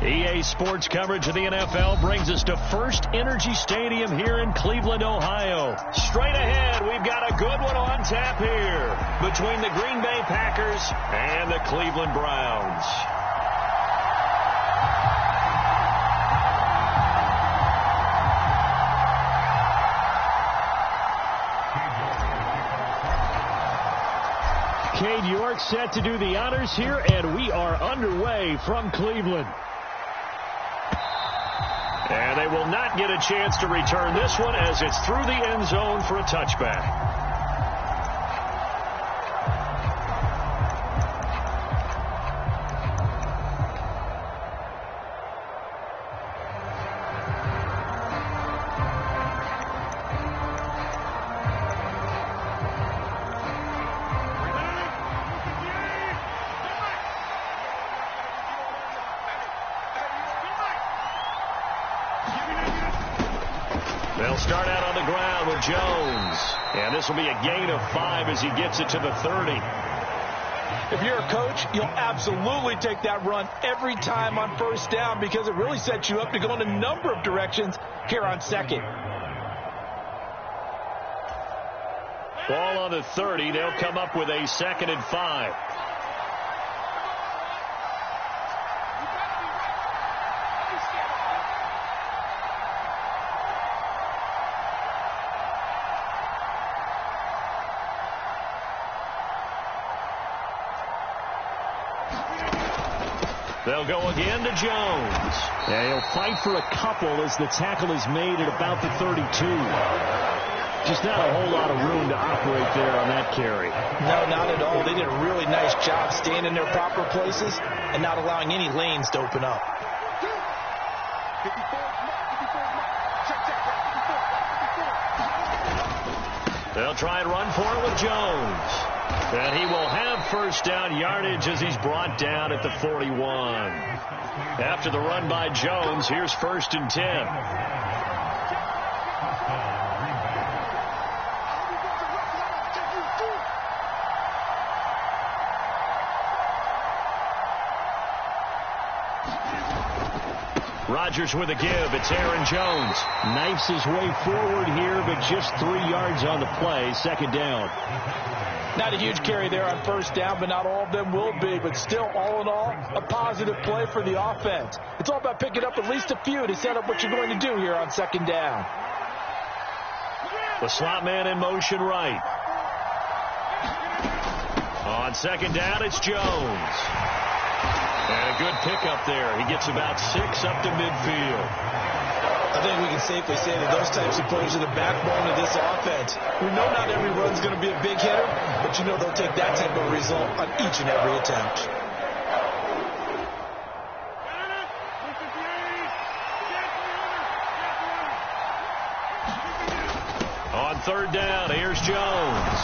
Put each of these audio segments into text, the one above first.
EA Sports coverage of the NFL brings us to First Energy Stadium here in Cleveland, Ohio. Straight ahead, we've got a good one on tap here between the Green Bay Packers and the Cleveland Browns. Cade York set to do the honors here, and we are underway from Cleveland. And they will not get a chance to return this one as it's through the end zone for a touchback. They'll start out on the ground with Jones. And this will be a gain of 5 as he gets it to the 30. If you're a coach, you'll absolutely take that run every time on first down because it really sets you up to go in a number of directions here on second. Ball on the 30. They'll come up with a 2nd and 5. They'll go again to Jones. Yeah, he'll fight for a couple as the tackle is made at about the 32. Just not a whole lot of room to operate there on that carry. No, not at all. They did a really nice job staying in their proper places and not allowing any lanes to open up. They'll try and run for it with Jones. And he will have first down yardage as he's brought down at the 41. After the run by Jones, here's 1st and 10. Rodgers with a give. It's Aaron Jones. Knifes his way forward here, but just 3 yards on the play. 2nd down. Not a huge carry there on first down, but not all of them will be. But still, all in all, a positive play for the offense. It's all about picking up at least a few to set up what you're going to do here on 2nd down. The slot man in motion right. On 2nd down, it's Jones. And a good pickup there. He gets about 6 up to midfield. I think we can safely say that those types of players are the backbone of this offense. We know not every run's going to be a big hitter, but you know they'll take that type of result on each and every attempt. On 3rd down, here's Jones.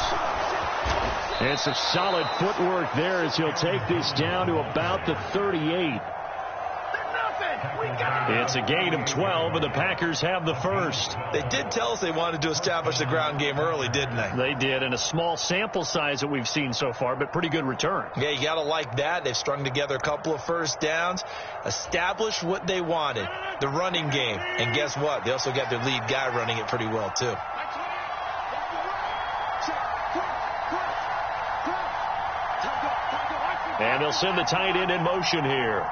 And some solid footwork there as he'll take this down to about the 38. It's a gain of 12, and the Packers have the first. They did tell us they wanted to establish the ground game early, didn't they? They did, and a small sample size that we've seen so far, but pretty good return. Yeah, you got to like that. They've strung together a couple of first downs, established what they wanted, the running game. And guess what? They also got their lead guy running it pretty well, too. And they'll send the tight end in motion here.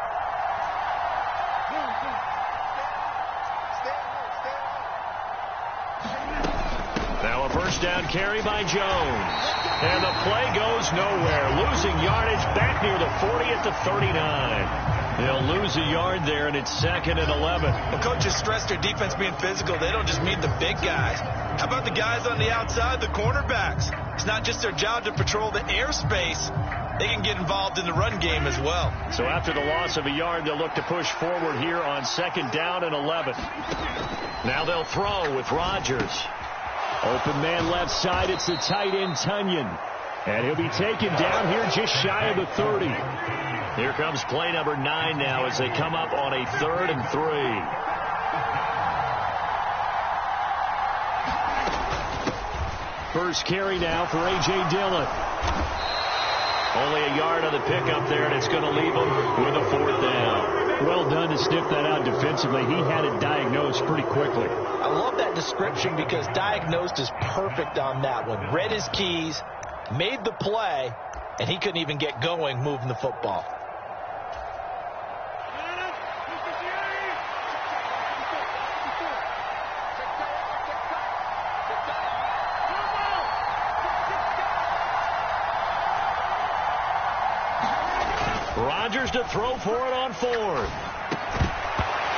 Now a first down carry by Jones. And the play goes nowhere. Losing yardage back near the 40 at the 39. They'll lose a yard there, and it's 2nd and 11. Well, coaches stress their defense being physical. They don't just mean the big guys. How about the guys on the outside, the cornerbacks? It's not just their job to patrol the airspace. They can get involved in the run game as well. So after the loss of a yard, they'll look to push forward here on 2nd down and 11. Now they'll throw with Rodgers. Open man left side. It's the tight end, Tunyon. And he'll be taken down here just shy of the 30. Here comes play number 9 now as they come up on a 3rd and 3. First carry now for A.J. Dillon. Only a yard on the pickup there, and it's going to leave them with a 4th down. Well done to sniff that out defensively. He had it diagnosed pretty quickly. I love that description because diagnosed is perfect on that one. Read his keys, made the play, and he couldn't even get going moving the football. Rodgers to throw for it on fourth.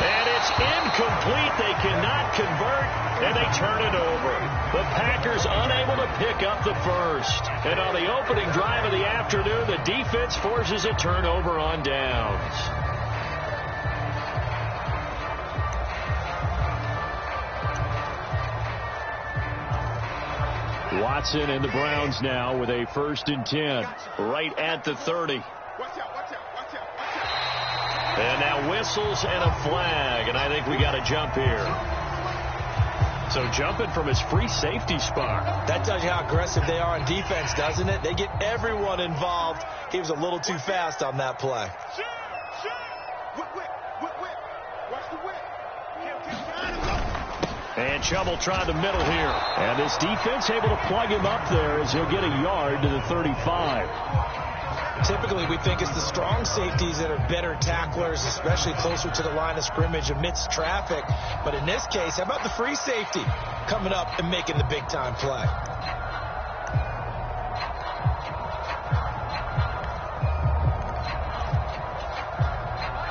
And it's incomplete. They cannot convert, and they turn it over. The Packers unable to pick up the first. And on the opening drive of the afternoon, the defense forces a turnover on downs. Watson and the Browns now with a 1st and 10 right at the 30. And now whistles and a flag, and I think we got a jump here. So jumping from his free safety spot. That tells you how aggressive they are on defense, doesn't it? They get everyone involved. He was a little too fast on that play. And Chubb will try the middle here. And this defense able to plug him up there as he'll get a yard to the 35. Typically, we think it's the strong safeties that are better tacklers, especially closer to the line of scrimmage amidst traffic. But in this case, how about the free safety coming up and making the big-time play?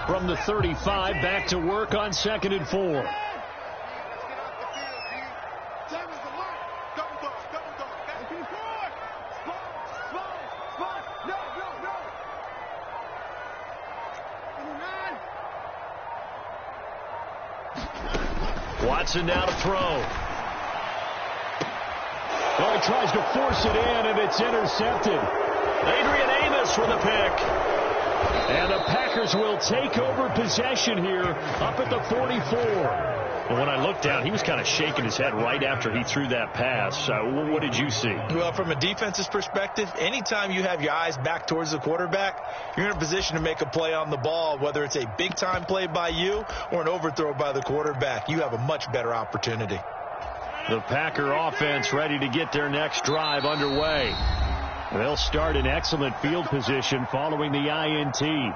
From the 35, back to work on 2nd and 4. Watson now to throw. Oh, he tries to force it in, and it's intercepted. Adrian Amos with a pick. And the Packers will take over possession here up at the 44. And when I looked down, he was kind of shaking his head right after he threw that pass. What did you see? Well, from a defense's perspective, anytime you have your eyes back towards the quarterback, you're in a position to make a play on the ball, whether it's a big-time play by you or an overthrow by the quarterback. You have a much better opportunity. The Packer offense ready to get their next drive underway. They'll start in excellent field position following the INT.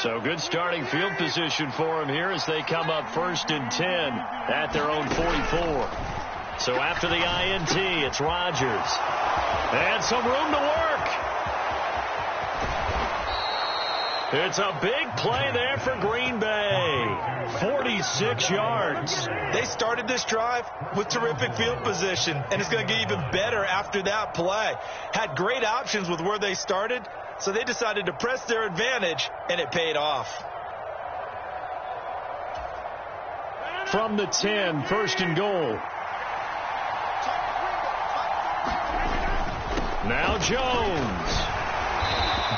So good starting field position for them here as they come up 1st and 10 at their own 44. So after the INT, it's Rodgers. And some room to work. It's a big play there for Green Bay. 46 yards. They started this drive with terrific field position, and it's going to get even better after that play. Had great options with where they started, so they decided to press their advantage, and it paid off. From the 10, 1st and goal. Now Jones.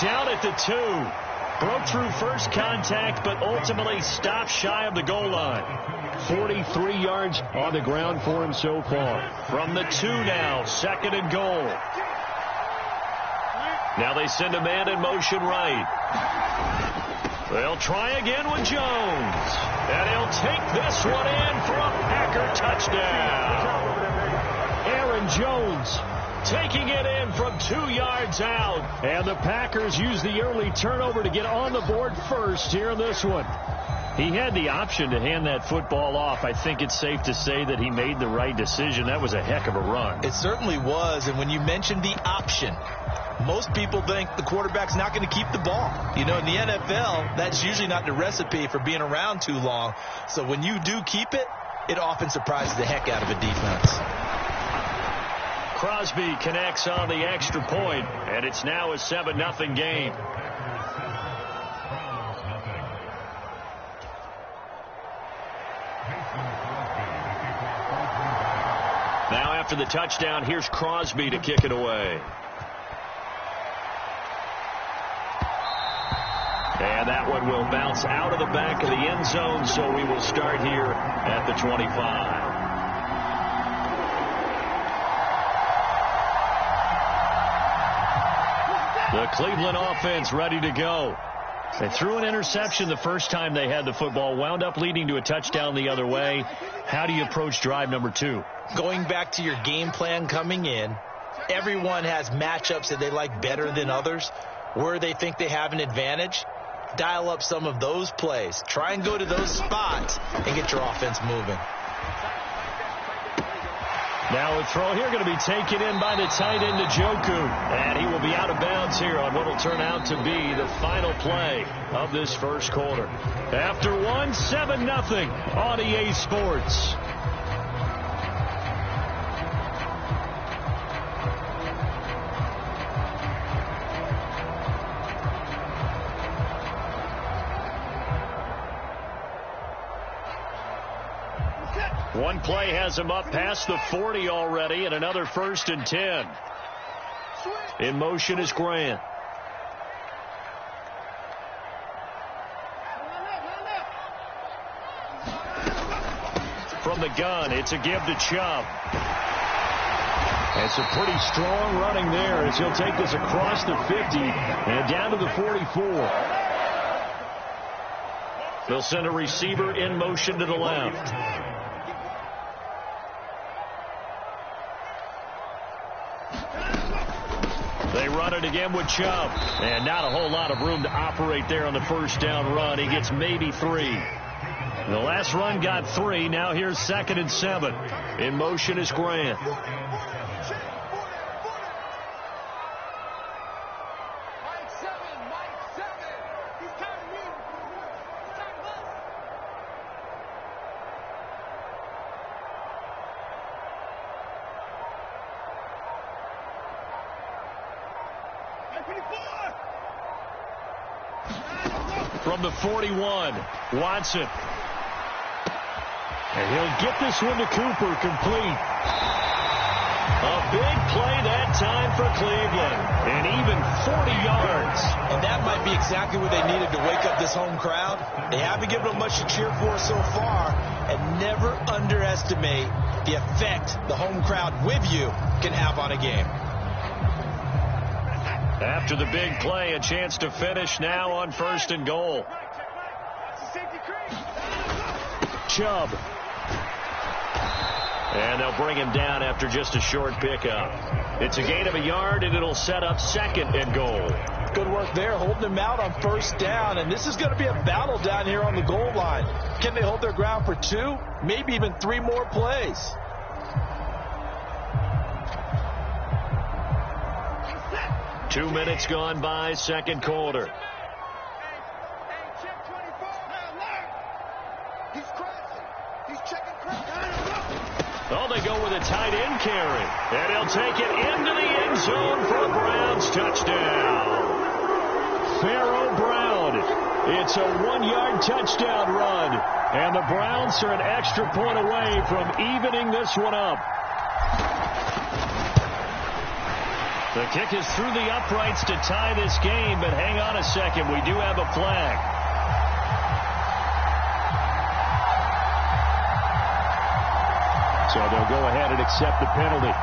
Down at the 2. Broke through first contact, but ultimately stopped shy of the goal line. 43 yards on the ground for him so far. From the 2 now, 2nd and goal. Now they send a man in motion right. They'll try again with Jones. And he'll take this one in for a Packer touchdown. Aaron Jones taking it in from 2 yards out. And the Packers use the early turnover to get on the board first here in this one. He had the option to hand that football off. I think it's safe to say that he made the right decision. That was a heck of a run. It certainly was. And when you mentioned the option, most people think the quarterback's not going to keep the ball. You know, in the NFL, that's usually not the recipe for being around too long. So when you do keep it, it often surprises the heck out of a defense. Crosby connects on the extra point, and it's now a 7-0 game. Now after the touchdown, here's Crosby to kick it away. And that one will bounce out of the back of the end zone, so we will start here at the 25. The Cleveland offense ready to go. They threw an interception the first time they had the football, wound up leading to a touchdown the other way. How do you approach drive number 2? Going back to your game plan coming in, everyone has matchups that they like better than others, where they think they have an advantage. Dial up some of those plays. Try and go to those spots and get your offense moving. Now a throw here going to be taken in by the tight end Njoku. And he will be out of bounds here on what will turn out to be the final play of this first quarter. After 7-0 on EA Sports. One play has him up past the 40 already, and another 1st and 10. In motion is Grant. From the gun, it's a give to Chubb. It's a pretty strong running there as he'll take this across the 50 and down to the 44. They'll send a receiver in motion to the left. They run it again with Chubb. And not a whole lot of room to operate there on the first down run. He gets maybe 3. The last run got 3. Now here's 2nd and 7. In motion is Grant. From the 41, Watson. And he'll get this one to Cooper, complete. A big play that time for Cleveland. And even 40 yards. And that might be exactly what they needed to wake up this home crowd. They haven't given them much to cheer for so far. And never underestimate the effect the home crowd with you can have on a game. After the big play, a chance to finish now on 1st and goal. Chubb. And they'll bring him down after just a short pickup. It's a gain of a yard, and it'll set up 2nd and goal. Good work there, holding him out on 1st down. And this is going to be a battle down here on the goal line. Can they hold their ground for 2, maybe even 3 more plays? Two minutes gone by, second quarter. Oh, they go with a tight end carry. And he'll take it into the end zone for a Browns touchdown. Pharaoh Brown. It's a 1-yard touchdown run. And the Browns are an extra point away from evening this one up. The kick is through the uprights to tie this game, but hang on a second. We do have a flag. So they'll go ahead and accept the penalty.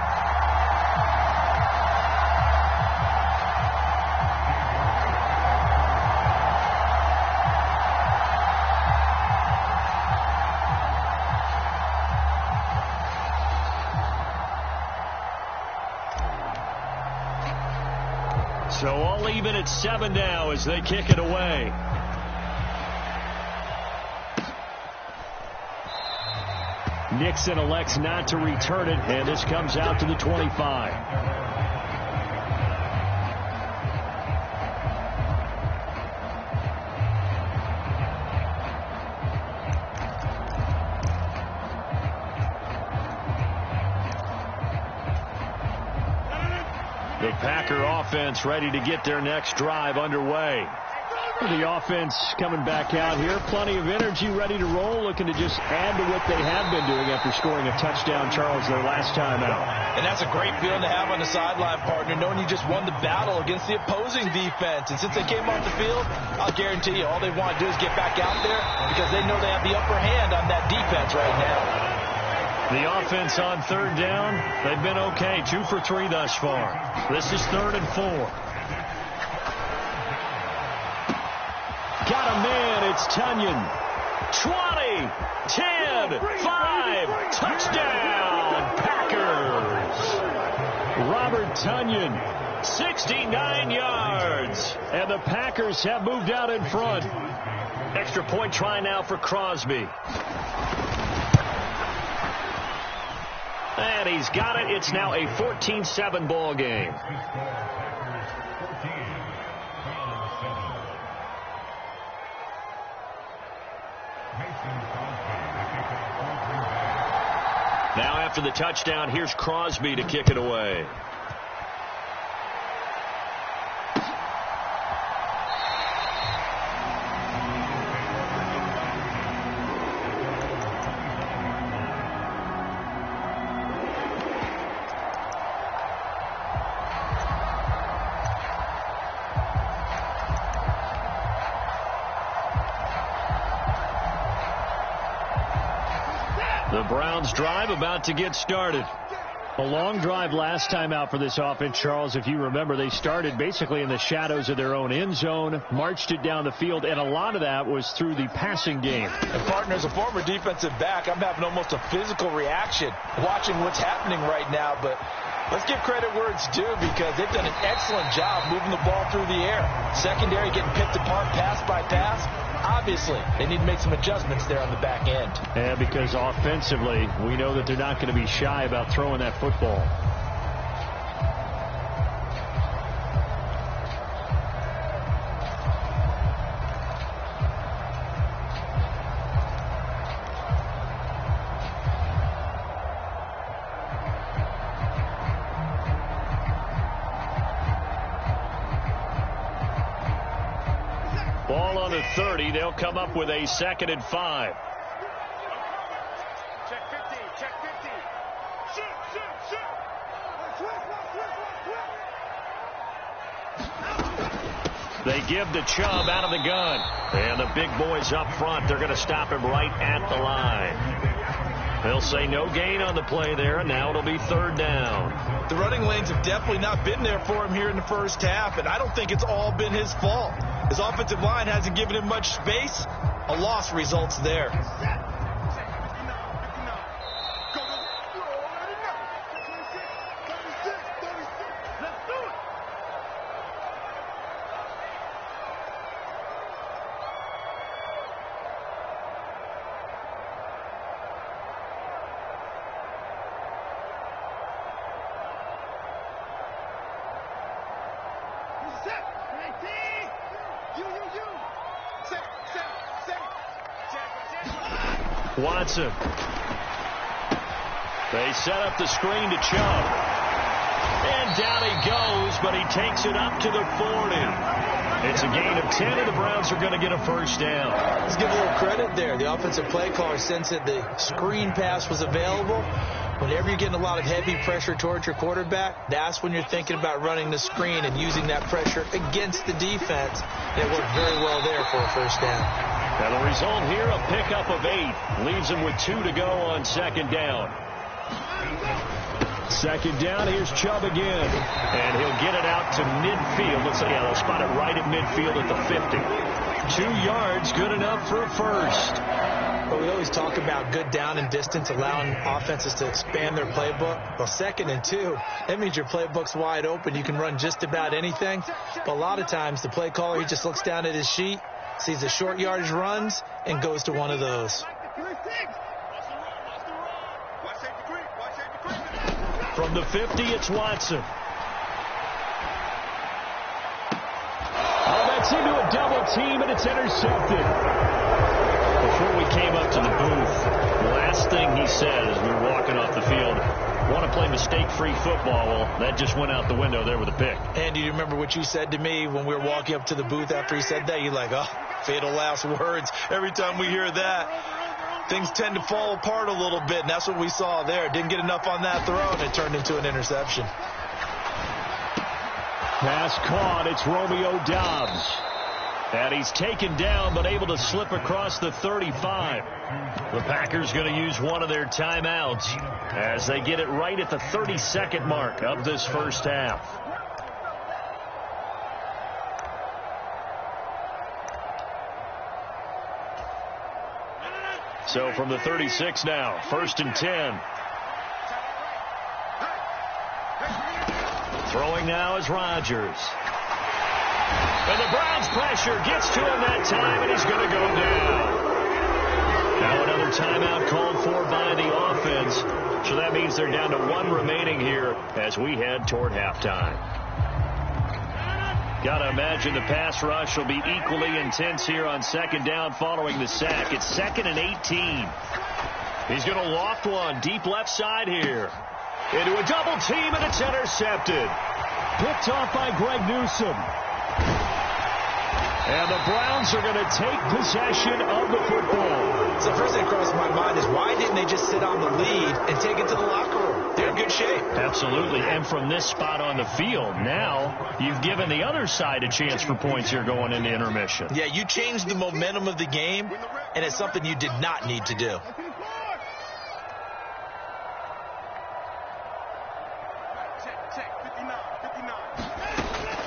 So all even at 7 now as they kick it away. Nixon elects not to return it, and this comes out to the 25. The Packer offense ready to get their next drive underway. The offense coming back out here. Plenty of energy, ready to roll, looking to just add to what they have been doing after scoring a touchdown, Charles, their last time out. And that's a great feeling to have on the sideline, partner, knowing you just won the battle against the opposing defense. And since they came off the field, I'll guarantee you all they want to do is get back out there because they know they have the upper hand on that defense right now. The offense on 3rd down, they've been okay. 2 for 3 thus far. This is 3rd and 4. It's Tunyon. 20, 10, 5, touchdown, Packers. Robert Tunyon, 69 yards. And the Packers have moved out in front. Extra point try now for Crosby. And he's got it. It's now a 14-7 ball game. Now after the touchdown, here's Crosby to kick it away. The Browns drive about to get started. A long drive last time out for this offense, Charles. If you remember, they started basically in the shadows of their own end zone, marched it down the field, and a lot of that was through the passing game. And partner, as a former defensive back, I'm having almost a physical reaction watching what's happening right now. But let's give credit where it's due, because they've done an excellent job moving the ball through the air. Secondary getting picked apart pass by pass. Obviously, they need to make some adjustments there on the back end. Yeah, because offensively, we know that they're not going to be shy about throwing that football. Ball on the 30. They'll come up with a 2nd and 5. Check 15. Check 15. Shoot. They give to Chubb out of the gun. And the big boys up front, they're going to stop him right at the line. They'll say no gain on the play there, and now it'll be 3rd down. The running lanes have definitely not been there for him here in the first half, and I don't think it's all been his fault. His offensive line hasn't given him much space. A loss results there. Watson. They set up the screen to Chubb. And down he goes, but he takes it up to the 40. It's a gain of 10, and the Browns are going to get a 1st down. Let's give a little credit there. The offensive play caller sensed that the screen pass was available. Whenever you're getting a lot of heavy pressure towards your quarterback, that's when you're thinking about running the screen and using that pressure against the defense. And it worked very well there for a 1st down. And the result here, a pickup of 8. Leaves him with 2 to go on 2nd down. 2nd down, here's Chubb again. And he'll get it out to midfield. Let's say, they'll spot it right at midfield at the 50. 2 yards, good enough for a 1st. But we always talk about good down and distance, allowing offenses to expand their playbook. Well, 2nd and 2, that means your playbook's wide open. You can run just about anything. But a lot of times, the play caller, he just looks down at his sheet, sees the short yardage runs, and goes to one of those. From the 50, it's Watson. Oh, that's into a double team, and it's intercepted. Before we came up to the booth, the last thing he said as we were walking off the field, want to play mistake-free football. Well, that just went out the window there with a pick. And do you remember what you said to me when we were walking up to the booth after he said that? You're like, oh, fatal last words. Every time we hear that, things tend to fall apart a little bit, and that's what we saw there. Didn't get enough on that throw, and it turned into an interception. Pass caught. It's Romeo Doubs. And he's taken down, but able to slip across the 35. The Packers going to use one of their timeouts as they get it right at the 32nd mark of this 1st half. So from the 36 now, 1st and 10. Throwing now is Rodgers. And the Browns pressure gets to him that time, and he's going to go down. Now another timeout called for by the offense. So that means they're down to 1 remaining here as we head toward halftime. Got to imagine the pass rush will be equally intense here on 2nd down following the sack. It's 2nd and 18. He's going to loft one deep left side here. Into a double team, and it's intercepted. Picked off by Greg Newsome. And the Browns are going to take possession of the football. So first thing across my mind is why didn't they just sit on the lead and take it to the locker room? They're in good shape. Absolutely. And from this spot on the field, now you've given the other side a chance for points here going into intermission. Yeah, you changed the momentum of the game, and it's something you did not need to do.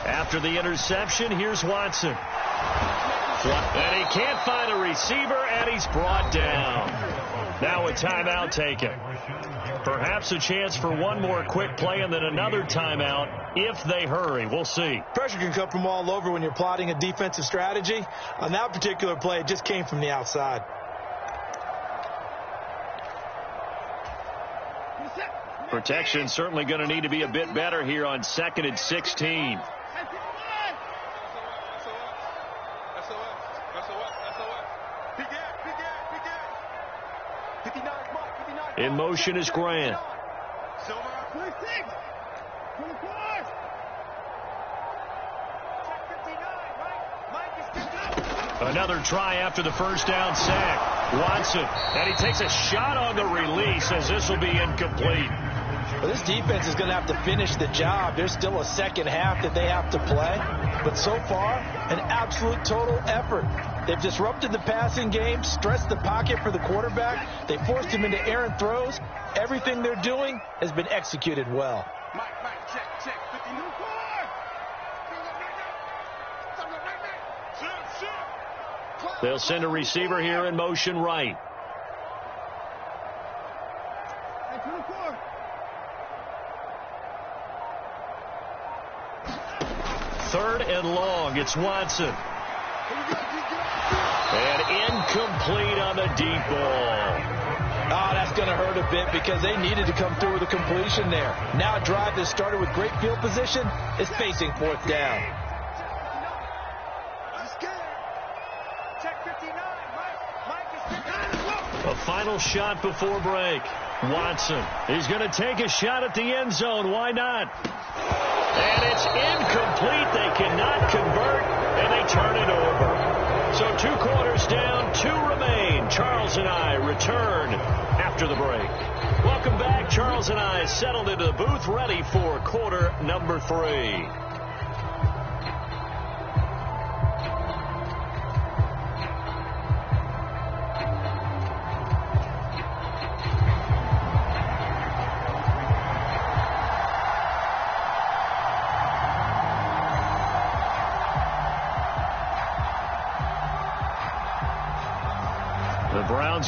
After the interception, here's Watson. And he can't find a receiver, and he's brought down. Now a timeout taken. Perhaps a chance for one more quick play and then another timeout if they hurry. We'll see. Pressure can come from all over when you're plotting a defensive strategy. On that particular play, it just came from the outside. Protection certainly going to need to be a bit better here on 2nd and 16. In motion is Grant. Another try after the first down sack. Watson, and he takes a shot on the release as this will be incomplete. Well, this defense is going to have to finish the job. There's still a second half that they have to play. But so far, an absolute total effort. They've disrupted the passing game, stressed the pocket for the quarterback. They forced him into errant throws. Everything they're doing has been executed well. Check. They'll send a receiver here in motion right. Third and long. It's Watson. And incomplete on the deep ball. Oh, that's going to hurt a bit because they needed to come through with a completion there. Now a drive that started with great field position is facing 4th down. A final shot before break. Watson. He's going to take a shot at the end zone. Why not? And it's incomplete. They cannot convert, and they turn it over. So 2 quarters down, 2 remain. Charles and I return after the break. Welcome back. Charles and I settled into the booth, ready for quarter number 3.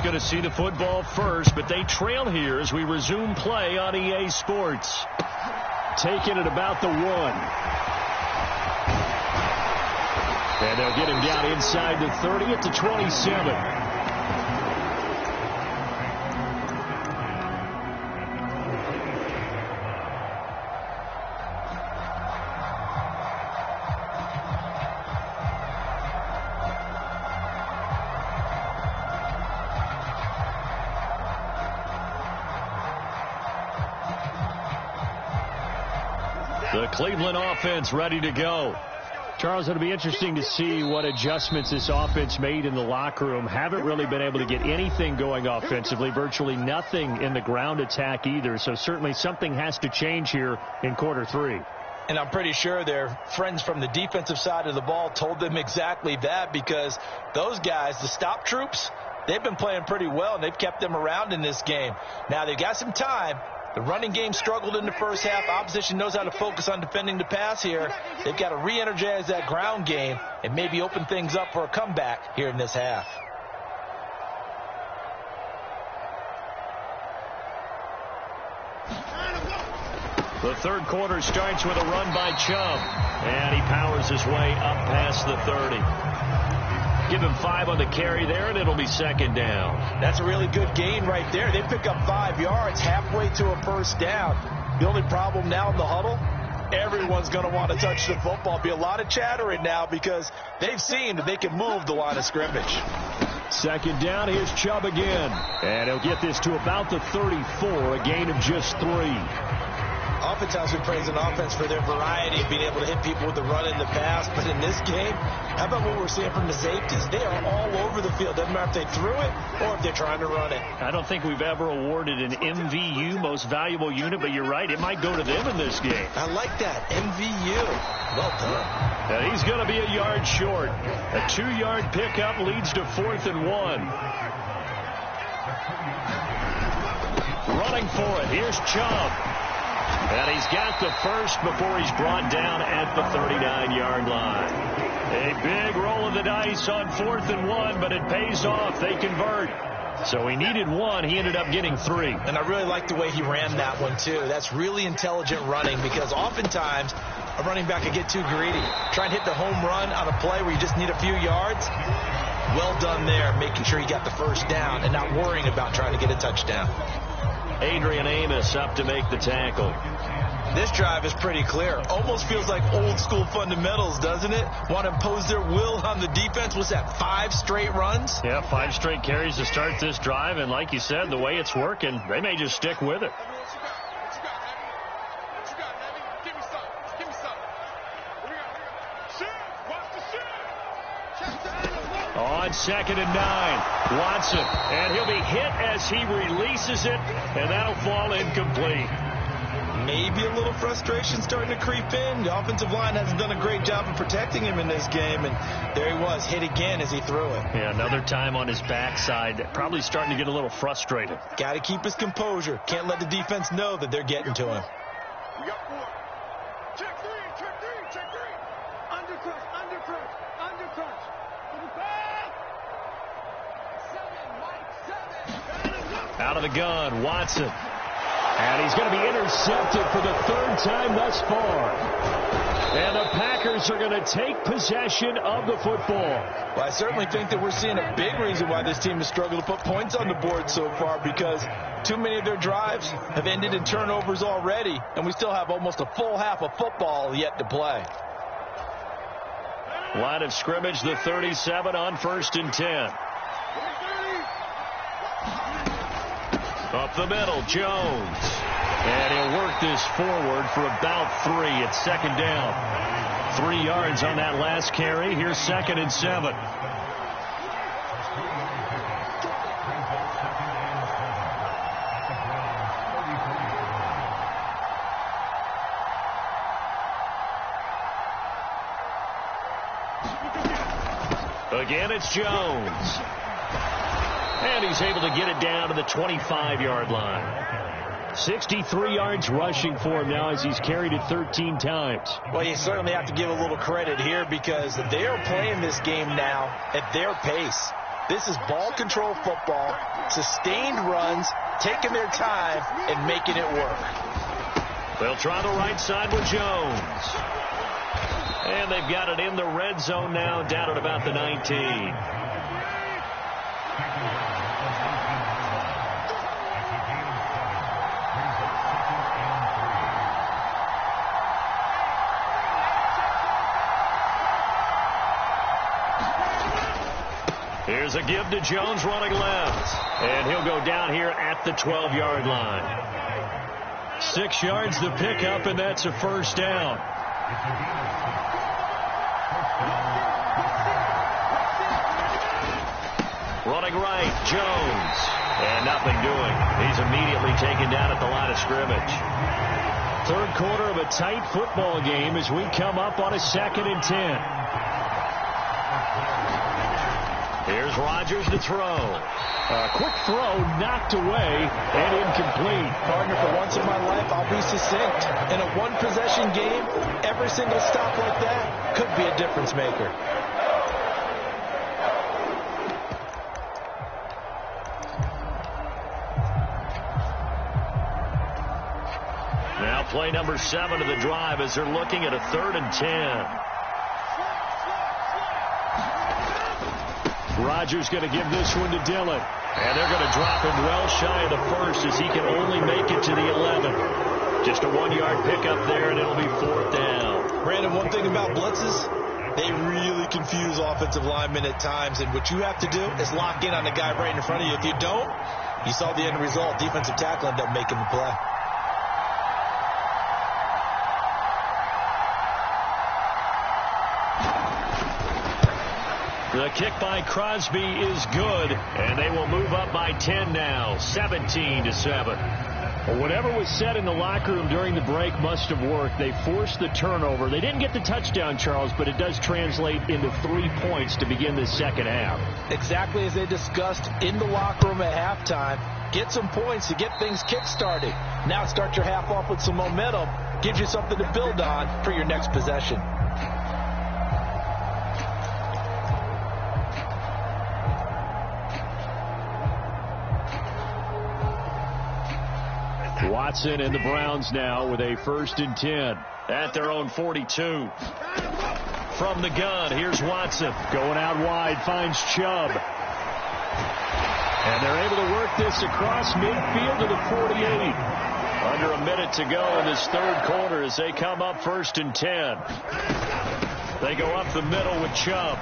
Going to see the football first, but they trail here as we resume play on EA Sports. Taking it about the 1. And they'll get him down inside the 30 at the 27. The Cleveland offense ready to go. Charles, it'll be interesting to see what adjustments this offense made in the locker room. Haven't really been able to get anything going offensively, virtually nothing in the ground attack either. So certainly something has to change here in quarter 3. And I'm pretty sure their friends from the defensive side of the ball told them exactly that, because those guys, the stop troops, they've been playing pretty well, and they've kept them around in this game. Now they've got some time. The running game struggled in the first half. Opposition knows how to focus on defending the pass here. They've got to re-energize that ground game and maybe open things up for a comeback here in this half. The third quarter starts with a run by Chubb, and he powers his way up past the 30. Give him 5 on the carry there, and it'll be second down. That's a really good gain right there. They pick up 5 yards halfway to a first down. The only problem now in the huddle, everyone's going to want to touch the football. Be a lot of chattering now because they've seen that they can move the line of scrimmage. Second down, here's Chubb again. And he'll get this to about the 34, a gain of just 3. Oftentimes we praise an offense for their variety of being able to hit people with the run in the pass. But in this game, how about what we're seeing from the safeties? They are all over the field. Doesn't matter if they threw it or if they're trying to run it. I don't think we've ever awarded an MVU, most valuable unit, but you're right. It might go to them in this game. I like that. MVU. Well done. And he's going to be a yard short. A 2-yard pickup leads to 4th and 1. Running for it. Here's Chubb. And he's got the first before he's brought down at the 39-yard line. A big roll of the dice on 4th and 1, but it pays off. They convert. So he needed 1. He ended up getting 3. And I really like the way he ran that one, too. That's really intelligent running because oftentimes a running back can get too greedy. Try and hit the home run on a play where you just need a few yards. Well done there, making sure he got the first down and not worrying about trying to get a touchdown. Adrian Amos up to make the tackle. This drive is pretty clear. Almost feels like old school fundamentals, doesn't it? Want to impose their will on the defense. What's that, 5 straight runs? Yeah, 5 straight carries to start this drive. And like you said, the way it's working, they may just stick with it. On 2nd and 9, Watson, and he'll be hit as he releases it, and that'll fall incomplete. Maybe a little frustration starting to creep in. The offensive line hasn't done a great job of protecting him in this game, and there he was, hit again as he threw it. Yeah, another time on his backside, probably starting to get a little frustrated. Got to keep his composure. Can't let the defense know that they're getting to him. We got 4. Check 3, check 3, check 3. Undercrunch, undercrunch, undercrunch. Out of the gun, Watson. And he's going to be intercepted for the 3rd time thus far. And the Packers are going to take possession of the football. Well, I certainly think that we're seeing a big reason why this team has struggled to put points on the board so far, because too many of their drives have ended in turnovers already, and we still have almost a full half of football yet to play. Line of scrimmage, the 37 on 1st and 10. Up the middle, Jones. And he'll work this forward for about 3. It's 2nd down. 3 yards on that last carry. Here's 2nd and 7. Again, it's Jones. And he's able to get it down to the 25-yard line. 63 yards rushing for him now as he's carried it 13 times. Well, you certainly have to give a little credit here because they are playing this game now at their pace. This is ball control football, sustained runs, taking their time and making it work. They'll try the right side with Jones. And they've got it in the red zone now, down at about the 19. Here's a give to Jones running left. And he'll go down here at the 12-yard line. 6 yards the pickup, and that's a 1st down. Running right, Jones. And nothing doing. He's immediately taken down at the line of scrimmage. 3rd quarter of a tight football game as we come up on a 2nd and 10. Here's Rodgers to throw. A quick throw knocked away and incomplete. Partner, for once in my life, I'll be succinct. In a one-possession game, every single stop like that could be a difference maker. Play number 7 of the drive as they're looking at a 3rd and 10. Rodgers going to give this one to Dillon. And they're going to drop him well shy of the first as he can only make it to the 11. Just a 1-yard pickup there, and it'll be 4th down. Brandon, one thing about blitzes, they really confuse offensive linemen at times, and what you have to do is lock in on the guy right in front of you. If you don't, you saw the end result. Defensive tackle ended up making the play. The kick by Crosby is good, and they will move up by 10 now, 17-7. Well, whatever was said in the locker room during the break must have worked. They forced the turnover. They didn't get the touchdown, Charles, but it does translate into 3 points to begin the second half. Exactly as they discussed in the locker room at halftime. Get some points to get things kick-started. Now start your half off with some momentum. Gives you something to build on for your next possession. Watson and the Browns now with a 1st and 10 at their own 42. From the gun, here's Watson going out wide, finds Chubb. And they're able to work this across midfield to the 48. Under a minute to go in this 3rd quarter as they come up 1st and 10. They go up the middle with Chubb.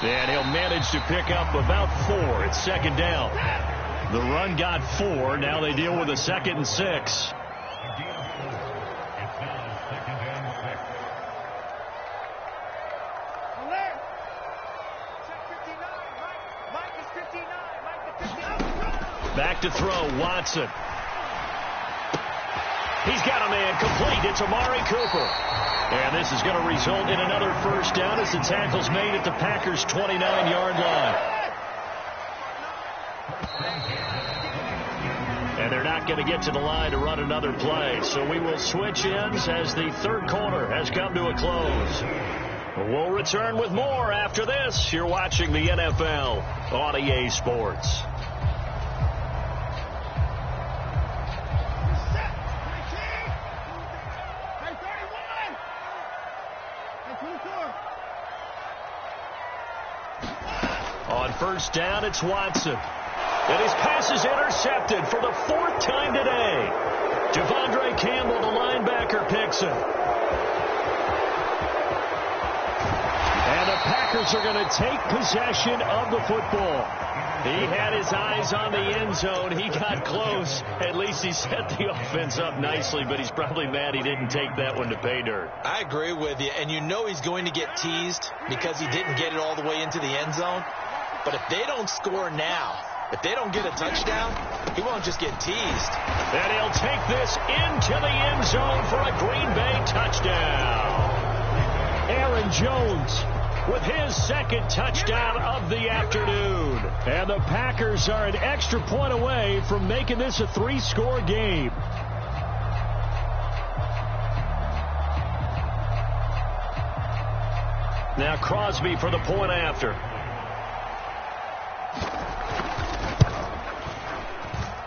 And he'll manage to pick up about 4. It's 2nd down. The run got 4. Now they deal with a 2nd and 6. Back to throw, Watson. He's got a man complete. It's Amari Cooper. And this is going to result in another 1st down as the tackle's made at the Packers' 29-yard line. And they're not going to get to the line to run another play. So we will switch ends as the 3rd quarter has come to a close. We'll return with more after this. You're watching the NFL on EA Sports. On 1st down, it's Watson. And his pass is intercepted for the 4th time today. Devondre Campbell, the linebacker, picks it. And the Packers are going to take possession of the football. He had his eyes on the end zone. He got close. At least he set the offense up nicely, but he's probably mad he didn't take that one to pay dirt. I agree with you, and you know he's going to get teased because he didn't get it all the way into the end zone. But if they don't score now, if they don't get a touchdown, he won't just get teased. And he'll take this into the end zone for a Green Bay touchdown. Aaron Jones with his 2nd touchdown of the afternoon. And the Packers are an extra point away from making this a 3-score game. Now Crosby for the point after.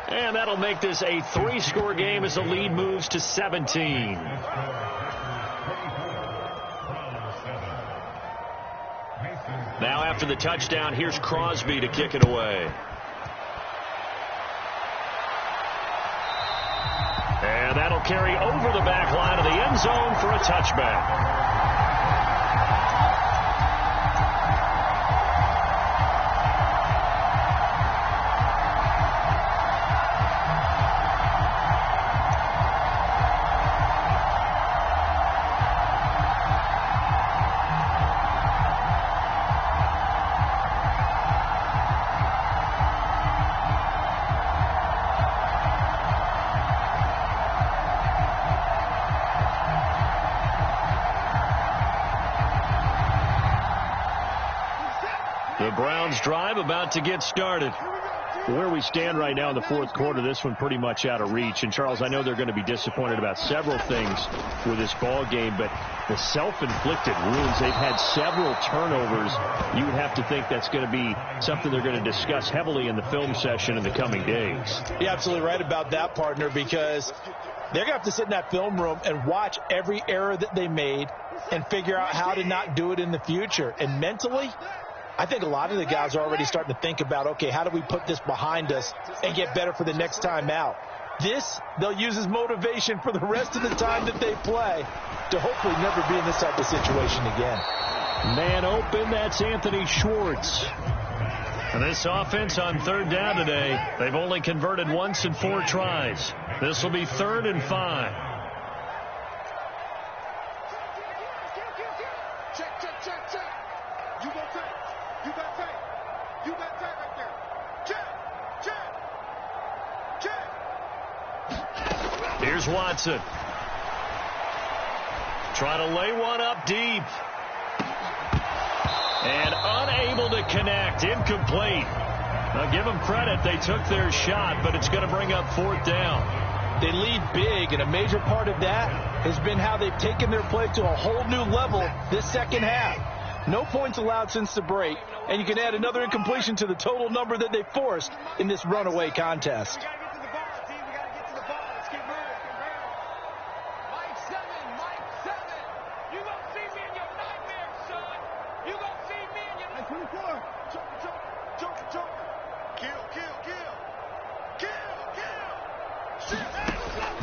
And that'll make this a 3-score game as the lead moves to 17. Now after the touchdown, here's Crosby to kick it away. And that'll carry over the back line of the end zone for a touchback. The Browns drive about to get started. Where we stand right now in the fourth quarter, this one pretty much out of reach. And, Charles, I know they're going to be disappointed about several things with this ball game, but the self-inflicted wounds, they've had several turnovers. You would have to think that's going to be something they're going to discuss heavily in the film session in the coming days. You're absolutely right about that, partner, because they're going to have to sit in that film room and watch every error that they made and figure out how to not do it in the future. And mentally, I think a lot of the guys are already starting to think about, okay, how do we put this behind us and get better for the next time out? This, they'll use as motivation for the rest of the time that they play to hopefully never be in this type of situation again. Man open, that's Anthony Schwartz. And this offense on third down today, they've only converted once in 4 tries. This will be 3rd and 5. Here's Watson. Trying to lay one up deep. And unable to connect. Incomplete. Now give them credit. They took their shot, but it's going to bring up 4th down. They lead big, and a major part of that has been how they've taken their play to a whole new level this second half. No points allowed since the break, and you can add another incompletion to the total number that they forced in this runaway contest.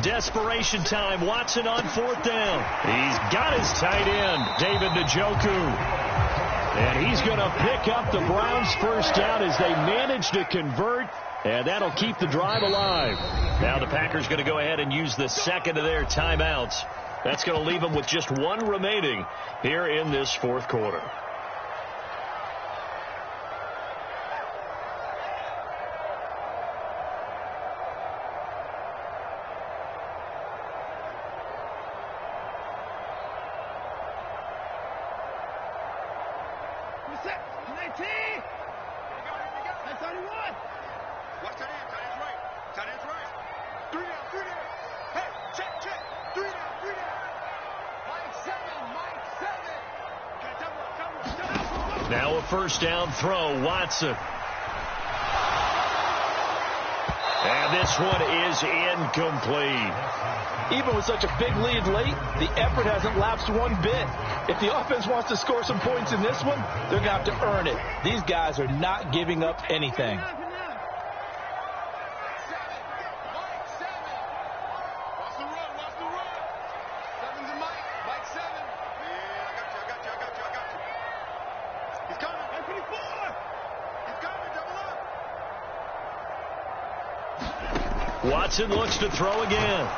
Desperation time. Watson on 4th down. He's got his tight end, David Njoku. And he's going to pick up the Browns' first down as they manage to convert, and that'll keep the drive alive. Now the Packers going to go ahead and use the second of their timeouts. That's going to leave them with just 1 remaining here in this fourth quarter. Now a first down throw, Watson. And this one is incomplete. Even with such a big lead late, the effort hasn't lapsed one bit. If the offense wants to score some points in this one, they're going to have to earn it. These guys are not giving up anything. Watson looks to throw again.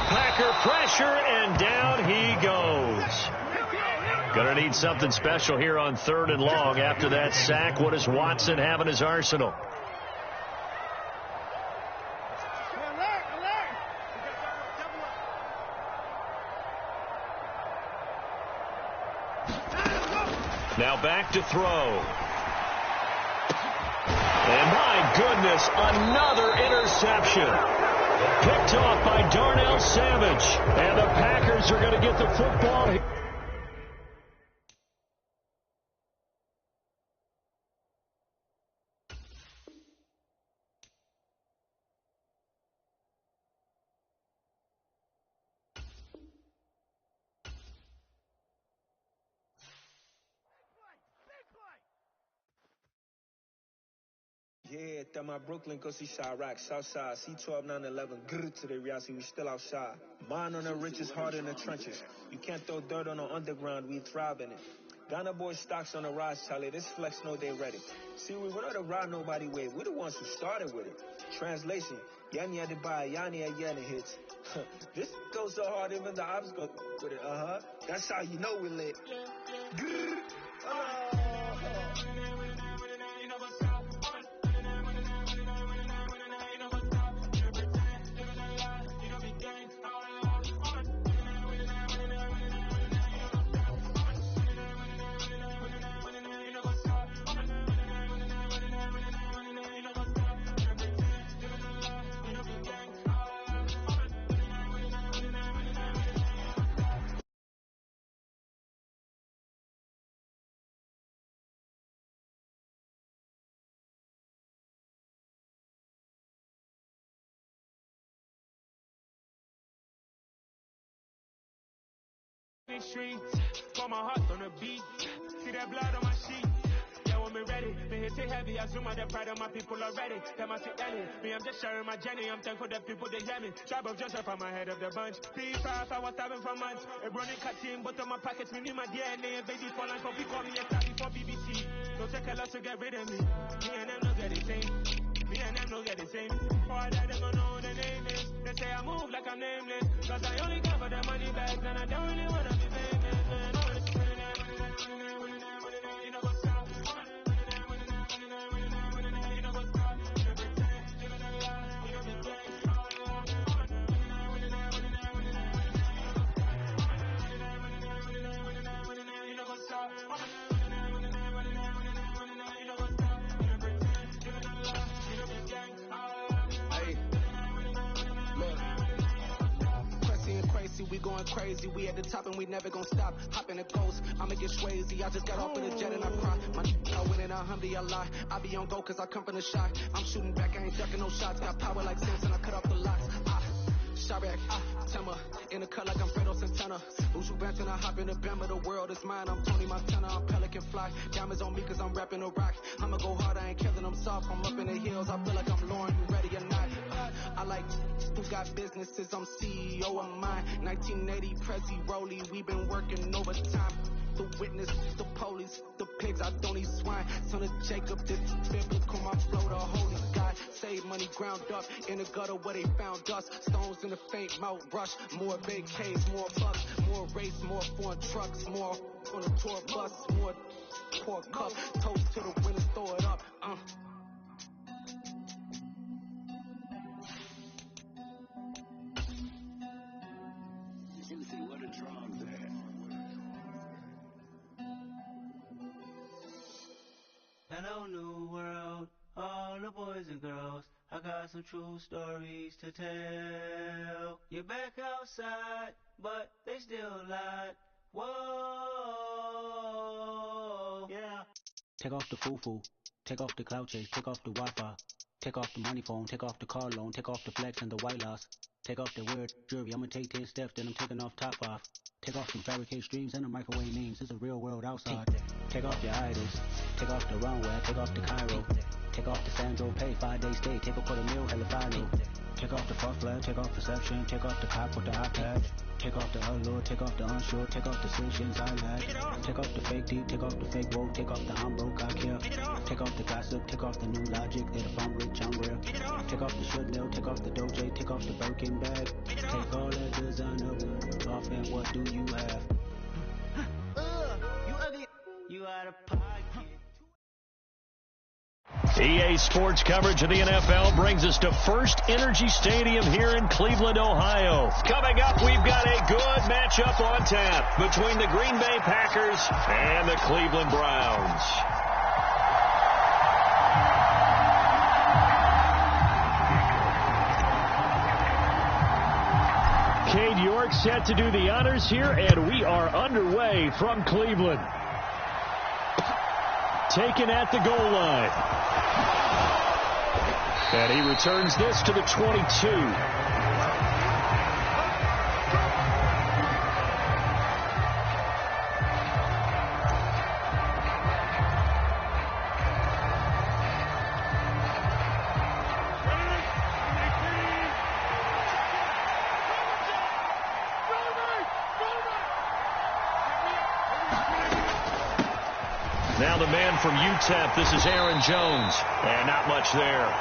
Packer pressure, and down he goes. Going to need something special here on 3rd and long after that sack. What does Watson have in his arsenal? Now back to throw. And my goodness, another interception. Picked off by Darnell Savage. And the Packers are going to get the football. Yeah, that my Brooklyn, go see Chirac, Southside, C12, 911, grr to the reality, we still outside. Mine on the richest, heart in the trenches. You can't throw dirt on the underground, we thrive in it. Ghana boys stocks on the rise, Charlie, this flex know they ready. See, we were not a ride nobody wave, we the ones who started with it. Translation, Yanni had to buy, Yanni had Yanni hits. This goes so hard, even the ops go with it, That's how you know we lit. Grr. Streets, pour my heart on the beat. See that blood on my sheet. Yeah, when me ready, me hit it heavy. I zoom out the pride of my people already. Them I see Ellie. Me, I'm just sharing my journey. I'm thankful that people they hear me. Tribe of Joseph, I'm ahead of the bunch. P5, I was starving for months. A running cut team, but on my pockets, me need my DNA. And baby for life, but we call me a study for BBC. Don't take a lot to get rid of me. Me and them don't get the same. Me and them don't get the same. All that them don't know the name is. They say I move like I'm nameless. Cause I only care for the money bags and I don't really wanna be famous, man. You know what's up? You know what's up? We going crazy, we at the top and we never gonna stop. Hop in the ghost, I'ma get swayzy. I just got off in the jet and I cry. My I win in a Humvee, I lie. I be on go cause I come from the shot. I'm shooting back, I ain't ducking no shots. Got power like Samson, I cut off the locks. Sharek, Tema, in the cut like I'm Fredo Santana. Ushu Benton, I hop in the Bama, the world is mine. I'm Tony Montana, I'm Pelican Fly. Diamonds on me cause I'm rapping a rock. I'ma go hard, I ain't killing them soft. I'm up in the hills, I feel like I'm Lauren, you ready or not? I like who got businesses, I'm CEO of mine. 1980 Prezi Rolly, we been working overtime. The witness, the police, the pigs, I don't eat swine. Son of Jacob, this biblical, my flow, the holy God. Save money ground up in the gutter where they found us. Stones in the faint mouth rush. More big K's, more bucks, more race, more foreign trucks, more on the tour bus, more pork cup. Toast to the winners, throw it up. What a drums there. Hello, new world, all the boys and girls. I got some true stories to tell. You're back outside, but they still lied. Whoa, yeah. Take off the foo-foo, take off the cloud chase, take off the Wi-Fi, take off the money phone, take off the car loan, take off the flex and the white loss. Take off the weird jewelry, I'ma take 10 steps, then I'm taking off top off. Take off some fabricate streams and the microwave memes, it's a real world outside. Take off your idols, take off the runway, take off the Cairo. Take off the Sandro pay, 5-day stay, take a quarter meal, hella final. Take off the fuck flag, take off perception, take off the cop with the iPad. Take off the allure, take off the unsure, take off the decisions I lack. Take off the fake deep, take off the fake woke, take off the I'm broke, I care. Take off the gossip, take off the new logic, that if I'm rich, I'm real. Take off the Chanel, take off the Doja, take off the Birkin bag. Take all that designer off and what do you have? You ugly, you out of pocket. EA Sports coverage of the NFL brings us to First Energy Stadium here in Cleveland, Ohio. Coming up, we've got a good matchup on tap between the Green Bay Packers and the Cleveland Browns. Cade York set to do the honors here, and we are underway from Cleveland. Taken at the goal line. And he returns this to the 22. Now the man from UTEP, this is Aaron Jones. And not much there.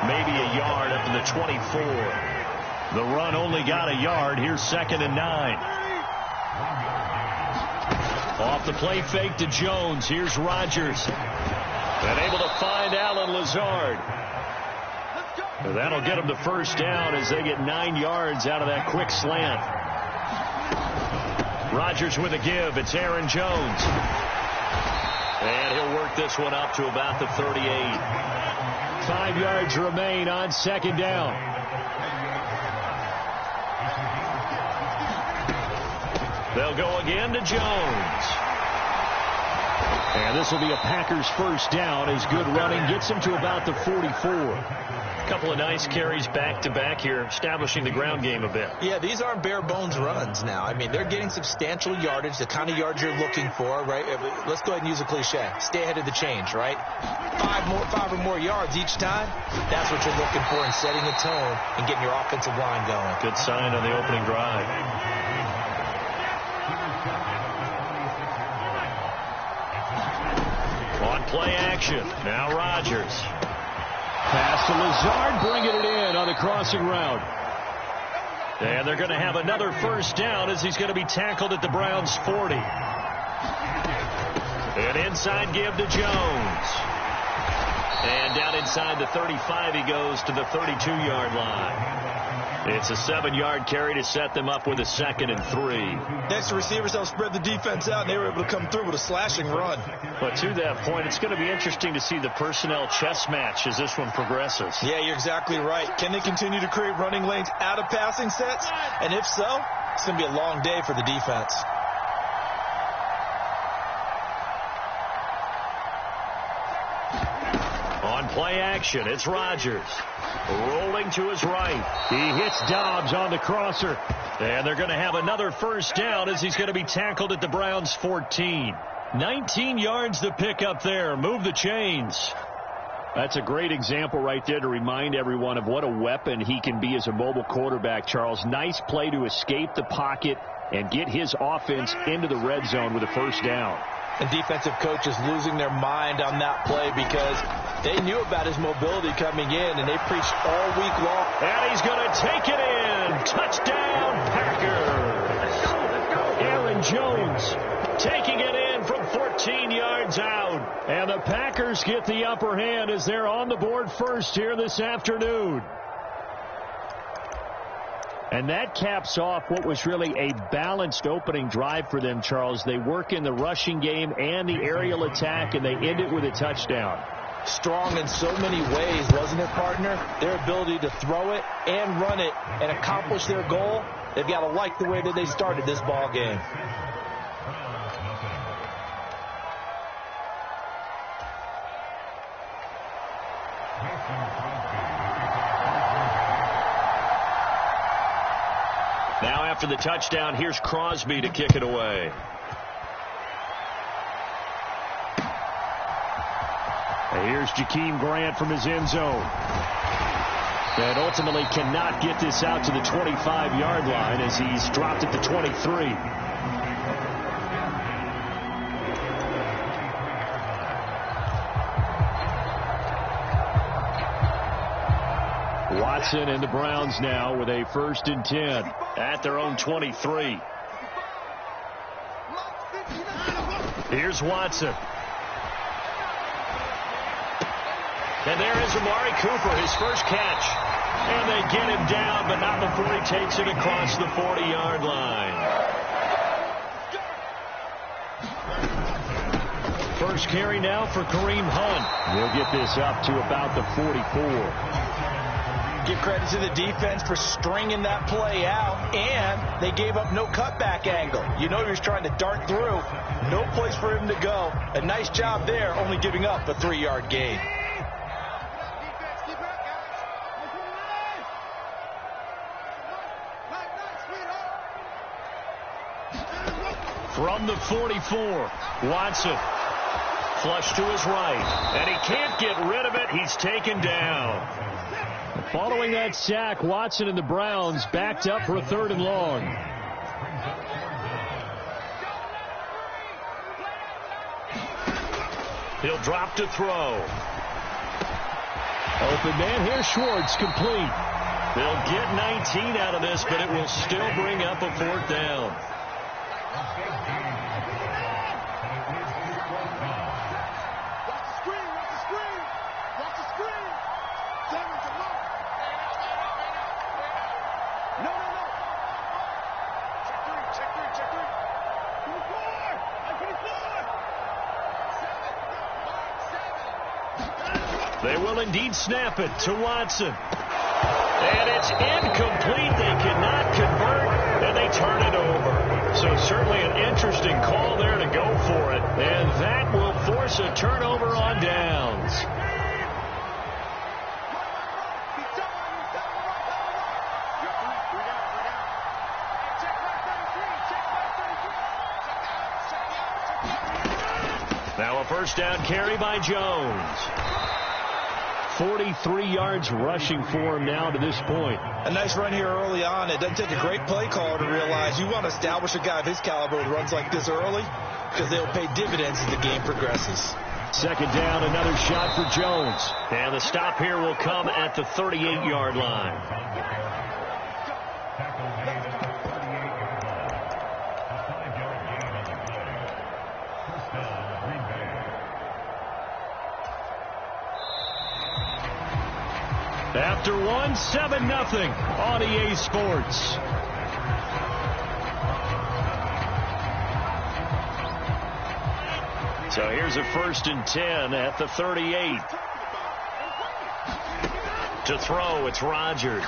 Maybe a yard up to the 24. The run only got a yard. Here's 2nd and 9. Off the play fake to Jones. Here's Rodgers. And able to find Alan Lazard. That'll get him the first down as they get 9 yards out of that quick slant. Rodgers with a give. It's Aaron Jones. And he'll work this one up to about the 38. 5 yards remain on 2nd down. They'll go again to Jones. And this will be a Packers first down as good running gets him to about the 44. Couple of nice carries back-to-back here, establishing the ground game a bit. Yeah, these aren't bare-bones runs now. I mean, they're getting substantial yardage, the kind of yards you're looking for, right? Let's go ahead and use a cliche. Stay ahead of the change, right? 5 or more yards each time. That's what you're looking for in setting a tone and getting your offensive line going. Good sign on the opening drive. On play action, now Rodgers. Pass to Lazard, bringing it in on the crossing route. And they're going to have another first down as he's going to be tackled at the Browns' 40. An inside give to Jones. And down inside the 35 he goes to the 32-yard line. It's a 7-yard carry to set them up with a 2nd and 3. Next, the receivers helped spread the defense out, and they were able to come through with a slashing run. But to that point, it's going to be interesting to see the personnel chess match as this one progresses. Yeah, you're exactly right. Can they continue to create running lanes out of passing sets? And if so, it's going to be a long day for the defense. On play action, it's Rodgers. Rolling to his right. He hits Dobbs on the crosser. And they're going to have another first down as he's going to be tackled at the Browns' 14. 19 yards to pick up there. Move the chains. That's a great example right there to remind everyone of what a weapon he can be as a mobile quarterback, Charles. Nice play to escape the pocket and get his offense into the red zone with a first down. And defensive coaches losing their mind on that play because they knew about his mobility coming in, and they preached all week long. And he's going to take it in. Touchdown, Packers. Aaron Jones taking it in from 14 yards out. And the Packers get the upper hand as they're on the board first here this afternoon. And that caps off what was really a balanced opening drive for them, Charles. They work in the rushing game and the aerial attack, and they end it with a touchdown. Strong in so many ways, wasn't it, partner? Their ability to throw it and run it and accomplish their goal, they've got to like the way that they started this ball game. Now after the touchdown, here's Crosby to kick it away. And here's Jakeem Grant from his end zone. And ultimately cannot get this out to the 25-yard line as he's dropped at the 23. Watson and the Browns now with a 1st and 10 at their own 23. Here's Watson. And there is Amari Cooper, his first catch. And they get him down, but not before he takes it across the 40-yard line. First carry now for Kareem Hunt. He'll get this up to about the 44. Give credit to the defense for stringing that play out, and they gave up no cutback angle. You know he was trying to dart through. No place for him to go. A nice job there, only giving up a 3-yard gain. From the 44, Watson. Flush to his right, and he can't get rid of it. He's taken down. Following that sack, Watson and the Browns backed up for a 3rd and long. He'll drop to throw. Open man here, Schwartz, complete. They'll get 19 out of this, but it will still bring up a 4th down. They will indeed snap it to Watson. And it's incomplete. They cannot convert, and they turn it over. So certainly an interesting call there to go for it. And that will force a turnover on downs. Now a first down carry by Jones. 43 yards rushing for him now to this point. A nice run here early on. It doesn't take a great play caller to realize you want to establish a guy of his caliber with runs like this early because they'll pay dividends as the game progresses. Second down, another shot for Jones. And the stop here will come at the 38-yard line. After one, 7-0 on EA Sports. So here's a 1st and 10 at the 38. To throw, it's Rodgers.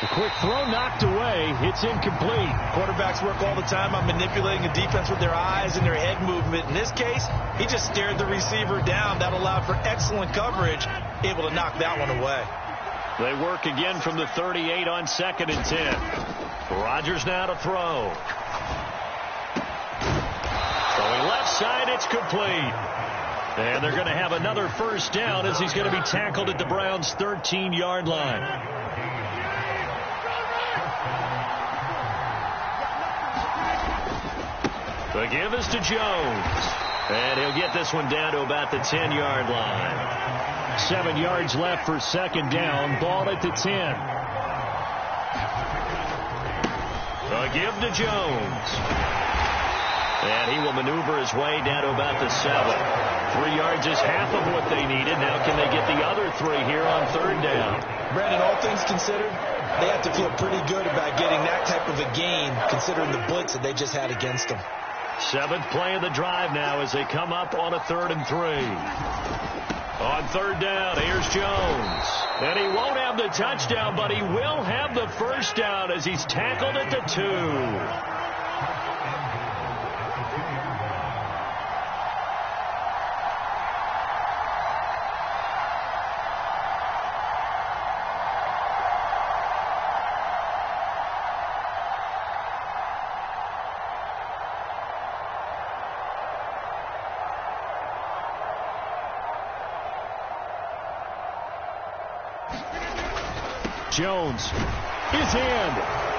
The quick throw knocked away. It's incomplete. Quarterbacks work all the time on manipulating the defense with their eyes and their head movement. In this case, he just stared the receiver down. That allowed for excellent coverage, able to knock that one away. They work again from the 38 on 2nd and 10. Rodgers now to throw. Throwing left side, it's complete. And they're going to have another first down as he's going to be tackled at the Browns' 13-yard line. The give is to Jones. And he'll get this one down to about the 10-yard line. 7 yards left for second down. Ball at the 10. The give to Jones. And he will maneuver his way down to about the 7. 3 yards is half of what they needed. Now can they get the other 3 here on third down? Brandon, all things considered, they have to feel pretty good about getting that type of a gain considering the blitz that they just had against them. 7th play of the drive now as they come up on a 3rd and 3. On third down, here's Jones. And he won't have the touchdown, but he will have the first down as he's tackled at the 2. Jones is in.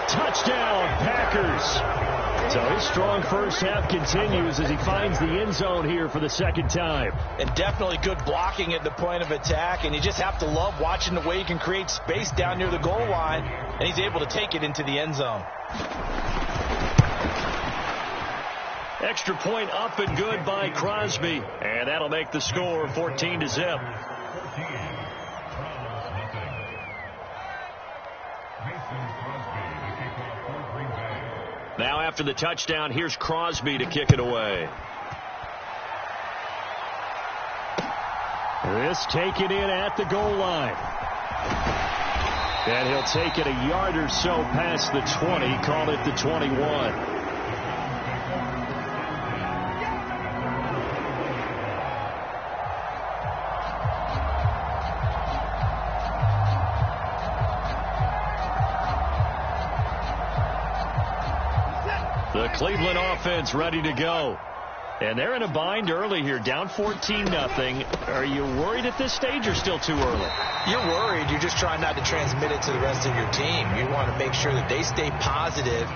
Touchdown, Packers. So his strong first half continues as he finds the end zone here for the second time. And definitely good blocking at the point of attack. And you just have to love watching the way he can create space down near the goal line. And he's able to take it into the end zone. Extra point up and good by Crosby. And that'll make the score 14-0. Now after the touchdown, here's Crosby to kick it away. This taken in at the goal line. And he'll take it a yard or so past the 20, call it the 21. The Cleveland offense ready to go. And they're in a bind early here, down 14-0. Are you worried at this stage or still too early? You're worried. You're just trying not to transmit it to the rest of your team. You want to make sure that they stay positive.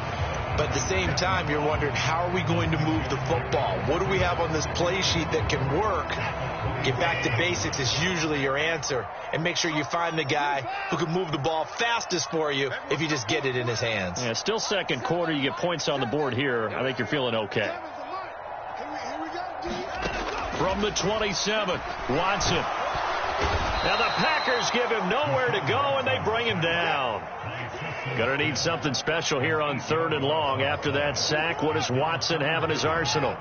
But at the same time, you're wondering, how are we going to move the football? What do we have on this play sheet that can work? Get back to basics is usually your answer. And make sure you find the guy who can move the ball fastest for you if you just get it in his hands. Yeah, still second quarter. You get points on the board here. I think you're feeling okay. From the 27, Watson. Now the Packers give him nowhere to go, and they bring him down. Gonna need something special here on 3rd and long after that sack. What does Watson have in his arsenal?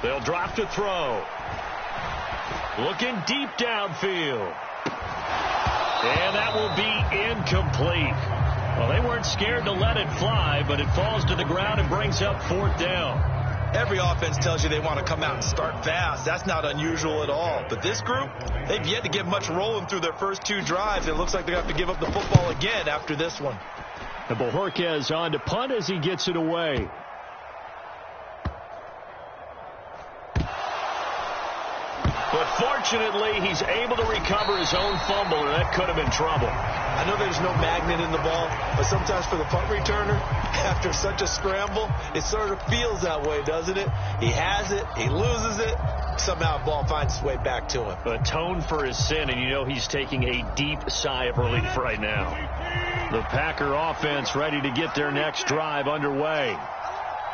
They'll drop to throw. Looking deep downfield. And that will be incomplete. Well, they weren't scared to let it fly, but it falls to the ground and brings up 4th down. Every offense tells you they want to come out and start fast. That's not unusual at all. But this group, they've yet to get much rolling through their first 2 drives. It looks like they're going to have to give up the football again after this one. And Bojorquez on to punt as he gets it away. But fortunately, he's able to recover his own fumble, and that could have been trouble. I know there's no magnet in the ball, but sometimes for the punt returner, after such a scramble, it sort of feels that way, doesn't it? He has it, he loses it, somehow the ball finds its way back to him. Atoned for his sin, and you know he's taking a deep sigh of relief right now. The Packer offense ready to get their next drive underway.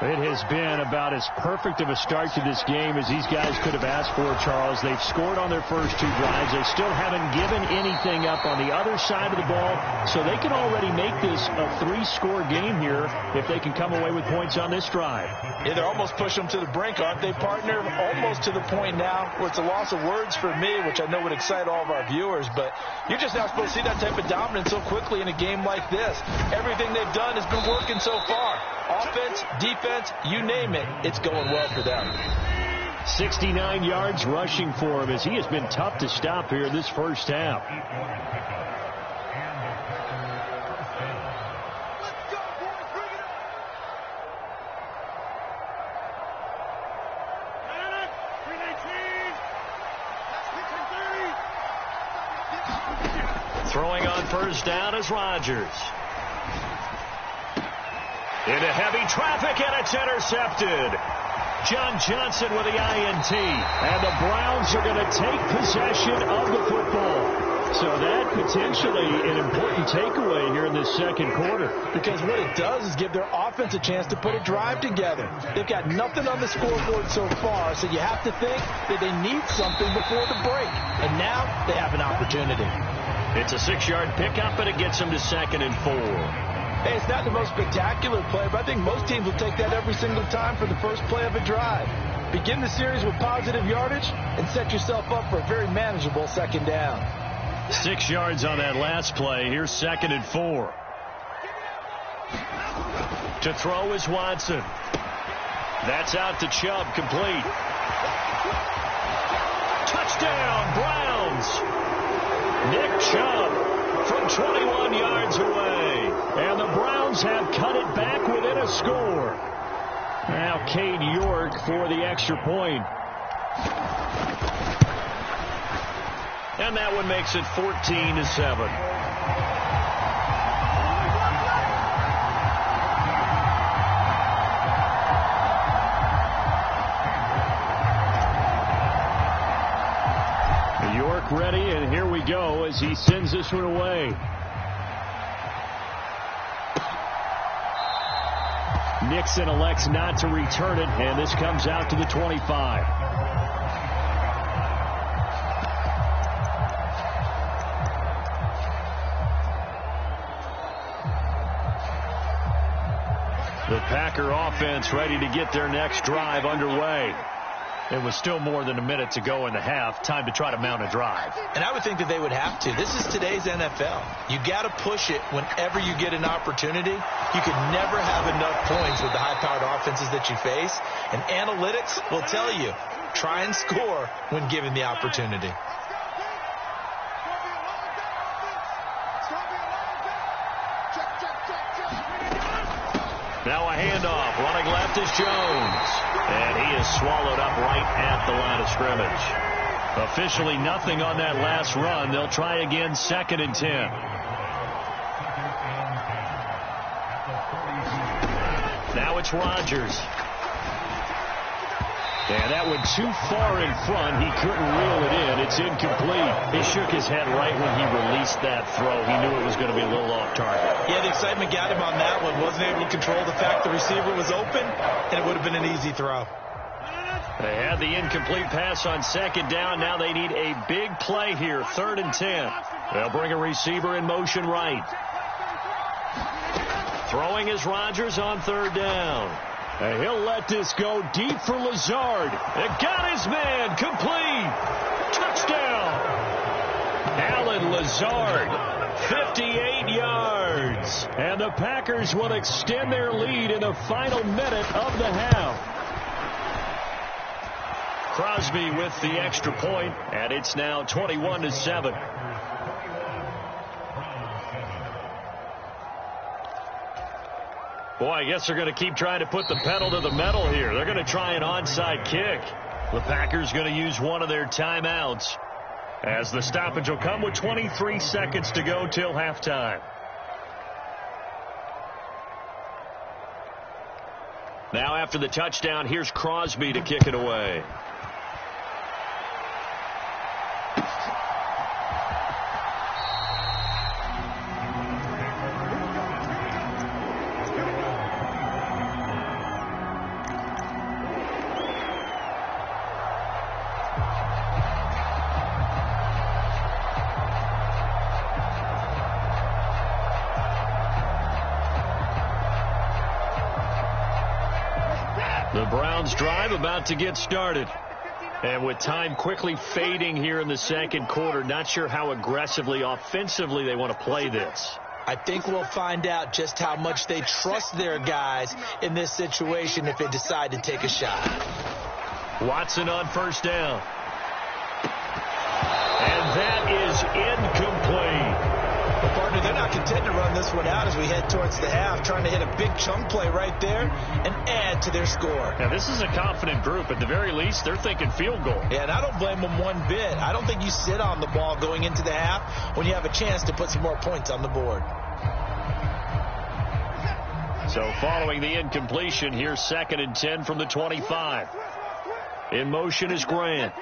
It has been about as perfect of a start to this game as these guys could have asked for, Charles. They've scored on their first 2 drives. They still haven't given anything up on the other side of the ball, so they can already make this a 3-score game here if they can come away with points on this drive. Yeah, they're almost pushing them to the brink, aren't they, partner? Almost to the point now where it's a loss of words for me, which I know would excite all of our viewers, but you're just not supposed to see that type of dominance so quickly in a game like this. Everything they've done has been working so far. Offense, defense, you name it, it's going well for them. 69 yards rushing for him as he has been tough to stop here this first half. Throwing on first down is Rodgers. Into heavy traffic, and it's intercepted. John Johnson with the INT. And the Browns are going to take possession of the football. So that potentially an important takeaway here in this second quarter. Because what it does is give their offense a chance to put a drive together. They've got nothing on the scoreboard so far, so you have to think that they need something before the break. And now they have an opportunity. It's a 6-yard pickup, and it gets them to 2nd and 4. Hey, it's not the most spectacular play, but I think most teams will take that every single time for the first play of a drive. Begin the series with positive yardage and set yourself up for a very manageable second down. 6 yards on that last play. Here's 2nd and 4. To throw is Watson. That's out to Chubb, complete. Touchdown, Browns. Nick Chubb from 21 yards away. And the Browns have cut it back within a score. Now Cade York for the extra point. And that one makes it 14-7. York ready, and here we go as he sends this one away. Nixon elects not to return it, and this comes out to the 25. The Packer offense ready to get their next drive underway. It was still more than a minute to go in the half. Time to try to mount a drive. And I would think that they would have to. This is today's NFL. You got to push it whenever you get an opportunity. You can never have enough points with the high-powered offenses that you face. And analytics will tell you, try and score when given the opportunity. Now a handoff. Running left is Jones. And he is swallowed up right at the line of scrimmage. Officially nothing on that last run. They'll try again, 2nd and 10. Now it's Rodgers. And that went too far in front. He couldn't reel it in. It's incomplete. He shook his head right when he released that throw. He knew it was going to be a little off target. Yeah, the excitement got him on that one. Wasn't able to control the fact the receiver was open, and it would have been an easy throw. They had the incomplete pass on 2nd down. Now they need a big play here, 3rd and 10. They'll bring a receiver in motion right. Throwing is Rodgers on 3rd down. And he'll let this go deep for Lazard. It got his man, complete. Touchdown. Allen Lazard, 58 yards. And the Packers will extend their lead in the final minute of the half. Crosby with the extra point, and it's now 21-7. Boy, I guess they're going to keep trying to put the pedal to the metal here. They're going to try an onside kick. The Packers going to use one of their timeouts, as the stoppage will come with 23 seconds to go till halftime. Now after the touchdown, here's Crosby to kick it away. The Browns drive about to get started. And with time quickly fading here in the second quarter, not sure how aggressively, offensively they want to play this. I think we'll find out just how much they trust their guys in this situation if they decide to take a shot. Watson on first down. And that is incomplete. Well, partner, they're not content to run this one out as we head towards the half, trying to hit a big chunk play right there and add to their score. Now, this is a confident group. At the very least, they're thinking field goal. Yeah, and I don't blame them one bit. I don't think you sit on the ball going into the half when you have a chance to put some more points on the board. So following the incompletion, here's 2nd and 10 from the 25. In motion is Grant.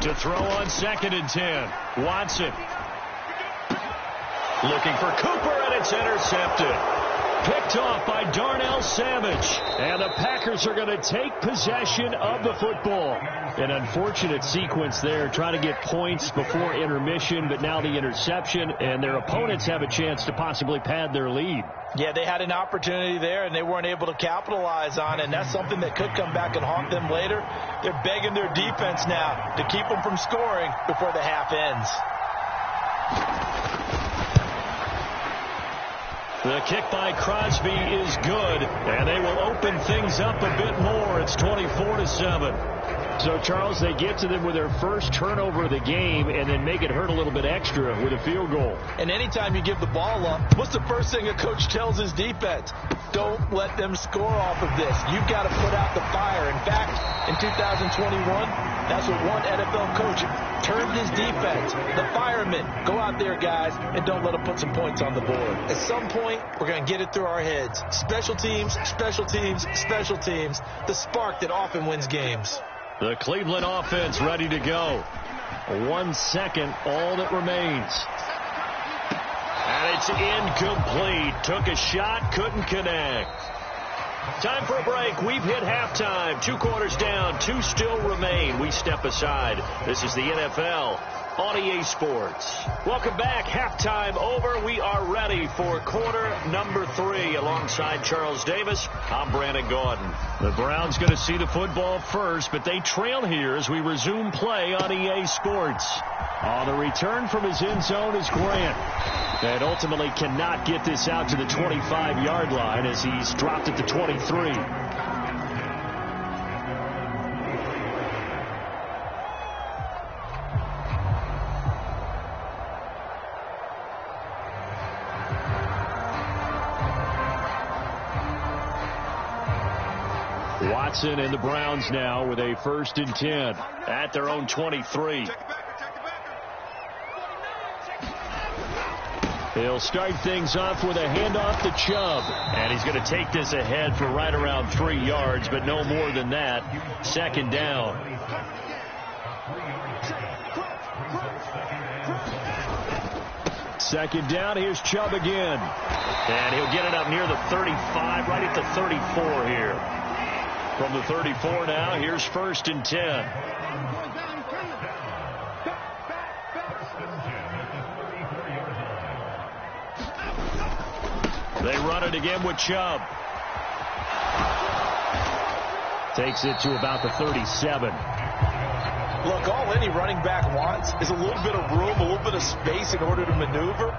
To throw on 2nd and 10. Watson. Looking for Cooper, and it's intercepted. Picked off by Darnell Savage. And the Packers are going to take possession of the football. An unfortunate sequence there, trying to get points before intermission, but now the interception, and their opponents have a chance to possibly pad their lead. Yeah, they had an opportunity there, and they weren't able to capitalize on it, and that's something that could come back and haunt them later. They're begging their defense now to keep them from scoring before the half ends. The kick by Crosby is good, and they will open things up a bit more. It's 24-7. So, Charles, they get to them with their first turnover of the game and then make it hurt a little bit extra with a field goal. And anytime you give the ball up, what's the first thing a coach tells his defense? Don't let them score off of this. You've got to put out the fire. In fact, in 2021, that's what one NFL coach termed his defense. The firemen. Go out there, guys, and don't let them put some points on the board. At some point, we're going to get it through our heads. Special teams, special teams, special teams. The spark that often wins games. The Cleveland offense ready to go. 1 second, all that remains. And it's incomplete. Took a shot, couldn't connect. Time for a break. We've hit halftime. 2 quarters down, 2 still remain. We step aside. This is the NFL on EA Sports. Welcome back. Halftime over. We are ready for quarter number 3. Alongside Charles Davis, I'm Brandon Gordon. The Browns going to see the football first, but they trail here as we resume play on EA Sports. On the return from his end zone is Grant. And ultimately cannot get this out to the 25-yard line as he's dropped at the 23. Watson and the Browns now with a 1st and 10 at their own 23. He'll start things off with a handoff to Chubb. And he's going to take this ahead for right around 3 yards, but no more than that. 2nd down. Second down, here's Chubb again. And he'll get it up near the 35, right at the 34 here. From the 34 now, here's 1st and 10. They run it again with Chubb. Takes it to about the 37. Look, all any running back wants is a little bit of room, a little bit of space in order to maneuver.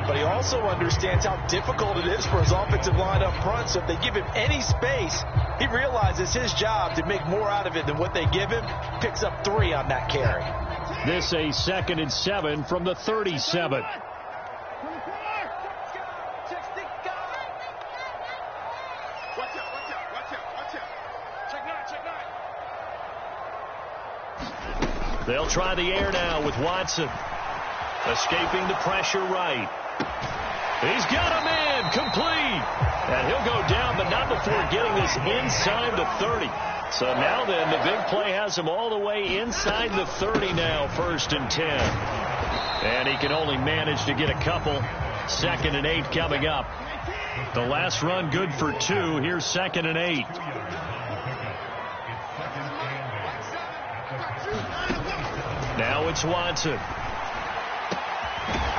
But he also understands how difficult it is for his offensive line up front. So if they give him any space, he realizes his job to make more out of it than what they give him. Picks up 3 on that carry. This a 2nd and 7 from the 37. They'll try the air now with Watson. Escaping the pressure right. He's got a man complete. And he'll go down, but not before getting this inside the 30. So now then, the big play has him all the way inside the 30 now, 1st and 10. And he can only manage to get a couple. 2nd and 8 coming up. The last run good for 2. Here's 2nd and 8. Now it's Watson.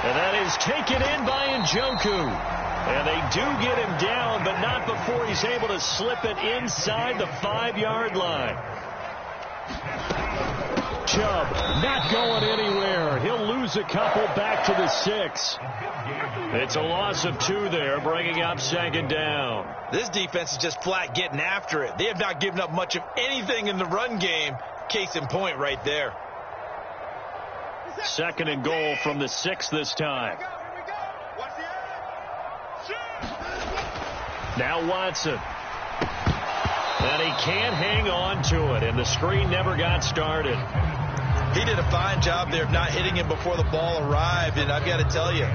And that is taken in by Njoku. And they do get him down, but not before he's able to slip it inside the 5-yard line. Chubb not going anywhere. He'll lose a couple back to the 6. It's a loss of 2 there, bringing up 2nd down. This defense is just flat getting after it. They have not given up much of anything in the run game. Case in point right there. 2nd and goal from the 6 this time. Now Watson. And he can't hang on to it, and the screen never got started. He did a fine job there of not hitting him before the ball arrived, and I've got to tell you,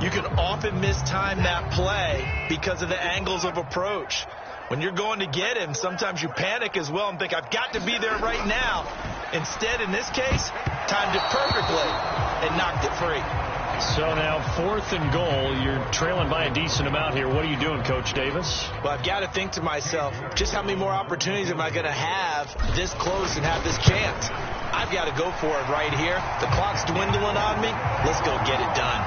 you can often mistime that play because of the angles of approach. When you're going to get him, sometimes you panic as well and think, I've got to be there right now. Instead, in this case, timed it perfectly and knocked it free. So now 4th and goal. You're trailing by a decent amount here. What are you doing, Coach Davis? Well, I've got to think to myself, just how many more opportunities am I going to have this close and have this chance? I've got to go for it right here. The clock's dwindling on me. Let's go get it done.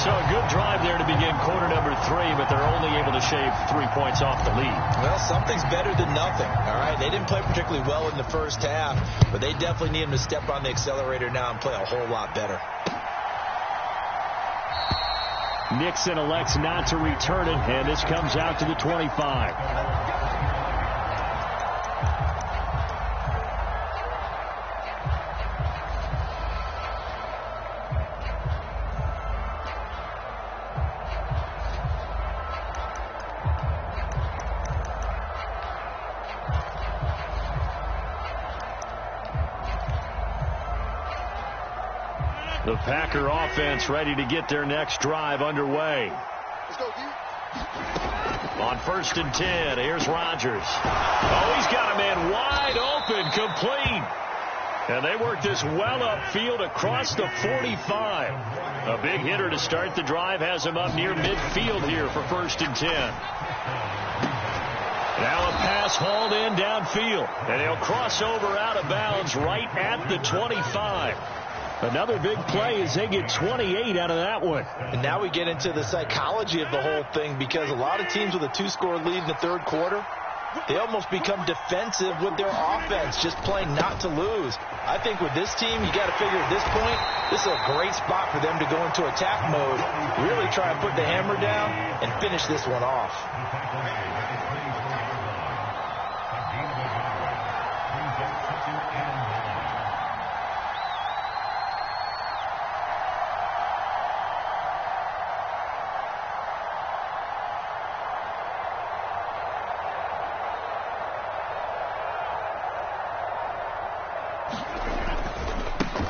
So a good drive there to begin quarter number 3, but they're only able to shave 3 points off the lead. Well, something's better than nothing, all right? They didn't play particularly well in the first half, but they definitely need him to step on the accelerator now and play a whole lot better. Nixon elects not to return it, and this comes out to the 25. The Packer offense ready to get their next drive underway. Let's go, D. On 1st and 10, here's Rodgers. Oh, he's got a man wide open, complete. And they work this well upfield across the 45. A big hitter to start the drive has him up near midfield here for 1st and 10. Now a pass hauled in downfield. And he'll cross over out of bounds right at the 25. Another big play as they get 28 out of that one. And now we get into the psychology of the whole thing, because a lot of teams with a 2-score lead in the 3rd quarter, they almost become defensive with their offense, just playing not to lose. I think with this team, you got to figure at this point, this is a great spot for them to go into attack mode, really try and put the hammer down and finish this one off.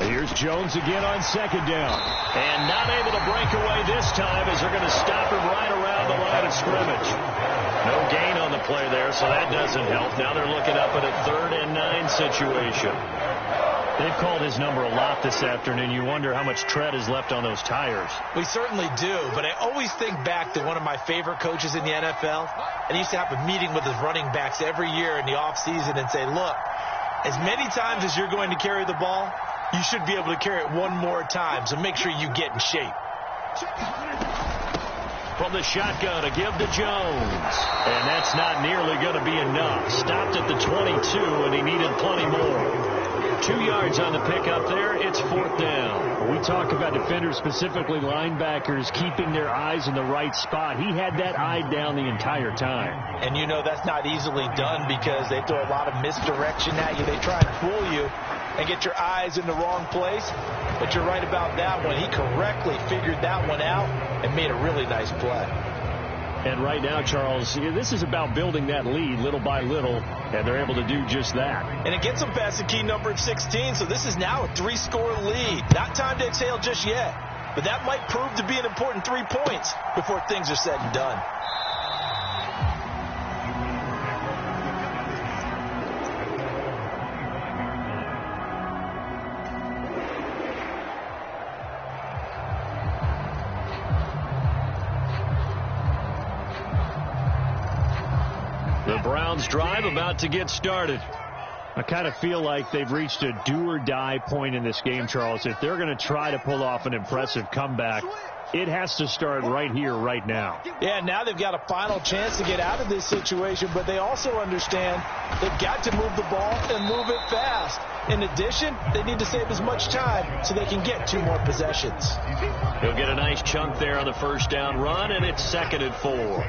Here's Jones again on 2nd down. And not able to break away this time as they're going to stop him right around the line of scrimmage. No gain on the play there, so that doesn't help. Now they're looking up at a 3rd and 9 situation. They've called his number a lot this afternoon. You wonder how much tread is left on those tires. We certainly do, but I always think back to one of my favorite coaches in the NFL, and he used to have a meeting with his running backs every year in the offseason and say, look, as many times as you're going to carry the ball, you should be able to carry it one more time, so make sure you get in shape. From the shotgun, a give to Jones. And that's not nearly going to be enough. Stopped at the 22, and he needed plenty more. 2 yards on the pickup there. It's 4th down. We talk about defenders, specifically linebackers, keeping their eyes in the right spot. He had that eye down the entire time. And you know that's not easily done because they throw a lot of misdirection at you. They try and fool you and get your eyes in the wrong place. But you're right about that one. He correctly figured that one out and made a really nice play. And right now, Charles, this is about building that lead little by little, and they're able to do just that. And it gets them past the key number of 16, so this is now a 3-score lead. Not time to exhale just yet, but that might prove to be an important 3 points before things are said and done. The Browns drive about to get started. I kind of feel like they've reached a do-or-die point in this game, Charles. If they're going to try to pull off an impressive comeback, it has to start right here, right now. Yeah, now they've got a final chance to get out of this situation, but they also understand they've got to move the ball and move it fast. In addition, they need to save as much time so they can get 2 more possessions. He'll get a nice chunk there on the first down run, and it's 2nd and 4.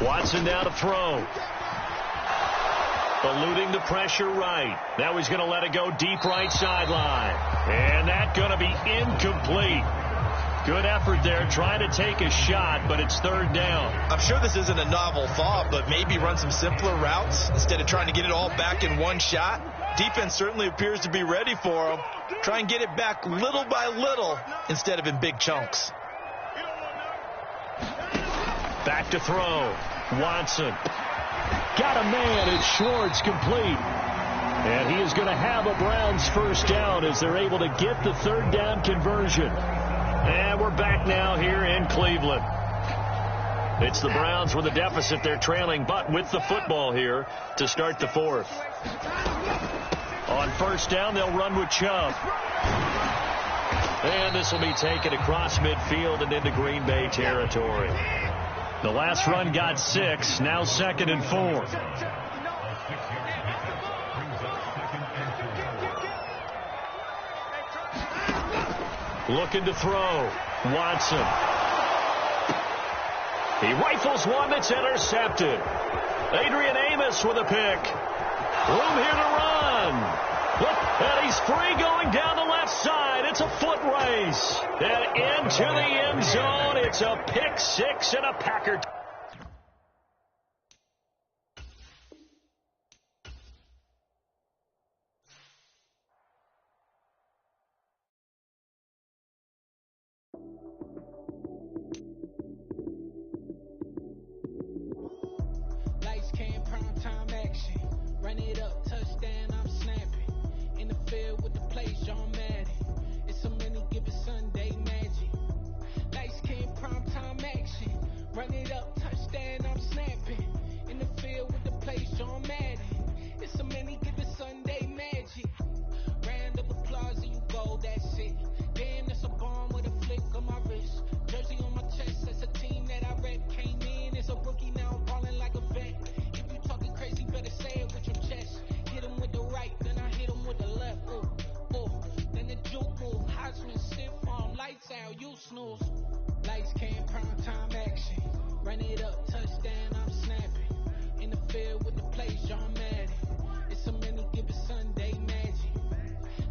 Watson now to throw. Eluding the pressure right. Now he's going to let it go deep right sideline. And that's going to be incomplete. Good effort there, trying to take a shot, but it's 3rd down. I'm sure this isn't a novel thought, but maybe run some simpler routes instead of trying to get it all back in one shot. Defense certainly appears to be ready for him. Try and get it back little by little instead of in big chunks. Back to throw. Watson. Got a man, and Schwartz complete. And he is going to have a Browns first down as they're able to get the 3rd down conversion. And we're back now here in Cleveland. It's the Browns with a deficit. They're trailing, but with the football here to start the 4th. On first down, they'll run with Chubb. And this will be taken across midfield and into Green Bay territory. The last run got 6, now 2nd and 4. Looking to throw. Watson. He rifles one that's intercepted. Adrian Amos with a pick. Room here to run. And he's free going down the left side. It's a foot race. And into the end zone. It's a pick 6 and a Packer. Lights came, prime time action. Run it up, touchdown, I'm snapping. In the field with the play, John Madden. It's a many given Sunday magic. Lights came, prime time action. Run it up, touchdown, I'm snapping. In the field with the play, John Madden. It's a many given Sunday magic. Round of applause and you go, that's it. Damn, that's a bomb with a flick on my wrist. Jersey on my chest, that's a team that I rep. Came in as a rookie, now I'm balling like a vet. If you talking crazy, better say it with your chest. Hit him with the right, then I hit him with the left. Ooh, ooh. Then the juke move, Heisman, sit farm, lights out, you snooze. Lights came, prime time action. Run it up, touchdown, I'm snapping. In the field with the play, John Madden. It's a many given Sunday magic.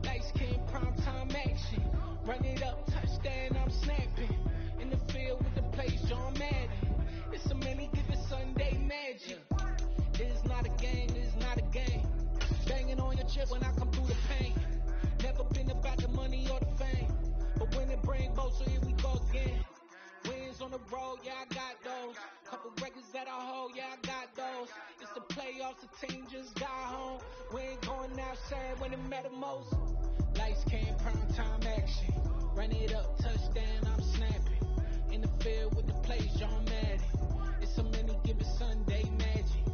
Lights came, prime time action. Run it up, touchdown, I'm snapping. In the field with the play, John Madden. It's a many given Sunday magic. This is not a game, this is not a game. Banging on your chip when I come through the pain. Never been about the money or the fame. But when it bring both, so here we go again. Wins on the road, yeah, I got those. Couple records that I hold, yeah, I got those. It's the playoffs, the team just got home. We ain't going outside when it matter most. Lights came, prime time action. Run it up, touchdown, I'm snapping. In the field with the play, John Madden. It's a many given Sunday magic.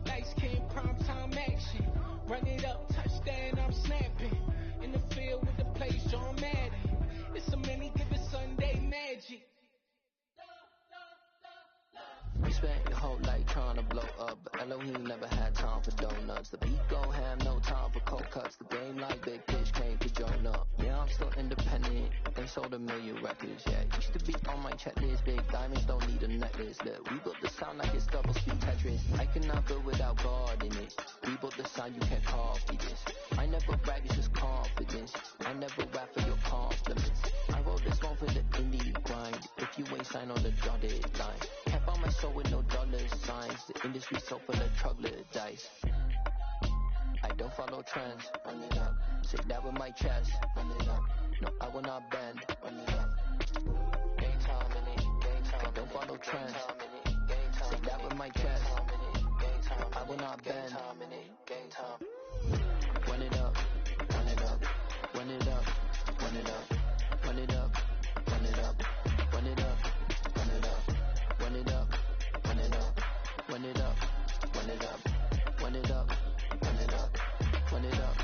Lights came, prime time action. Run it up, touchdown, I'm snapping. In the field with the play, John Madden. It's a many given Sunday magic. blow up, but Elohim never had time for donuts. The beat gon' have no time for cold cuts. The game like Big Pitch came to join up. Yeah, I'm still independent. They sold 1 million records, yeah. Used to be on my checklist. Big diamonds don't need a necklace. Look, we built the sound like it's double speed Tetris. I cannot build without God in it. We built the sound, you can't copy this. I never brag, it's just confidence. I never rap for your compliments. I wrote this one for the indie grind. If you ain't signed on the dotted line, kept on my soul with no dollar signs. The industry so full of troglodytes. I don't follow trends. Run it up. Say that with my chest. Run it up. No, I will not bend. Run it up. Game time in it. Game time. I don't follow trends. Say that with my chest. I will not bend. Game time. Run it up. Run it up. Run it up. Run it up. Run it up. Run it up. Run it up. Run it up. Run it up. Run it up. Run it up. Run it up. Run it up. Run it up. Run it up.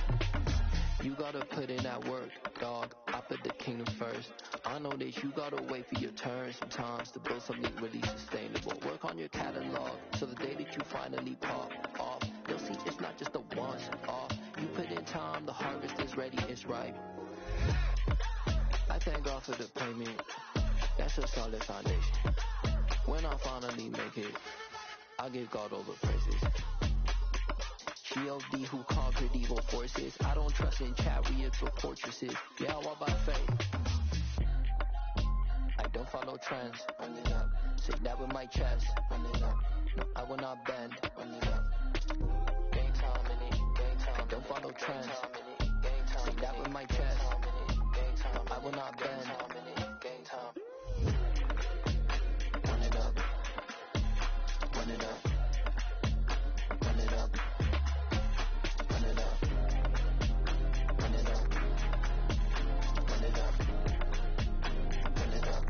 You gotta put in that work, dog. I put the kingdom first. I know that you gotta wait for your turn sometimes to build something really sustainable. Work on your catalog so the day that you finally pop off, you'll see it's not just a once off. You put in time, the harvest is ready, it's ripe. I thank God for the payment. That's a solid foundation. When I finally make it, I'll give God all the praises. G.O.D. who conquered evil forces. I don't trust in chariots or fortresses. Yeah, I walk by faith. I don't follow trends. Run it up. Say that with my chest. Run it up. No, I will not bend. Run it up. Game time in it. Game time. I don't follow trends. Say that with my chest. I will not bend. Game time. Run it up. Run it up. Run it up. Run it up. Run it up. Run it up. Run it up.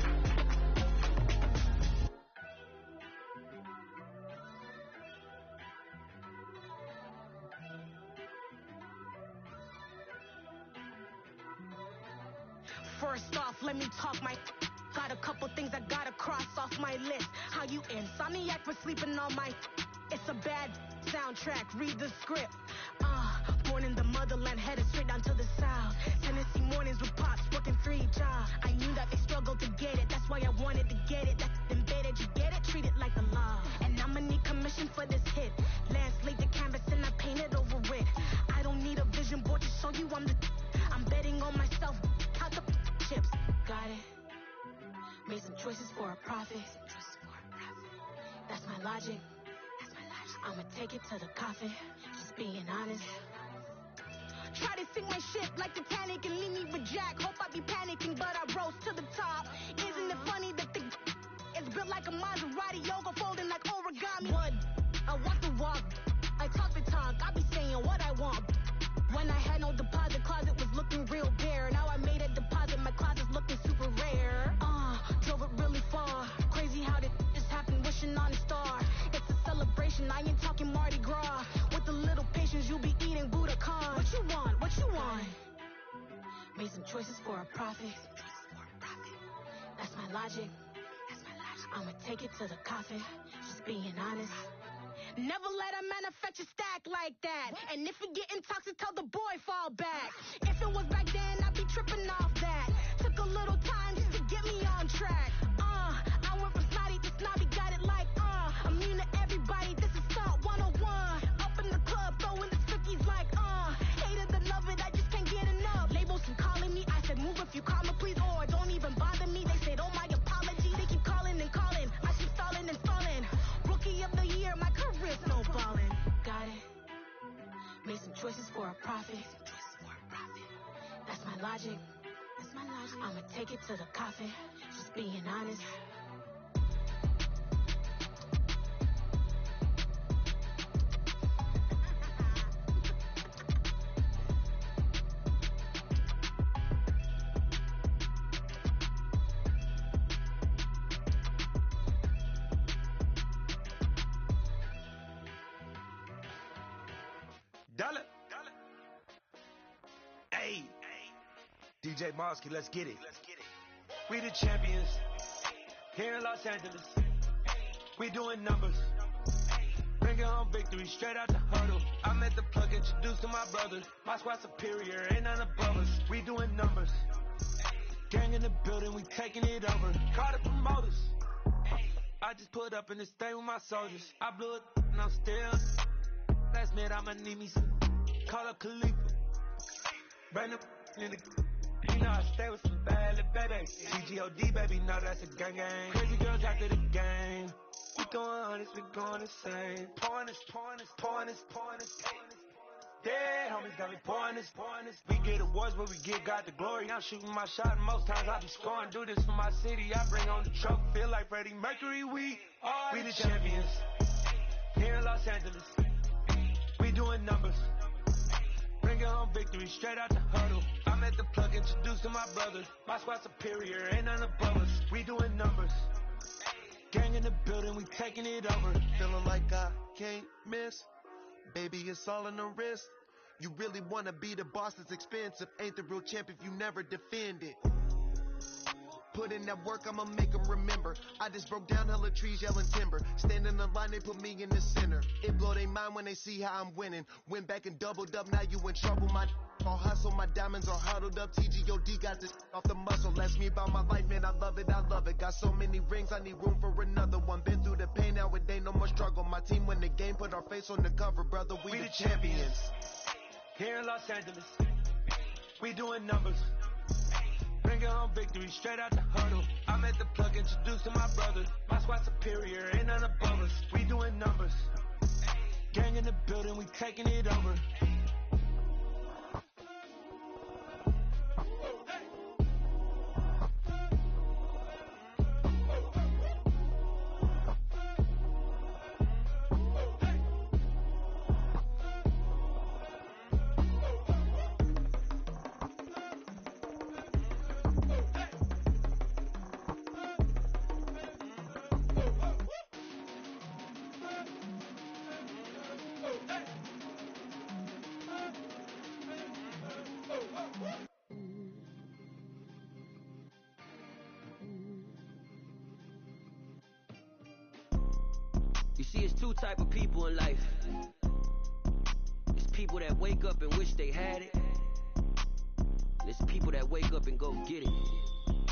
First off, let me talk my. Got a couple things I gotta cross off my list. How you insomniac for sleeping on my. It's a bad soundtrack, read the script. Born in the motherland, headed straight down to the south. Tennessee mornings with pops, working 3 jobs. I knew that they struggled to get it, that's why I wanted to get it. That's embedded, you get it, treat it like a law. And I'ma need commission for this hit. Lance laid the canvas and I painted over it. I don't need a vision board to show you I'm the. I'm betting on myself, count the chips. Got it. Made some choices for a profit. That's my logic. I'ma take it to the coffin. Just being honest. Try to sink my ship like Titanic and leave me with Jack. Hope I be panicking, but I rose to the top. Isn't it funny that the it's built like a Maserati, yoga folding like origami? What? I walk the walk. I talk the talk. I be saying what I want. When I had no deposit, closet was looking real bare. Now I made a deposit, my closet's looking super rare. Drove it really far. Crazy how did this happen, wishing on a star. It's a celebration, I ain't talking Mardi Gras. With a little patience, you'll be eating Budokan. What you want? What you want? Made some choices for a profit. That's my logic. I'ma take it to the coffin. Just being honest. Never let a manufacture stack like that. And if it getting toxic, tell the boy fall back. If it was back then, I'd be tripping off that. Took a little time just to get me on track. I went from snotty to snobby, got it like I'm mean to everybody, this is Salt 101. Up in the club, throwing the stickies like hate it and love it, I just can't get enough. Labels keep calling me, I said move if you call me please, or don't even bother me. They said oh my apology, they keep calling and calling. I keep stalling and stalling. Rookie of the year, my career's snowballing. Got it. Made some choices for a profit. That's my logic. I'ma take it to the coffin. Just being honest. Dollar. Hey. DJ Mosky, let's get it. We the champions here in Los Angeles. We doing numbers. Bringing home victory straight out the huddle. I'm at the plug, introduced to my brothers. My squad superior, ain't none above us. We doing numbers. Gang in the building, we taking it over. Call the promoters. I just put up in this thing with my soldiers. I blew it and I'm still. Last minute I'ma need me some. Call up Khalifa. Brand new in the. You know I stay with some bad little baby. CGOD baby, no that's a gang gang. Crazy girls after the game. We going honest, we going insane. Pouring this. Dead homies got me pouring this. We get awards, but we get God the glory. I'm shooting my shot, and most times I be scoring. Do this for my city, I bring on the trophy. Feel like Freddie Mercury, we the champions. Here in Los Angeles, we doing numbers. Bringing home victory straight out the huddle. I'm at the plug, introduced to my brothers. My squad superior, ain't none above us. We doing numbers. Gang in the building, we taking it over. Feeling like I can't miss. Baby, it's all in the wrist. You really wanna be the boss, it's expensive. Ain't the real champ if you never defend it. Put in that work, I'ma make them remember. I just broke down hella trees, yelling timber. Stand in the line, they put me in the center. It blow their mind when they see how I'm winning. Went back and doubled up, now you in trouble. My all hustle, my diamonds are huddled up. TGOD got this off the muscle. Ask me about my life, man, I love it. Got so many rings, I need room for another one. Been through the pain, now it ain't no more struggle. My team win the game, put our face on the cover, brother. We the champions. Here in Los Angeles, we doing numbers. Bringing home victory straight out the huddle. I'm at the plug, introduced to my brothers. My squad superior, ain't none above us. We doing numbers. Gang in the building, we taking it over. You see, it's two type of people in life. It's people that wake up and wish they had it. And it's people that wake up and go get it.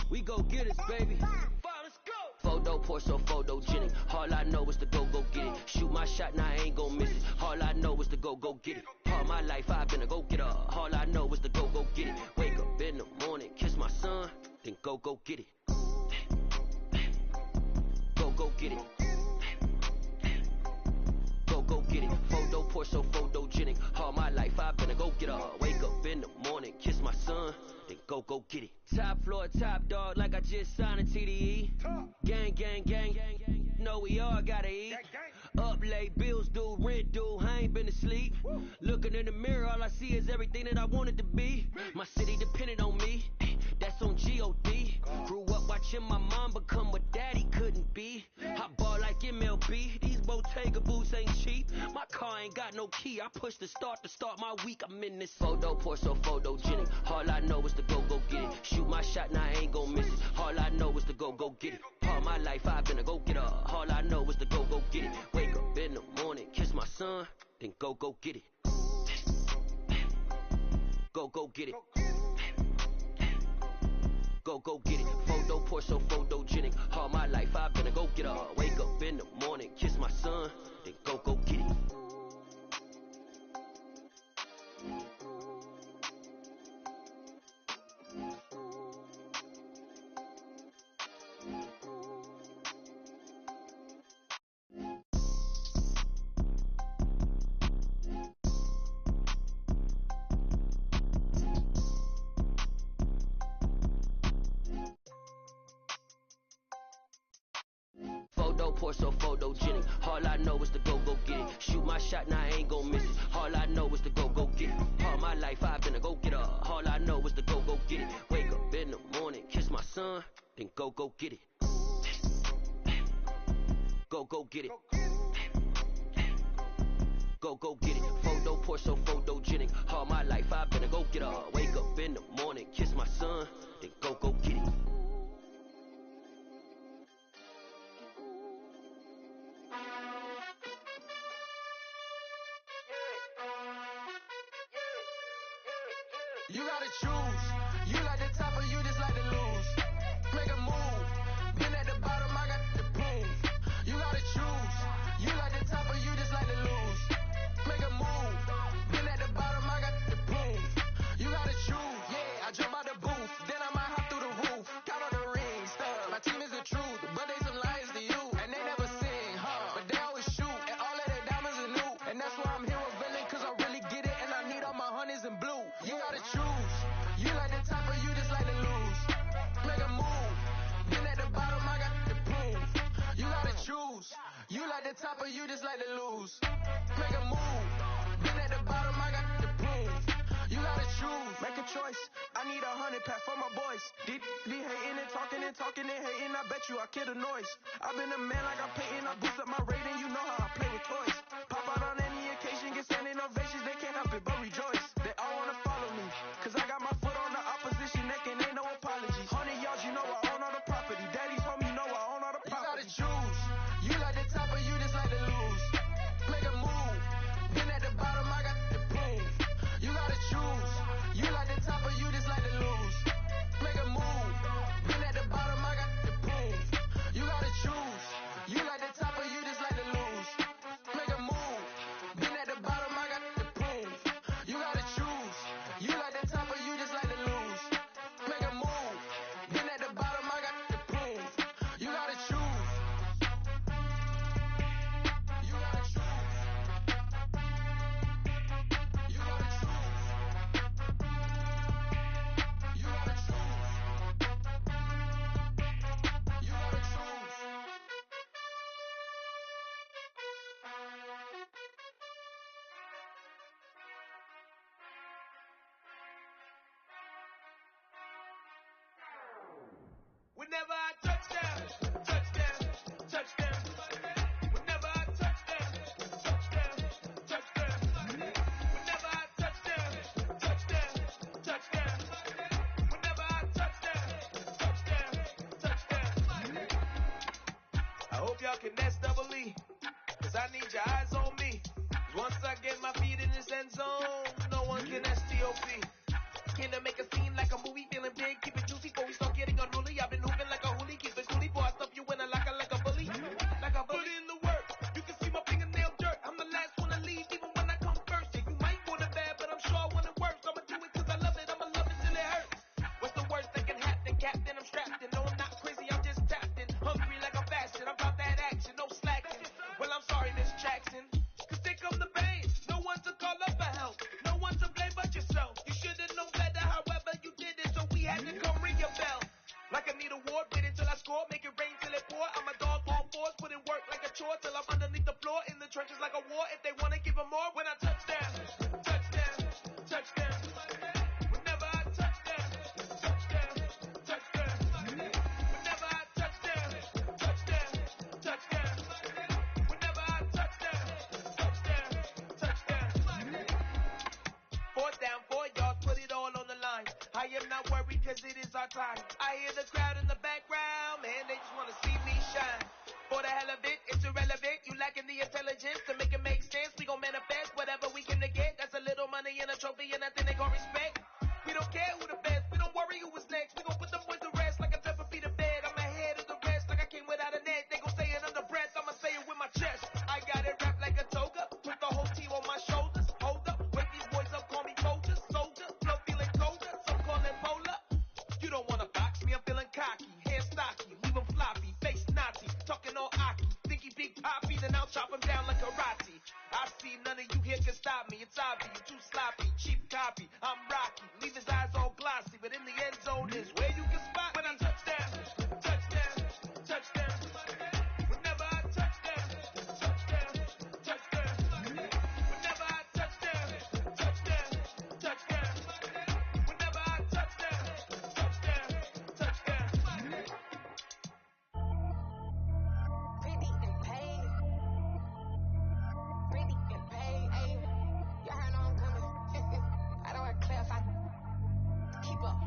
We go get it, baby. Let's go. Photo, Porsche, photogenic. All I know is to go get it. Shoot my shot, now I ain't gon' miss it. All I know is to go get it. All my life I've been a go-getter. All I know is to go get it. Wake up in the morning, kiss my son, then go get it. Go get it. Go get it. Photo, Porsche, photogenic. All my life I've been a go-getter. Wake up in the morning, kiss my son, then go get it. Top floor, top dog, like I just signed a TDE. Gang. Know we all gotta eat. Up late, bills due, rent due, I ain't been asleep. Looking in the mirror, all I see is everything that I wanted to be. My city depended on me, that's on G.O.D. Grew up watching my mom become what daddy couldn't be. I ball like MLB, these Bottega boots ain't cheap. My car ain't got no key, I push the start to start my week. I'm in this photo, Porsche, photogenic. All I know is to go get it. Shoot my shot, now I ain't gon' miss it. All I know is to go get it. All my life I've been a go-getter. All I know is to go get it. Wake up in the morning, kiss my son, then go get it. Go get it. Go get it. Photo, Porsche, photogenic. All my life I've been a go-getter. Wake up in the morning, kiss my son, then go get it. Photo, Porsche, photogenic. All I know is to go get it. Shoot my shot, now I ain't gon' miss it. All I know is to go get it. All my life I've been a go-getter. All I know is to go get it. Wake up in the morning, kiss my son, then go get it. Go get it. Go get it. Photo, Porsche, photogenic. All my life I've been a go-getter. Wake up in the morning, kiss my son, then go get it. You gotta choose. You like the top or you just like to lose. Make a move. Been at the bottom, I got the proof. You gotta choose. You like the top or you just like to lose. Make a move. Been at the bottom, I got the proof. You gotta choose. Yeah, I jump out the booth. Then I might hop through the roof. Count on the rings. My team is the truth, but they some liars to you. And they never sing, but they always shoot. And all of their diamonds are new. And that's why I'm here with villain, cause I really get it. And I need all my honeys in blue. You gotta choose. You like the top or you just like to lose. Make a move. Been at the bottom, I got the proof. You gotta choose. You like the top or you just like to lose. Make a move. Been at the bottom, I got the proof. You gotta choose. Make a choice. I need 100 pack for my boys. Be hating and talking and hating. I bet you I kill the noise. I've been a man like I'm Peyton. I boost up my rating. You know how I play with toys. Pop out on any occasion, get standing ovations. They can't help it but rejoice. They all wanna follow me, cause I got my foot on the opposition neck and ain't no apologies. 100 yards, you know I own all the property. Daddy's home, you know I own all the property. You gotta choose. You like the top or you just like to lose. Make a move. Been at the bottom, I got the proof. You gotta choose. You like the top or you just like to lose. Make a move. Been at the bottom, I got the proof. You gotta choose. You like the top or you just like to lose. Make a move. Been at the bottom, I got the proof. You gotta choose. You like the top or you just like to lose. Make a move. Been at the bottom, I got the proof. You gotta choose. You gotta choose. You gotta choose. You gotta choose. You gotta choose. Whenever I touchdown, touchdown, touchdown. Whenever I touchdown, touchdown, touchdown. Whenever I touchdown, touchdown, touchdown. Whenever I touchdown, touchdown, touchdown. I hope y'all can nest double E, cause I need your eyes on me. Once I get my feet in this end zone, no one can STOP. Can I make a scene like a movie, feeling big, keep it juicy before we start getting unruly. I've been hooping like a hoolie, keep it coolie, boy, I stuff you in a locker like a bully. Like a bully. Put in the work, you can see my fingernail dirt. I'm the last one to leave, even when I come first. Yeah, you might want it bad, but I'm sure I want it worse. I'ma do it cause I love it, I'ma love it till it hurts. What's the worst that can happen, Captain? I'm strapped in, no I'm not crazy, I'm just tapped in. Hungry like I'm fasting, I'm about that action, no slacking. Well, I'm sorry, Miss Jackson, cause here come the pain. No one to call up for help, no one to blame but yourself. You should've known better, however you did it, so we had to come ring your bell. Like I need a ward, wait until I score, make it rain till it pour. I'm a dog on fours, put in work like a chore till I'm underneath the floor, in the trenches like a war. If they wanna give them more, when I touchdown, touchdown, touchdown. Whenever I touchdown, touchdown, touchdown. Whenever I touchdown, touchdown, touchdown. Whenever I touchdown, touchdown, touchdown. Fourth down, 4 yards, put it all on the line. I am not worried cause it is our time. I hear the crowd in the background, man, they just wanna see me shine. For the hell of it, it's irrelevant. You lacking the intelligence to make it make sense. We gon' manifest whatever we can to get. That's a little money and a trophy and nothing they gon' respect. We don't care who the best, we don't worry who is next. We gon' put them boys to rest like a 10 feet of bed. I'm ahead of the rest like I came without a net. They gon' say it under breath, I'ma say it with my chest. I got it wrapped like a toga, put the whole team on my shoulders. Hold up, wake these boys up, call me soldier, soldier. Flow feeling colder, some call it polar. You don't wanna box me, I'm feeling cocky. Hair stocky, leave him floppy, face Nazi. Talking all aki, think he big poppy, then I'll chop him down like karate. I see none of you here can stop me. It's obvious, you too sloppy, cheap copy. I'm Rocky, leave his eyes all glossy, but in the end zone is where you can spot when I touchdown, touchdown, touchdown. Whenever I touchdown, touchdown, touchdown. Whenever I touchdown, touchdown, touchdown. Whenever I touchdown, touchdown, touchdown. Pretty and paid. Pretty and paid. Ayy, y'all heard I'm coming. I don't have clarify. Keep up.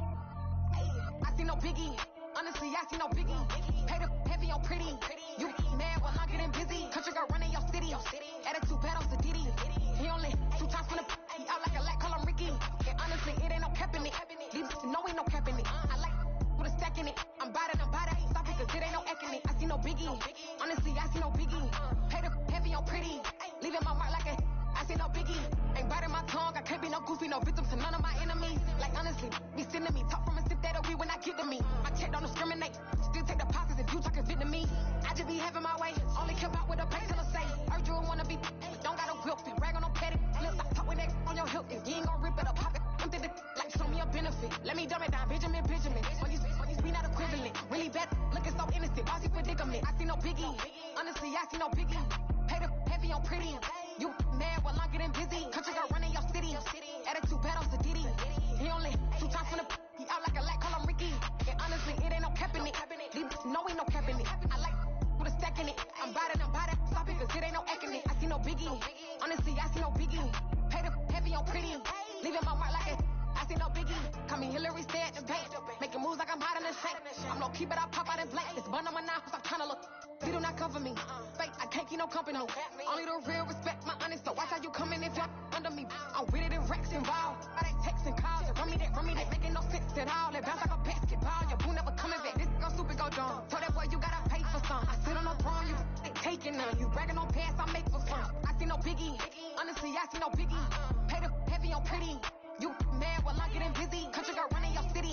Ayy, I see no biggie. Honestly, I see no biggie. Pay the heavy on pretty. You mad with hungry and busy. Country girl running your city. Attitude bad on the Diddy. He only 2 times from the out like a lack, call him Ricky. And honestly, it ain't no cap. capping it. These no ain't no capping it. I like with a stack in it. I'm bout it, ain't stop it, cause it ain't no acting it. I see no biggie. Honestly, I see no biggie. Pay the heavy on pretty. Leaving my mark like a I see no biggie. Ain't biting my tongue. I can't be no goofy, no victim to none of my enemies. Like honestly, be sending me talk from a sip that we when I get to me. My check don't discriminate. Still take the posses if you talking fit to me. I just be having my way. Only kept out with a pain till I say. Heard you wanna be, don't got a whip. Be rag on no petty. Flip, I talk with that on your hip. If you ain't gon' rip it up, pop it. Empty the like show me a benefit. Let me dumb it down, Benjamin. On these we not equivalent. Really bad, looking so innocent. Bossy predicament. I see no biggie. Honestly, I see no biggie. Pay the heavy on pretty. You mad while I'm getting busy. Country girl running your city. Attitude bad on Sadidi. He only 2 times from the he out like a light, call him Ricky. And honestly, it ain't no capping it. These no ain't no capping it. I like with a stack in it. I'm bout it, stop it, cause it ain't no acting it. I see no biggie. Honestly, I see no biggie. Pay the heavy on pretty. Leaving my mark like it. I see no biggie. Call me Hillary, stay at the bank. Making moves like I'm hot in the shank. I'm low key, but I pop out in blank. It's bun on my knife, I'm trying to look. You do not cover me. Fake, I can't keep no company. Only the real respect my honest. So watch how you coming if you're under me. I'm with it in Rex involved. I they text and calls. You run me that, making no sense at all. They bounce like a basketball. Your boo never coming back. This go stupid, go dumb. Tell that boy you gotta pay for some. I sit on no throne, you ain't taking none. You bragging on pants, I make for fun. I see no biggie. Honestly, I see no biggie. Pay the heavy on pretty. You mad while I'm getting busy. Country girl running your city.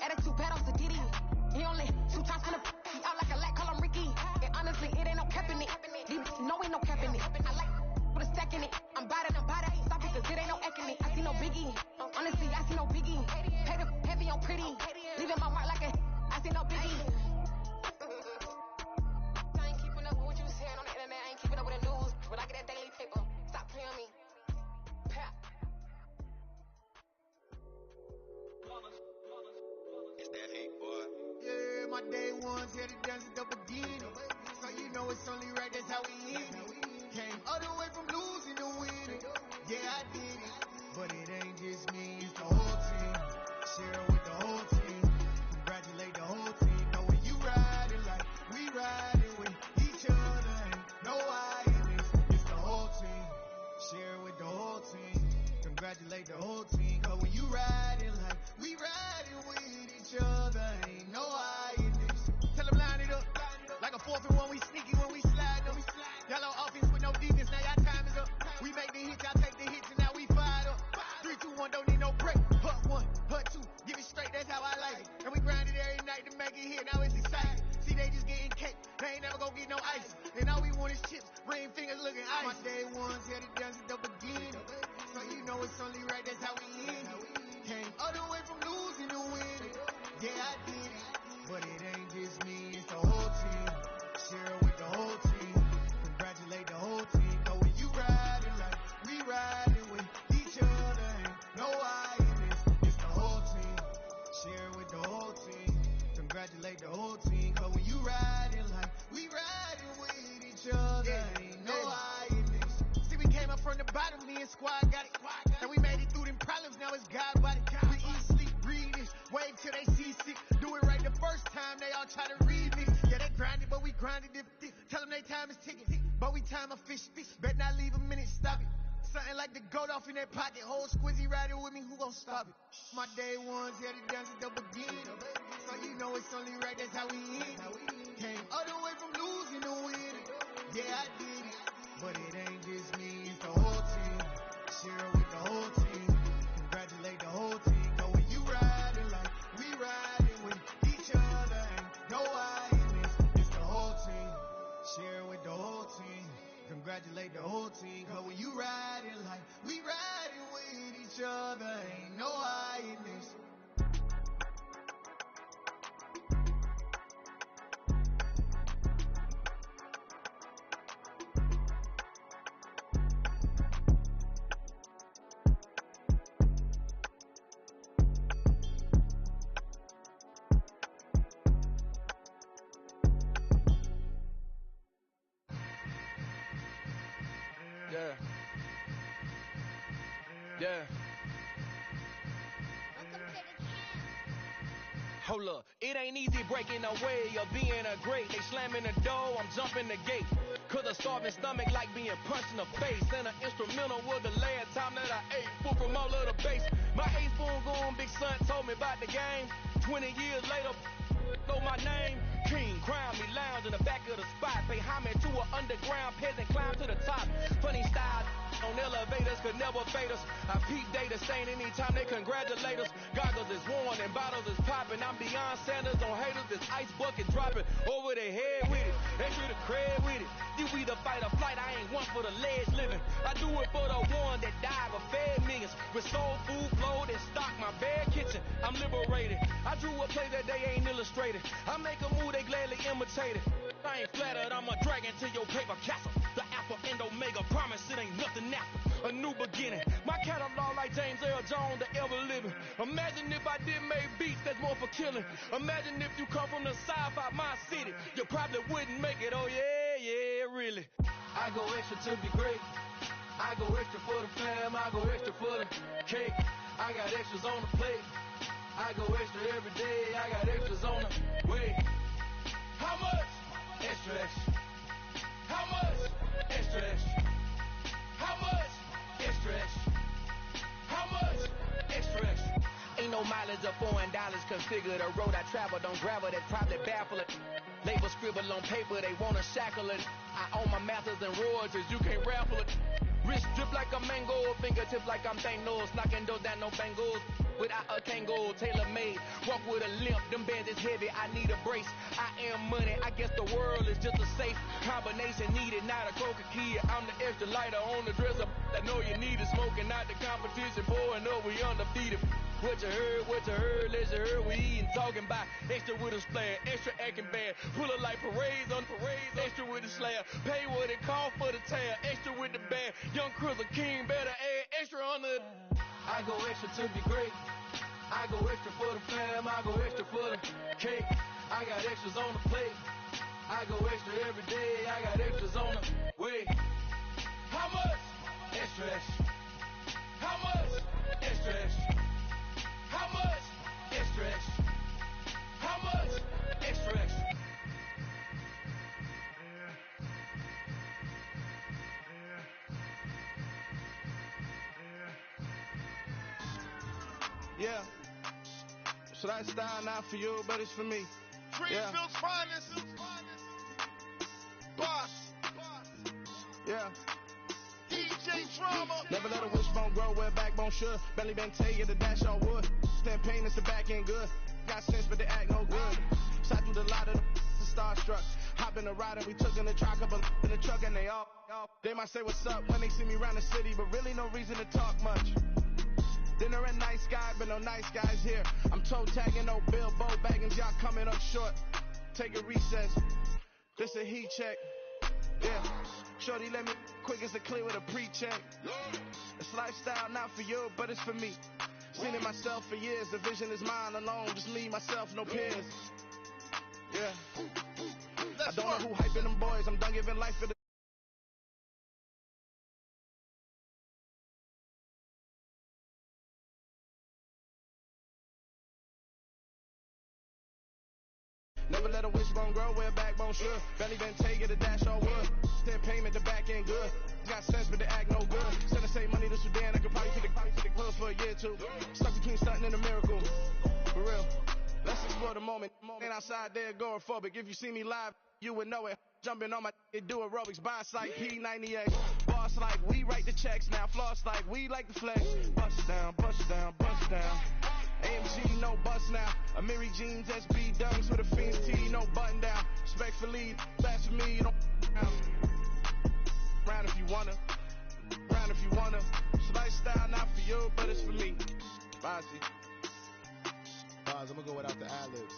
Attitude bad on Sadidi. He only 2 times from the he out like a light, call him Ricky. And honestly, it ain't no capping it. These no ain't no capping it. I like with a stack in it. I'm bout it, stop it, cause it ain't no acting it. I see no biggie. Honestly, I see no biggie. Pay the heavy on pretty. Leaving my mark like a I see no biggie. I ain't keeping up with what you saying on the internet. I ain't keeping up with the news. When I get that daily paper, stop playing me. Pap. It's that heat, boy. Yeah, my day ones here to dance at the beginning. So you know it's only right, that's how we live it. Came all the way from losing to winning. Yeah, I did it. But it ain't just me, it's the whole team. Share with the whole team. Congratulate the whole team. Know when you riding like we riding with each other. Ain't no I in this. It's the whole team. Share with the whole team. Congratulate the whole team. Cause when you riding like we riding with each other. Ain't no I in this. Tell them line it up. Like a 4th and 1, we sneaky when we slide them. Yellow offense with no defense, now y'all time is up. We make the hits, y'all take the hits, and now we fired up. 3, 2, 1, don't need no break. Hut 1, hut 2, give it straight, that's how I like it. And we grind it every night to make it hit, now it's exciting. See, they just getting cake, they ain't never gonna get no ice. And all we want is chips, ring fingers looking ice. My day ones here to dance at the beginning. So you know it's only right, that's how we end it. Came all the way from losing to winning. Yeah, I did it. But it ain't just me, it's the whole team. Share with the whole team. Congratulate the whole team. Cause when you riding like we riding with each other. Ain't no I in this. It's the whole team. Share with the whole team. Congratulate the whole team. Cause when you riding like we riding with each other. Ain't no I in this. See, we came up from the bottom, me and squad got it. And we made it through them problems, now it's God body. We eat, sleep, breathe this. Wave till they see sick. Do it right the first time, they all try to read me. Yeah, they grinded, but we grinded it. Tell them they time is ticking, but we time a fish. Bet not leave a minute, stop it. Something like the goat off in that pocket. Whole squizzy riding with me, who gon' stop it? My day ones here to dance at the beginning. So you know it's only right, that's how we end it. Came all the way from losing to winning. Yeah, I did it. But it ain't just me, it's the whole team. Share with the whole team. Congratulate the whole team. Cause when you riding like we riding with each other. Ain't no I in this. It's the whole team. Share with the whole team. Congratulate the whole team. Cause when you riding like we riding with each other. Ain't no I in this. Yeah. Hold up, it ain't easy breaking away or being a great. They slamming the door, I'm jumping the gate. Cause a starving stomach like being punched in the face. And an instrumental was the last time that I ate food from all of the bass. My ace boom goon, big son told me about the game. 20 years later, know my name. King, crown me, lounge in the back of the spot. Pay homage to an underground peasant, climb to the top. Funny style on elevators could never fade us. I peep data stain anytime they congratulate us. Goggles is worn and bottles is popping. I'm beyond Sanders on haters. This ice bucket dropping over their head with it. Extra the cred with it. You either fight or flight. I ain't one for the ledge living. I do it for the one that died but fed millions. With soul food, flowed and stock my bare kitchen. I'm liberated. I drew a play that they ain't illustrated. I make a move they gladly imitated. I ain't flattered, I'm a dragon to your paper castle. The Alpha and Omega, promise it ain't nothing after. A new beginning. My catalog like James Earl Jones, the ever living. Imagine if I did make beats that's more for killing. Imagine if you come from the south out my city. You probably wouldn't make it, oh yeah, really. I go extra to be great. I go extra for the fam, I go extra for the cake. I got extras on the plate. I go extra every day, I got extras on the way. How much? Extra, extra. How much? Extra, extra. How much? Extra, extra. How much? Extra, extra. Ain't no mileage of $4 configure the road I travel. Don't gravel, that probably baffle it. Label scribble on paper, they wanna shackle it. I own my masters and royalties, you can't raffle it. Wrist drip like a mango, fingertips like I'm Thanos. Knocking those down, no bangles. Without a Kango, tailor-made. Walk with a limp, them bands is heavy, I need a brace. I am money, I guess the world is just a safe combination needed, not a coca key. I'm the extra lighter on the dresser. I know you need it, smoking out the competition, pouring up, we undefeated. What you heard, let's you heard, we eating, talking about extra with a splash, extra acting bad, pull it like parades on parades, extra with the slab, pay what it cost for the tab, extra with the band, young Chris a king, better add extra on the. I go extra to be great, I go extra for the fam, I go extra for the cake, I got extras on the plate, I go extra every day, I got extras on the way. How much? Extra, extra. How much? Extra, extra. How much? Extra, extra. How much? Extra, extra. Yeah. So that style not for you, but it's for me. Greenfield's finest. Boss. Yeah. DJ Drama. Never let a wishbone grow where a backbone should. Belly been tell you the dash all wood. Stand pain is the back end good. Got sense but they act no good. Sat through the lot of the starstruck. Hop in the ride and we took in the truck up in the truck and they might say what's up when they see me around the city, but really no reason to talk much. Dinner and nice guy, but no nice guys here. I'm toe tagging, no Bilbo bagging, y'all coming up short. Take a recess. This a heat check. Yeah. Shorty let me quick as a clear with a pre-check. This lifestyle not for you, but it's for me. Seen it myself for years. The vision is mine alone. Just me, myself, no peers. Yeah. I don't know who hyping them boys. I'm done giving life for the. Never let a wishbone grow where a backbone should. Belly been take it, the dash all wood. Stand payment, the back end good. Got sense, but they act no good. Send the same money to Sudan, I could probably take the hood for a year or two. Stuck between stunting and a miracle. For real. Let's explore the moment. Ain't outside there agoraphobic. If you see me live, you would know it. Jumping on my do aerobics, boss like P90X. Boss like we write the checks now. Floss like we like the flex. Bust down, bust down, bust down. AMG, no bust now. Amiri jeans, SB dunks with a Fiends T, no button down. Respectfully, that's for me, you don't round if you wanna. Round if you wanna. It's lifestyle not for you, but it's for me. Bossy. Bars, I'm gonna go without the ad-libs.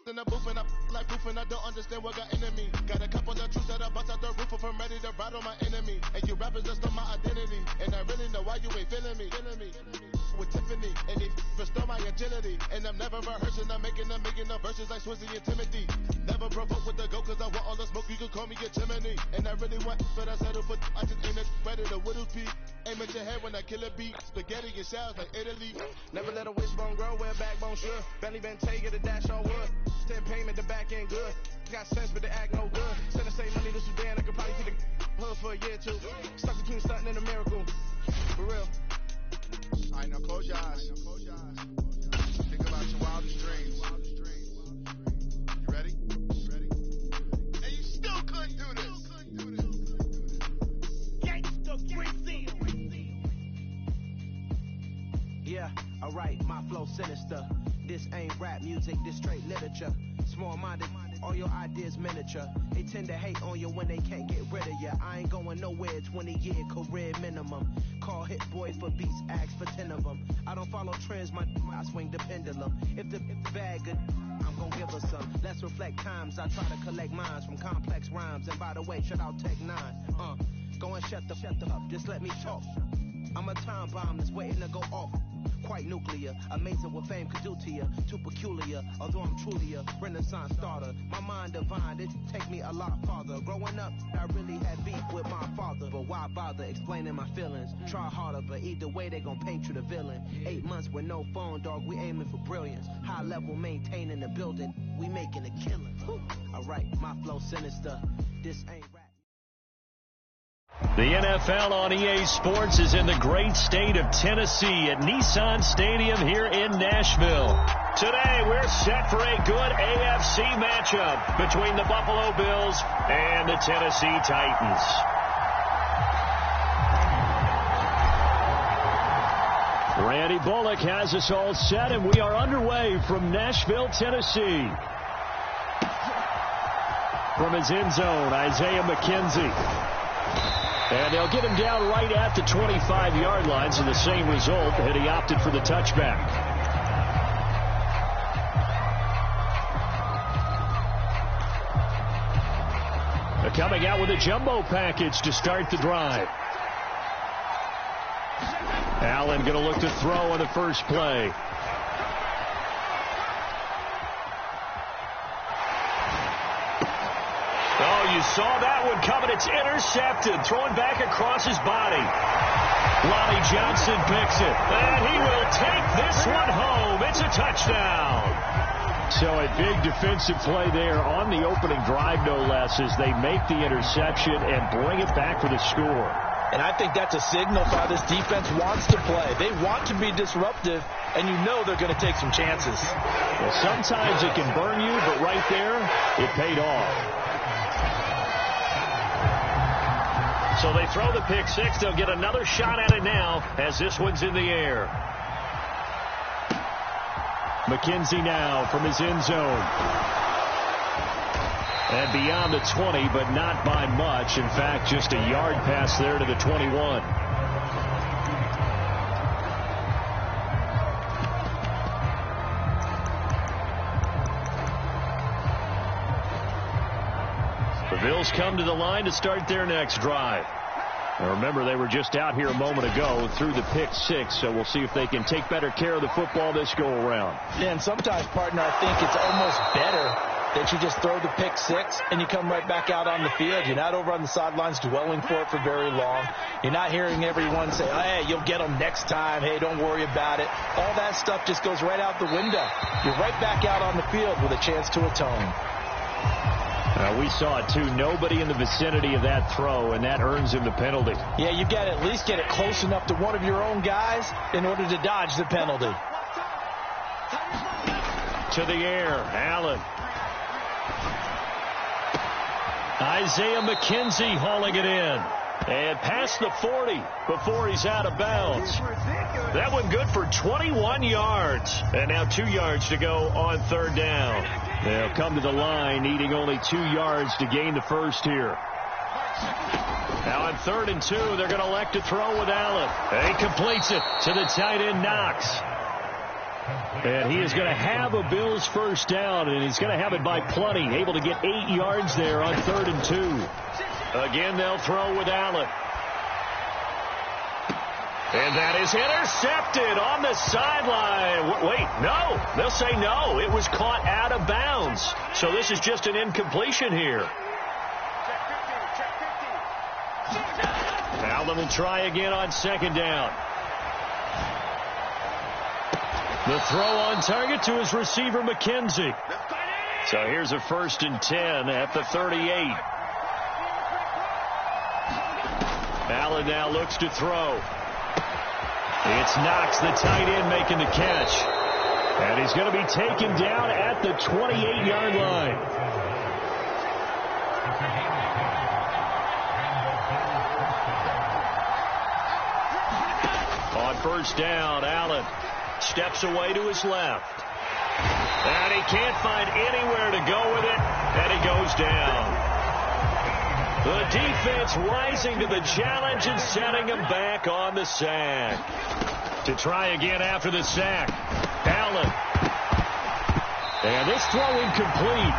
In the booth and I like proof and I don't understand what got into me. Got a couple of truths that I bust out the roof if I'm ready to ride on my enemy. And you rappers just on my identity. And I really know why you ain't feeling me. With Tiffany and they restore my agility. And I'm never rehearsing, I'm making a million of verses like Swizzy and Timothy. Never provoke with the go cause I want all the smoke, you can call me a chimney. And I really want, but I settle for, I just aim it better the Whittle Peak. Aim at your head when I kill a beat. Spaghetti and shells like Italy. Never let a wishbone grow where a backbone should. Belly been take it, the dash all wood. Stand payment, the back end good. Got sense, but they act no good. Send the same money to Sudan, I could probably take the hood for a year or two. Stuck between stunting and a miracle. For real. All right, now close your eyes. Think about your wildest dreams. You ready? And you still couldn't do this. Yeah, alright, my flow sinister. This ain't rap music, this straight literature. Small-minded, all your ideas miniature. They tend to hate on you when they can't get rid of you. I ain't going nowhere, 20-year career minimum. Call Hit Boy for beats, ask for 10 of them. I don't follow trends, I swing the pendulum. If the bag good, I'm gonna give her some. Let's reflect times, I try to collect minds from complex rhymes. And by the way, shout out Tech 9. Go and shut the up, just let me talk. I'm a time bomb that's waiting to go off. Quite nuclear, amazing what fame could do to you. Too peculiar, although I'm truly a Renaissance starter. My mind divine, it take me a lot farther. Growing up, I really had beef with my father. But why bother explaining my feelings? Try harder, but either way they gon' paint you the villain. 8 months with no phone, dog, we aiming for brilliance. High level maintaining the building, we making a killing. Alright, my flow sinister, this ain't rap. The NFL on EA Sports is in the great state of Tennessee at Nissan Stadium here in Nashville. Today, we're set for a good AFC matchup between the Buffalo Bills and the Tennessee Titans. Randy Bullock has us all set, and we are underway from Nashville, Tennessee. From his end zone, Isaiah McKenzie. And they'll get him down right at the 25-yard line, so the same result, and he opted for the touchback. They're coming out with a jumbo package to start the drive. Allen going to look to throw on the first play. You saw that one coming. It's intercepted. Throwing back across his body. Lonnie Johnson picks it. And he will take this one home. It's a touchdown. So a big defensive play there on the opening drive, no less, as they make the interception and bring it back for the score. And I think that's a signal how this defense wants to play. They want to be disruptive, and you know they're going to take some chances. Well, sometimes it can burn you, but right there, it paid off. So they throw the pick six. They'll get another shot at it now as this one's in the air. McKenzie now from his end zone. And beyond the 20, but not by much. In fact, just a yard pass there to the 21. The Bills come to the line to start their next drive. Now remember, they were just out here a moment ago through the pick six, so we'll see if they can take better care of the football this go-around. Yeah, and sometimes, partner, I think it's almost better that you just throw the pick six and you come right back out on the field. You're not over on the sidelines dwelling for it for very long. You're not hearing everyone say, hey, you'll get them next time. Hey, don't worry about it. All that stuff just goes right out the window. You're right back out on the field with a chance to atone. We saw it, too. Nobody in the vicinity of that throw, and that earns him the penalty. Yeah, you got to at least get it close enough to one of your own guys in order to dodge the penalty. To the air, Allen. Isaiah McKenzie hauling it in. And past the 40 before he's out of bounds. That one good for 21 yards. And now 2 yards to go on third down. They'll come to the line needing only 2 yards to gain the first here. Now on 3rd and 2, they're going to elect to throw with Allen. And he completes it to the tight end, Knox. And he is going to have a Bills first down, and he's going to have it by plenty. Able to get 8 yards there on 3rd and 2. Again, they'll throw with Allen. And that is intercepted on the sideline. Wait, no. They'll say no. It was caught out of bounds. So this is just an incompletion here. Allen will try again on 2nd down. The throw on target to his receiver, McKenzie. So here's a 1st and 10 at the 38. Allen now looks to throw. It's Knox, the tight end, making the catch. And he's going to be taken down at the 28-yard line. On first down, Allen steps away to his left. And he can't find anywhere to go with it, and he goes down. The defense rising to the challenge and setting him back on the sack. To try again after the sack, Allen. And this throw incomplete.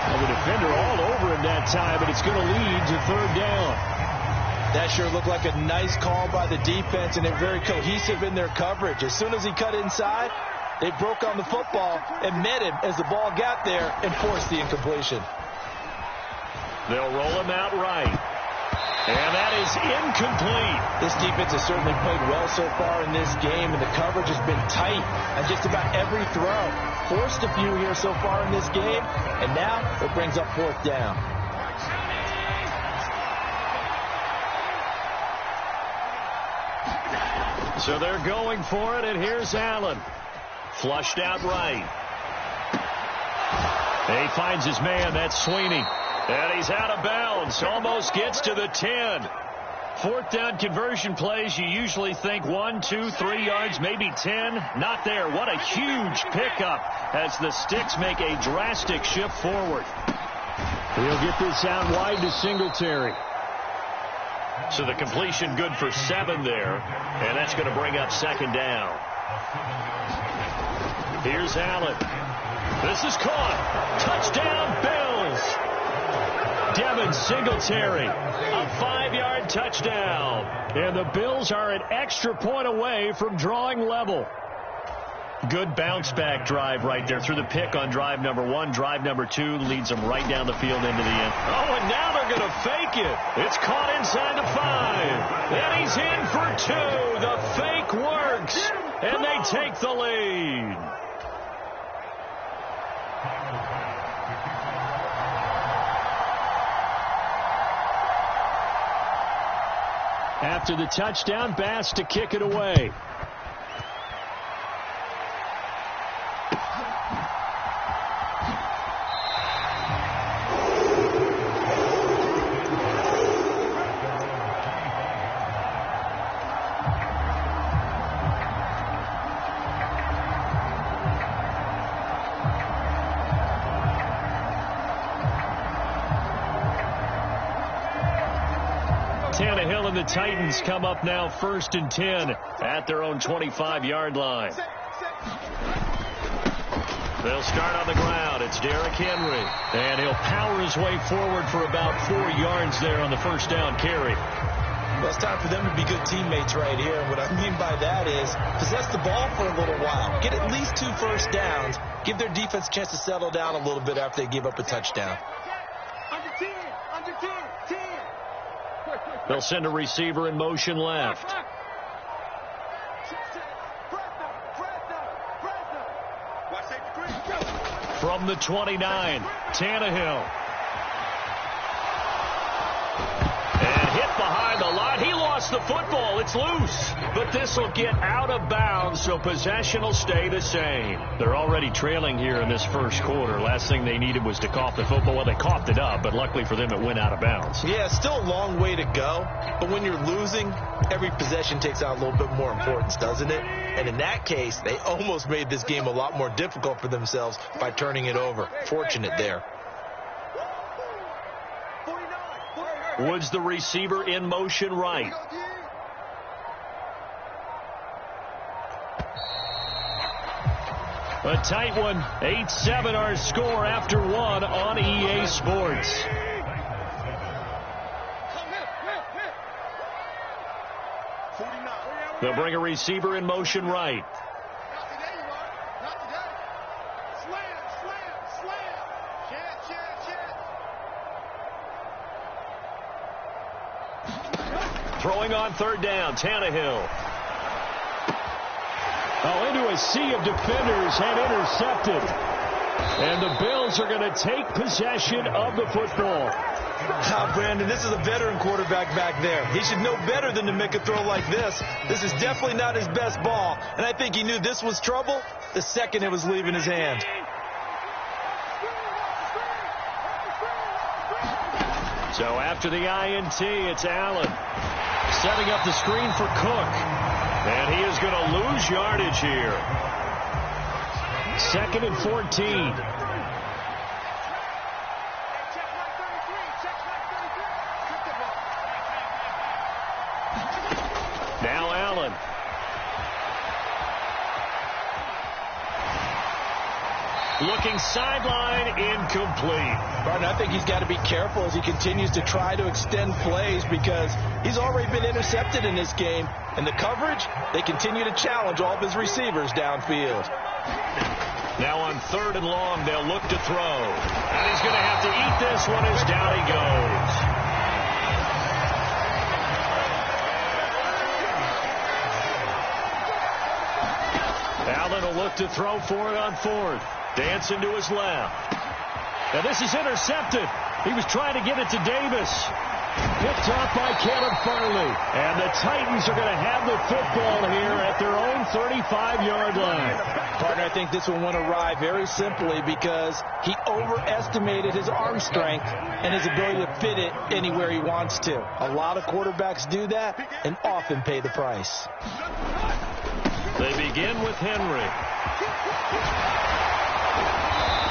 And the defender all over him that time, but it's going to lead to third down. That sure looked like a nice call by the defense, and they're very cohesive in their coverage. As soon as he cut inside, they broke on the football and met him as the ball got there and forced the incompletion. They'll roll him out right. And that is incomplete. This defense has certainly played well so far in this game, and the coverage has been tight on just about every throw. Forced a few here so far in this game, and now it brings up fourth down. So they're going for it, and here's Allen. Flushed out right. He finds his man. That's Sweeney. And he's out of bounds. Almost gets to the 10. Fourth down conversion plays, you usually think 1, 2, 3 yards, maybe 10. Not there. What a huge pickup as the Sticks make a drastic shift forward. He'll get this out wide to Singletary. So the completion good for 7 there. And that's going to bring up second down. Here's Allen. This is caught. Touchdown, Bills. Devin Singletary, a 5-yard touchdown. And the Bills are an extra point away from drawing level. Good bounce-back drive right there through the pick on drive number 1. Drive number 2 leads them right down the field into the end. Oh, and now they're going to fake it. It's caught inside the 5. And he's in for 2. The fake works. And they take the lead. After the touchdown, Bass to kick it away. Tannehill and the Titans come up now 1st and 10 at their own 25-yard line. They'll start on the ground. It's Derrick Henry. And he'll power his way forward for about 4 yards there on the first down carry. Well, it's time for them to be good teammates right here. And what I mean by that is possess the ball for a little while. Get at least 2 first downs. Give their defense a chance to settle down a little bit after they give up a touchdown. Under 10, under 10, 10. They'll send a receiver in motion left. From the 29, Tannehill. And hit behind the line. He lost the football. It's loose. But this will get out of bounds, so possession will stay the same. They're already trailing here in this first quarter. Last thing they needed was to cough the football. Well, they coughed it up, but luckily for them, it went out of bounds. Yeah, it's still a long way to go. But when you're losing, every possession takes on a little bit more importance, doesn't it? And in that case, they almost made this game a lot more difficult for themselves by turning it over. Fortunate there. Woods, the receiver, in motion right. A tight one. 8-7 our score after 1 on EA Sports. They'll bring a receiver in motion right. Throwing on third down, Tannehill. Oh, into a sea of defenders and intercepted. And the Bills are going to take possession of the football. Brandon, this is a veteran quarterback back there. He should know better than to make a throw like this. This is definitely not his best ball, and I think he knew this was trouble the second it was leaving his hand. So after the INT, it's Allen setting up the screen for Cook. And he is going to lose yardage here. 2nd and 14. Now Allen. Looking sideline, incomplete. Barton, I think he's got to be careful as he continues to try to extend plays because he's already been intercepted in this game. And the coverage, they continue to challenge all of his receivers downfield. Now on 3rd and long, they'll look to throw. And he's going to have to eat this one as down he goes. Allen will look to throw for it on 4th. Dancing to his left. Now this is intercepted. He was trying to get it to Davis. Picked off by Caleb Farley. And the Titans are going to have the football here at their own 35-yard line. Partner, I think this one went awry very simply because he overestimated his arm strength and his ability to fit it anywhere he wants to. A lot of quarterbacks do that and often pay the price. They begin with Henry.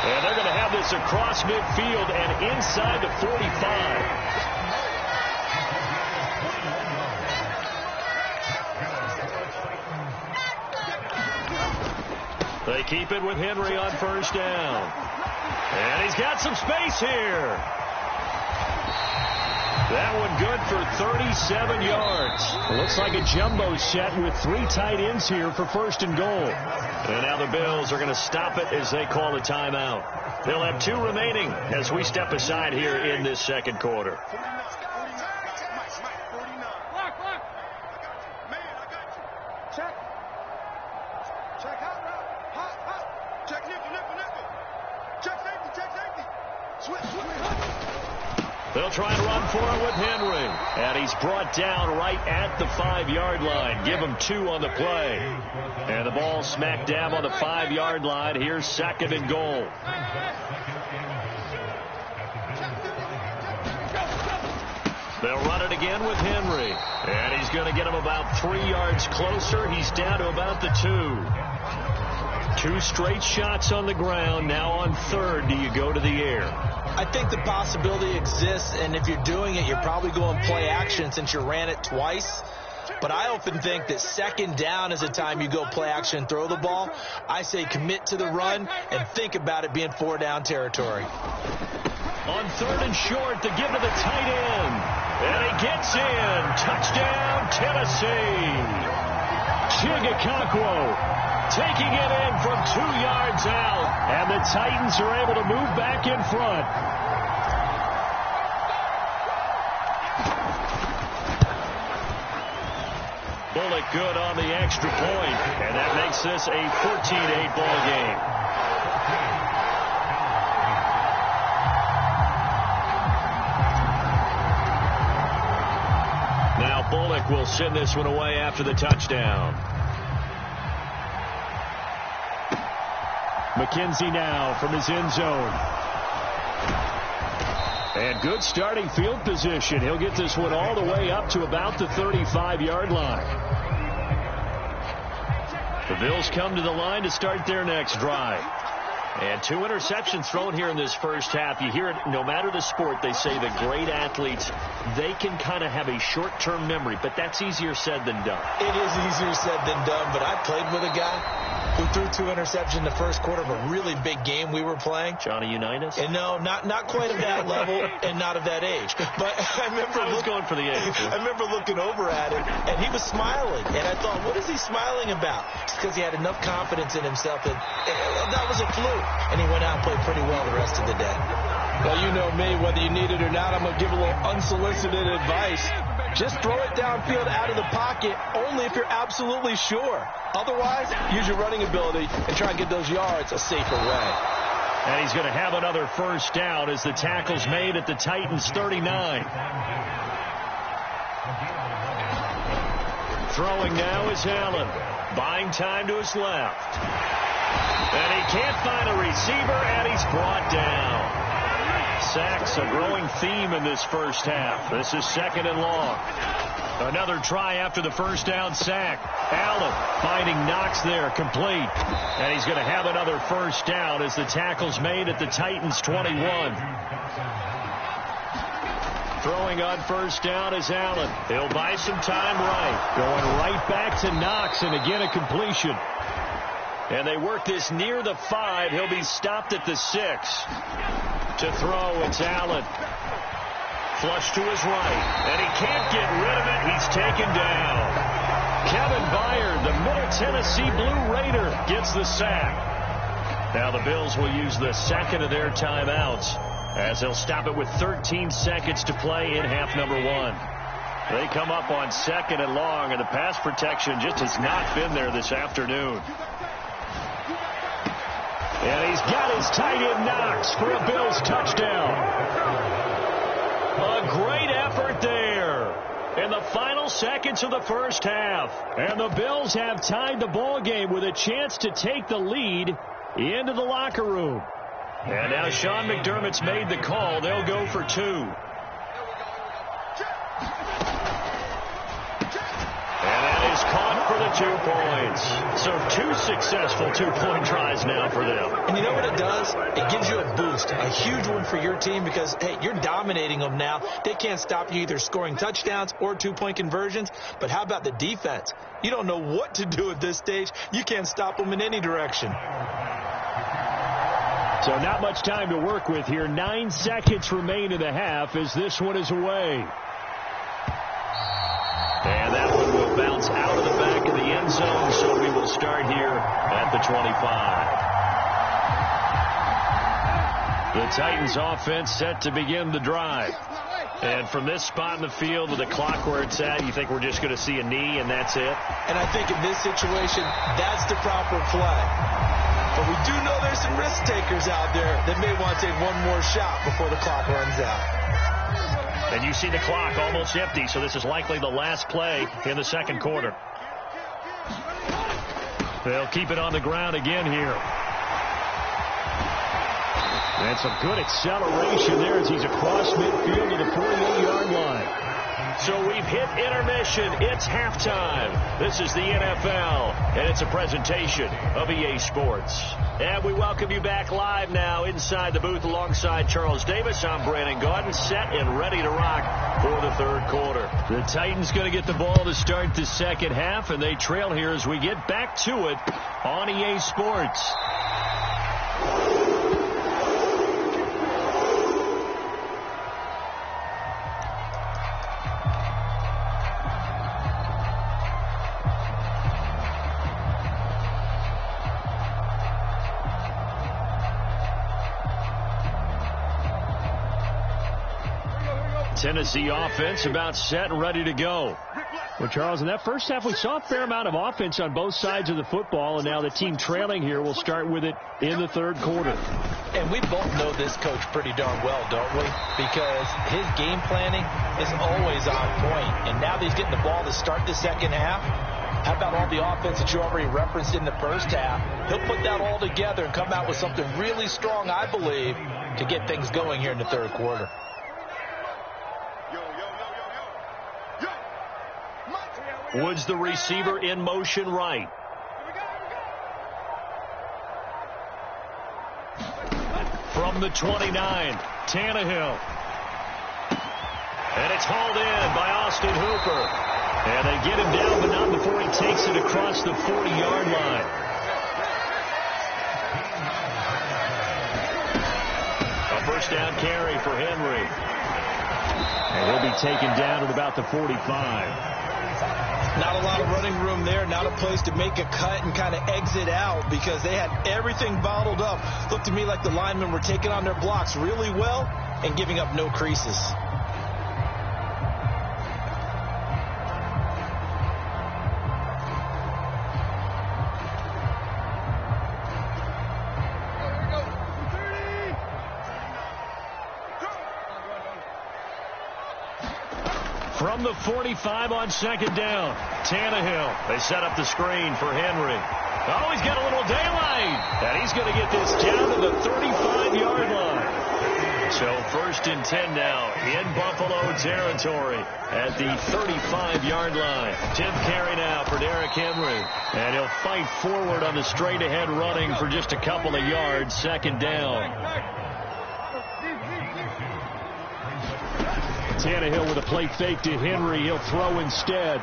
And they're going to have this across midfield and inside the 45. They keep it with Henry on 1st down. And he's got some space here. That one good for 37 yards. It looks like a jumbo set with 3 tight ends here for 1st and goal. And now the Bills are going to stop it as they call a timeout. They'll have 2 remaining as we step aside here in this 2nd quarter. They'll try and run for it with Henry. And he's brought down right at the 5-yard line. Give him 2 on the play. And the ball smack dab on the 5-yard line. Here's 2nd and goal. They'll run it again with Henry. And he's going to get him about 3 yards closer. He's down to about the 2. 2 straight shots on the ground. Now on 3rd, do you go to the air? I think the possibility exists, and if you're doing it, you're probably going play action since you ran it twice. But I often think that 2nd down is the time you go play action and throw the ball. I say commit to the run and think about it being 4-down territory. On 3rd and short, to give to the tight end. And he gets in. Touchdown, Tennessee. Chigakakwo taking it in from 2 yards out. And the Titans are able to move back in front. Bullock good on the extra point. And that makes this a 14-8 ball game. Now Bullock will send this one away after the touchdown. McKenzie now from his end zone. And good starting field position. He'll get this one all the way up to about the 35-yard line. The Bills come to the line to start their next drive. And 2 interceptions thrown here in this first half. You hear it no matter the sport. They say the great athletes, they can kind of have a short-term memory, but that's easier said than done. It is easier said than done, but I played with a guy who threw 2 interceptions in the first quarter of a really big game we were playing. Johnny Unitas? And no, not quite of that level and not of that age. But I was going for the age. I remember looking over at him, and he was smiling. And I thought, what is he smiling about? It's because he had enough confidence in himself that that was a fluke. And he went out and played pretty well the rest of the day. Well, you know me, whether you need it or not, I'm going to give a little unsolicited advice. Just throw it downfield out of the pocket only if you're absolutely sure. Otherwise, use your running ability and try and get those yards a safer way. And he's going to have another first down as the tackle's made at the Titans' 39. Throwing now is Allen. Buying time to his left. And he can't find a receiver, and he's brought down. Sacks a growing theme in this first half. This is 2nd and long. Another try after the first down sack. Allen finding Knox there, complete. And he's going to have another first down as the tackle's made at the Titans' 21. Throwing on first down is Allen. He'll buy some time right. Going right back to Knox, and again a completion. And they work this near the 5. He'll be stopped at the 6. To throw, it's Allen. Flush to his right. And he can't get rid of it. He's taken down. Kevin Byard, the Middle Tennessee Blue Raider, gets the sack. Now the Bills will use the second of their timeouts as they'll stop it with 13 seconds to play in half number 1. They come up on 2nd and long, and the pass protection just has not been there this afternoon. And he's got his tight end Knox for a Bills touchdown. A great effort there in the final seconds of the first half. And the Bills have tied the ball game with a chance to take the lead into the locker room. And now Sean McDermott's made the call. They'll go for 2. Caught for the 2 points. So 2 successful 2-point tries now for them. And you know what it does? It gives you a boost, a huge one for your team because, hey, you're dominating them now. They can't stop you either scoring touchdowns or 2-point conversions. But how about the defense? You don't know what to do at this stage. You can't stop them in any direction. So not much time to work with here. 9 seconds remain in the half as this one is away. And that one will bounce out of the back of the end zone, so we will start here at the 25. The Titans offense set to begin the drive. And from this spot in the field with the clock where it's at, you think we're just going to see a knee and that's it? And I think in this situation, that's the proper play. But we do know there's some risk takers out there that may want to take one more shot before the clock runs out. And you see the clock almost empty, so this is likely the last play in the second quarter. They'll keep it on the ground again here. And some good acceleration there as he's across midfield to the 48-yard line. So we've hit intermission. It's halftime. This is the NFL, and it's a presentation of EA Sports. And we welcome you back live now inside the booth alongside Charles Davis. I'm Brandon Gaudin, set and ready to rock for the third quarter. The Titans going to get the ball to start the second half, and they trail here as we get back to it on EA Sports. Tennessee offense about set and ready to go. Well, Charles, in that first half, we saw a fair amount of offense on both sides of the football, and now the team trailing here will start with it in the third quarter. And we both know this coach pretty darn well, don't we? Because his game planning is always on point, and now that he's getting the ball to start the second half, how about all the offense that you already referenced in the first half? He'll put that all together and come out with something really strong, I believe, to get things going here in the third quarter. Woods, the receiver, in motion right. From the 29, Tannehill. And it's hauled in by Austin Hooper. And they get him down, but not before he takes it across the 40-yard line. A first down carry for Henry. And he'll be taken down at about the 45. Not a lot of running room there, not a place to make a cut and kind of exit out because they had everything bottled up. Looked to me like the linemen were taking on their blocks really well and giving up no creases. From the 45 on second down, Tannehill. They set up the screen for Henry. Oh, he's got a little daylight. And he's going to get this down to the 35-yard line. So 1st and 10 now in Buffalo territory at the 35-yard line. Tim carry now for Derrick Henry. And he'll fight forward on the straight-ahead running for just a couple of yards. 2nd down. Tannehill with a play fake to Henry. He'll throw instead.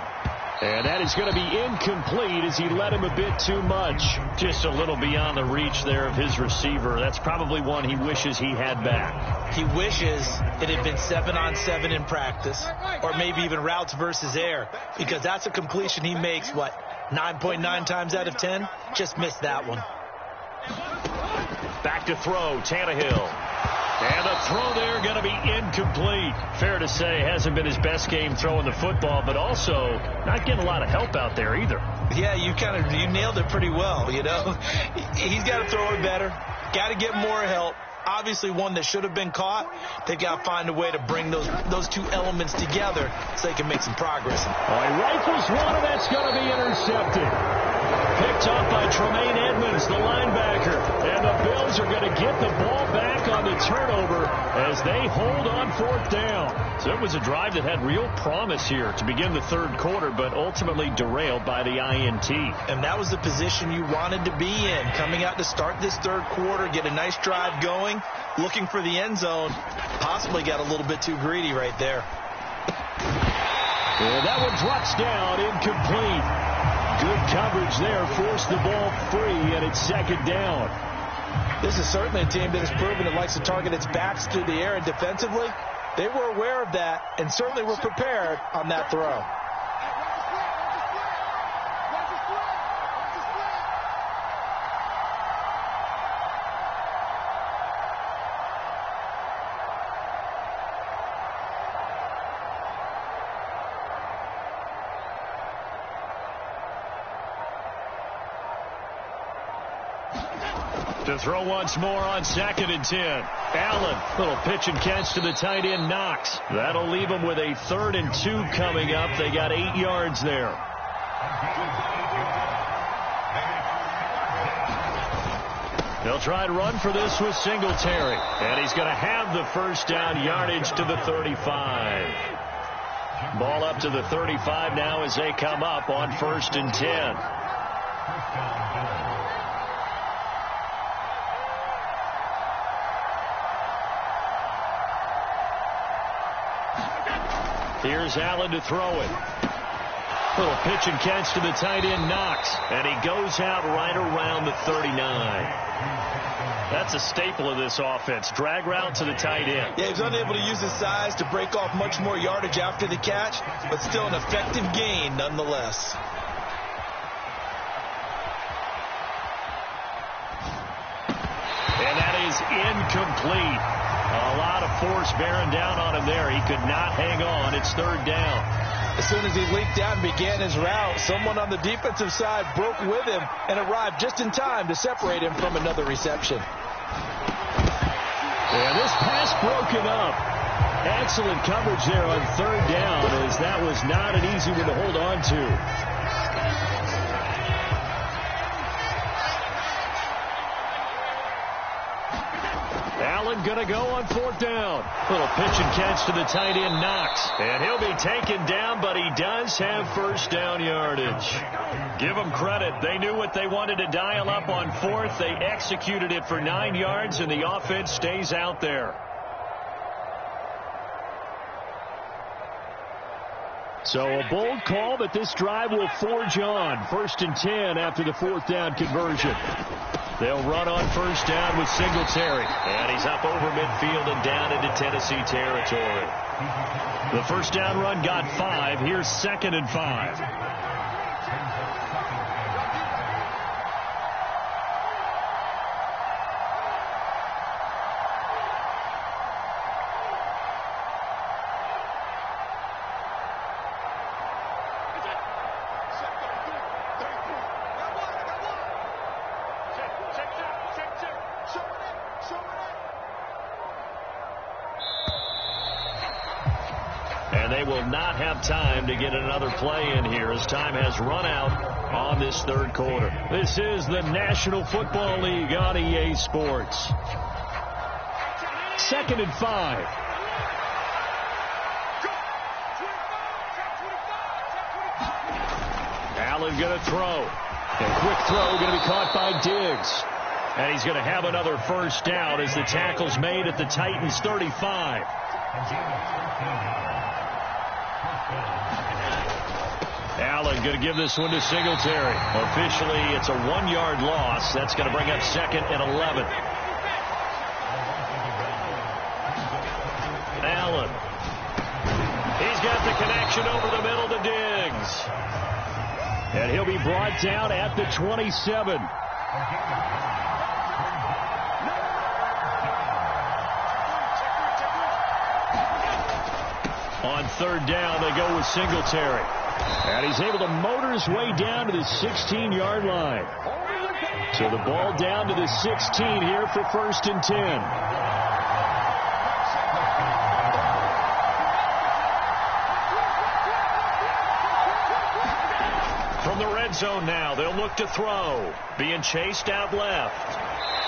And that is going to be incomplete as he led him a bit too much. Just a little beyond the reach there of his receiver. That's probably one he wishes he had back. He wishes it had been 7-on-7 in practice, or maybe even routes versus air, because that's a completion he makes, 9.9 times out of 10? Just missed that one. Back to throw, Tannehill. And the throw there going to be incomplete. Fair to say, hasn't been his best game throwing the football, but also not getting a lot of help out there either. Yeah, you nailed it pretty well, you know. He's got to throw it better. Got to get more help. Obviously one that should have been caught. They've got to find a way to bring those two elements together so they can make some progress. Oh, he rifles one, and that's going to be intercepted. Picked up by Tremaine Edmonds, the linebacker. And the Bills are going to get the ball back on the turnover as they hold on 4th down. So it was a drive that had real promise here to begin the 3rd quarter, but ultimately derailed by the INT. And that was the position you wanted to be in, coming out to start this 3rd quarter, get a nice drive going, looking for the end zone. Possibly got a little bit too greedy right there. And that one drops down, incomplete. Good coverage there, forced the ball free, and it's 2nd down. This is certainly a team that has proven it likes to target its backs through the air, and defensively, they were aware of that and certainly were prepared on that throw. To throw once more on 2nd and 10. Allen, little pitch and catch to the tight end, Knox. That'll leave them with a 3rd and 2 coming up. They got 8 yards there. They'll try to run for this with Singletary. And he's going to have the 1st down yardage to the 35. Ball up to the 35 now as they come up on 1st and 10. Here's Allen to throw it. Little pitch and catch to the tight end, Knox. And he goes out right around the 39. That's a staple of this offense. Drag route to the tight end. Yeah, he's unable to use his size to break off much more yardage after the catch, but still an effective gain nonetheless. And that is incomplete. A lot of force bearing down on him there. He could not hang on. It's 3rd down. As soon as he leaped out and began his route, someone on the defensive side broke with him and arrived just in time to separate him from another reception. And this pass broken up. Excellent coverage there on 3rd down, as that was not an easy one to hold on to. Allen going to go on 4th down. Little pitch and catch to the tight end, Knox. And he'll be taken down, but he does have 1st down yardage. Give them credit. They knew what they wanted to dial up on 4th. They executed it for 9 yards, and the offense stays out there. So a bold call, but this drive will forge on. 1st and 10 after the 4th down conversion. They'll run on 1st down with Singletary. And he's up over midfield and down into Tennessee territory. The 1st down run got 5. Here's 2nd and 5. And they will not have time to get another play in here as time has run out on this third quarter. This is the National Football League on EA Sports. 2nd and 5. Allen going to throw. A quick throw going to be caught by Diggs. And he's going to have another first down as the tackle's made at the Titans' 35. Allen going to give this one to Singletary. Officially, it's a 1-yard loss. That's going to bring up 2nd and 11. Allen. He's got the connection over the middle to Diggs. And he'll be brought down at the 27. On 3rd down, they go with Singletary. And he's able to motor his way down to the 16-yard line. So the ball down to the 16 here for 1st and 10. From the red zone now, they'll look to throw. Being chased out left.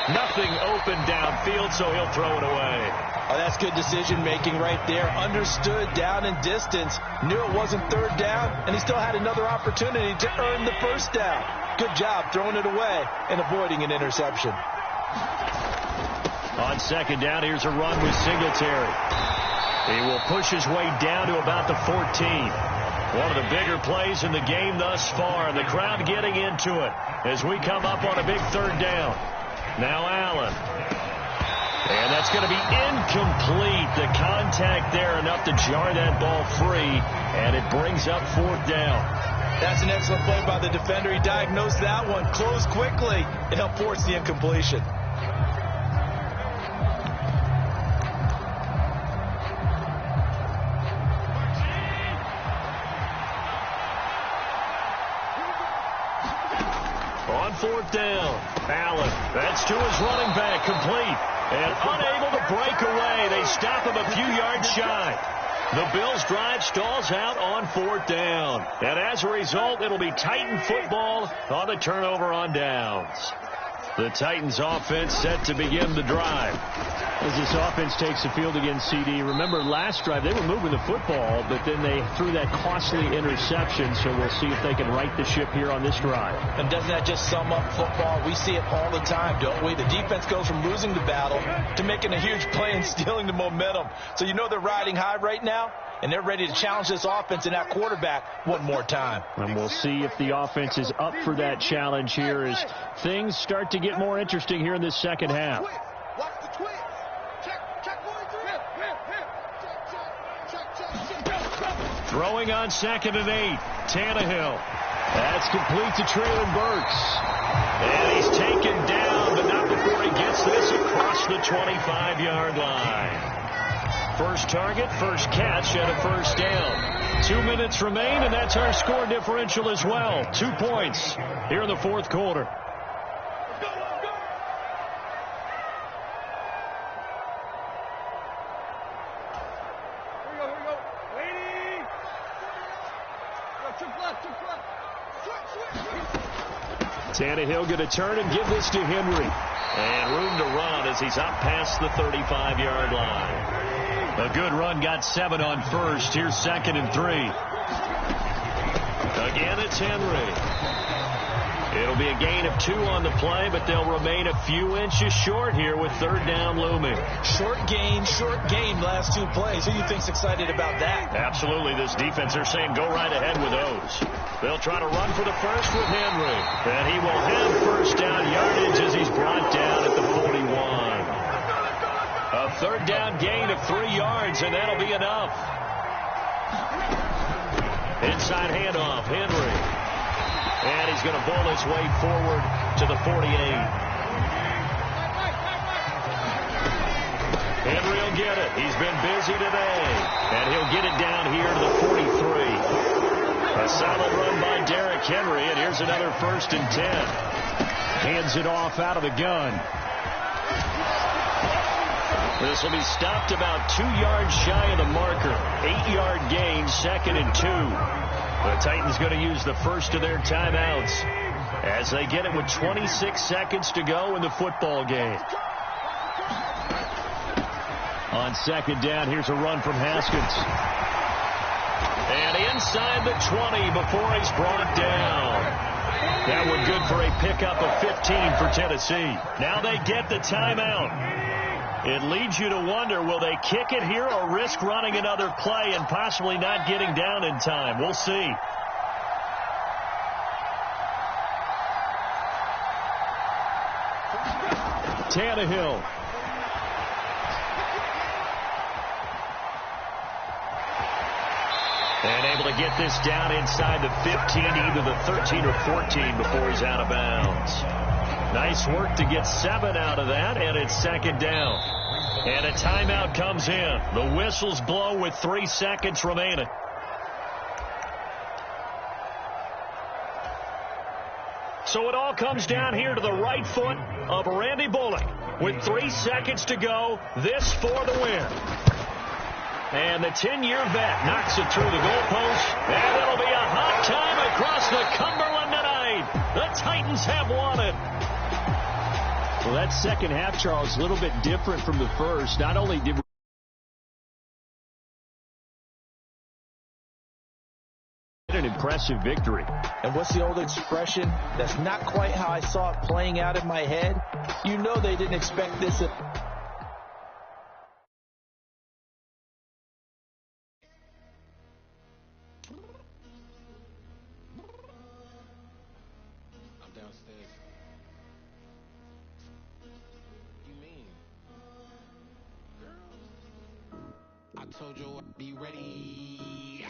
Nothing open downfield, so he'll throw it away. Oh, that's good decision-making right there. Understood down and distance. Knew it wasn't 3rd down, and he still had another opportunity to earn the 1st down. Good job throwing it away and avoiding an interception. On 2nd down, here's a run with Singletary. He will push his way down to about the 14. One of the bigger plays in the game thus far. The crowd getting into it as we come up on a big 3rd down. Now Allen. And that's going to be incomplete. The contact there enough to jar that ball free. And it brings up 4th down. That's an excellent play by the defender. He diagnosed that one, closed quickly, and helped force the incompletion. On 4th down, Allen. That's to his running back, complete. And unable to break away. They stop him a few yards shy. The Bills' drive stalls out on 4th down. And as a result, it'll be Titan football on the turnover on downs. The Titans offense set to begin the drive. As this offense takes the field against CD, remember last drive they were moving the football, but then they threw that costly interception, so we'll see if they can right the ship here on this drive. And doesn't that just sum up football? We see it all the time, don't we? The defense goes from losing the battle to making a huge play and stealing the momentum. So you know they're riding high right now, and they're ready to challenge this offense and that quarterback one more time. And we'll see if the offense is up for that challenge here as things start to get more interesting here in this second half. Throwing on 2nd and 8. Tannehill. That's complete to Traylon Burks. And he's taken down, but not before he gets this across the 25-yard line. First target, first catch, and a 1st down. 2 minutes remain, and that's our score differential as well. 2 points here in the 4th quarter. Tannehill going to turn and give this to Henry. And room to run as he's up past the 35-yard line. A good run, got 7 on 1st. Here's 2nd and 3. Again, it's Henry. It'll be a gain of 2 on the play, but they'll remain a few inches short here with 3rd down looming. Short gain, last 2 plays. Who do you think's excited about that? Absolutely. This defense, they're saying go right ahead with those. They'll try to run for the first with Henry. And he will have 1st down yardage as he's brought down at the 41. A 3rd down gain of 3 yards, and that'll be enough. Inside handoff, Henry. And he's going to bowl his way forward to the 48. Henry will get it. He's been busy today. And he'll get it down here to the 43. A solid run by Derrick Henry, and here's another 1st and 10. Hands it off out of the gun. This will be stopped about 2 yards shy of the marker. 8-yard gain, 2nd and 2. The Titans going to use the first of their timeouts as they get it with 26 seconds to go in the football game. On 2nd down, here's a run from Haskins. And inside the 20 before he's brought down. That one good for a pickup of 15 for Tennessee. Now they get the timeout. It leads you to wonder, will they kick it here or risk running another play and possibly not getting down in time? We'll see. Tannehill. And able to get this down inside the 15, either the 13 or 14 before he's out of bounds. Nice work to get 7 out of that, and it's 2nd down. And a timeout comes in. The whistles blow with 3 seconds remaining. So it all comes down here to the right foot of Randy Bullock. With 3 seconds to go, this for the win. And the 10-year vet knocks it through the goalpost. And it'll be a hot time across the Cumberland tonight. The Titans have won it. Well, that second half, Charles, a little bit different from the first. Not only did an impressive victory. And what's the old expression? That's not quite how I saw it playing out in my head. You know they didn't expect this. I'm downstairs. You mean? Girl, I told you I'd be ready.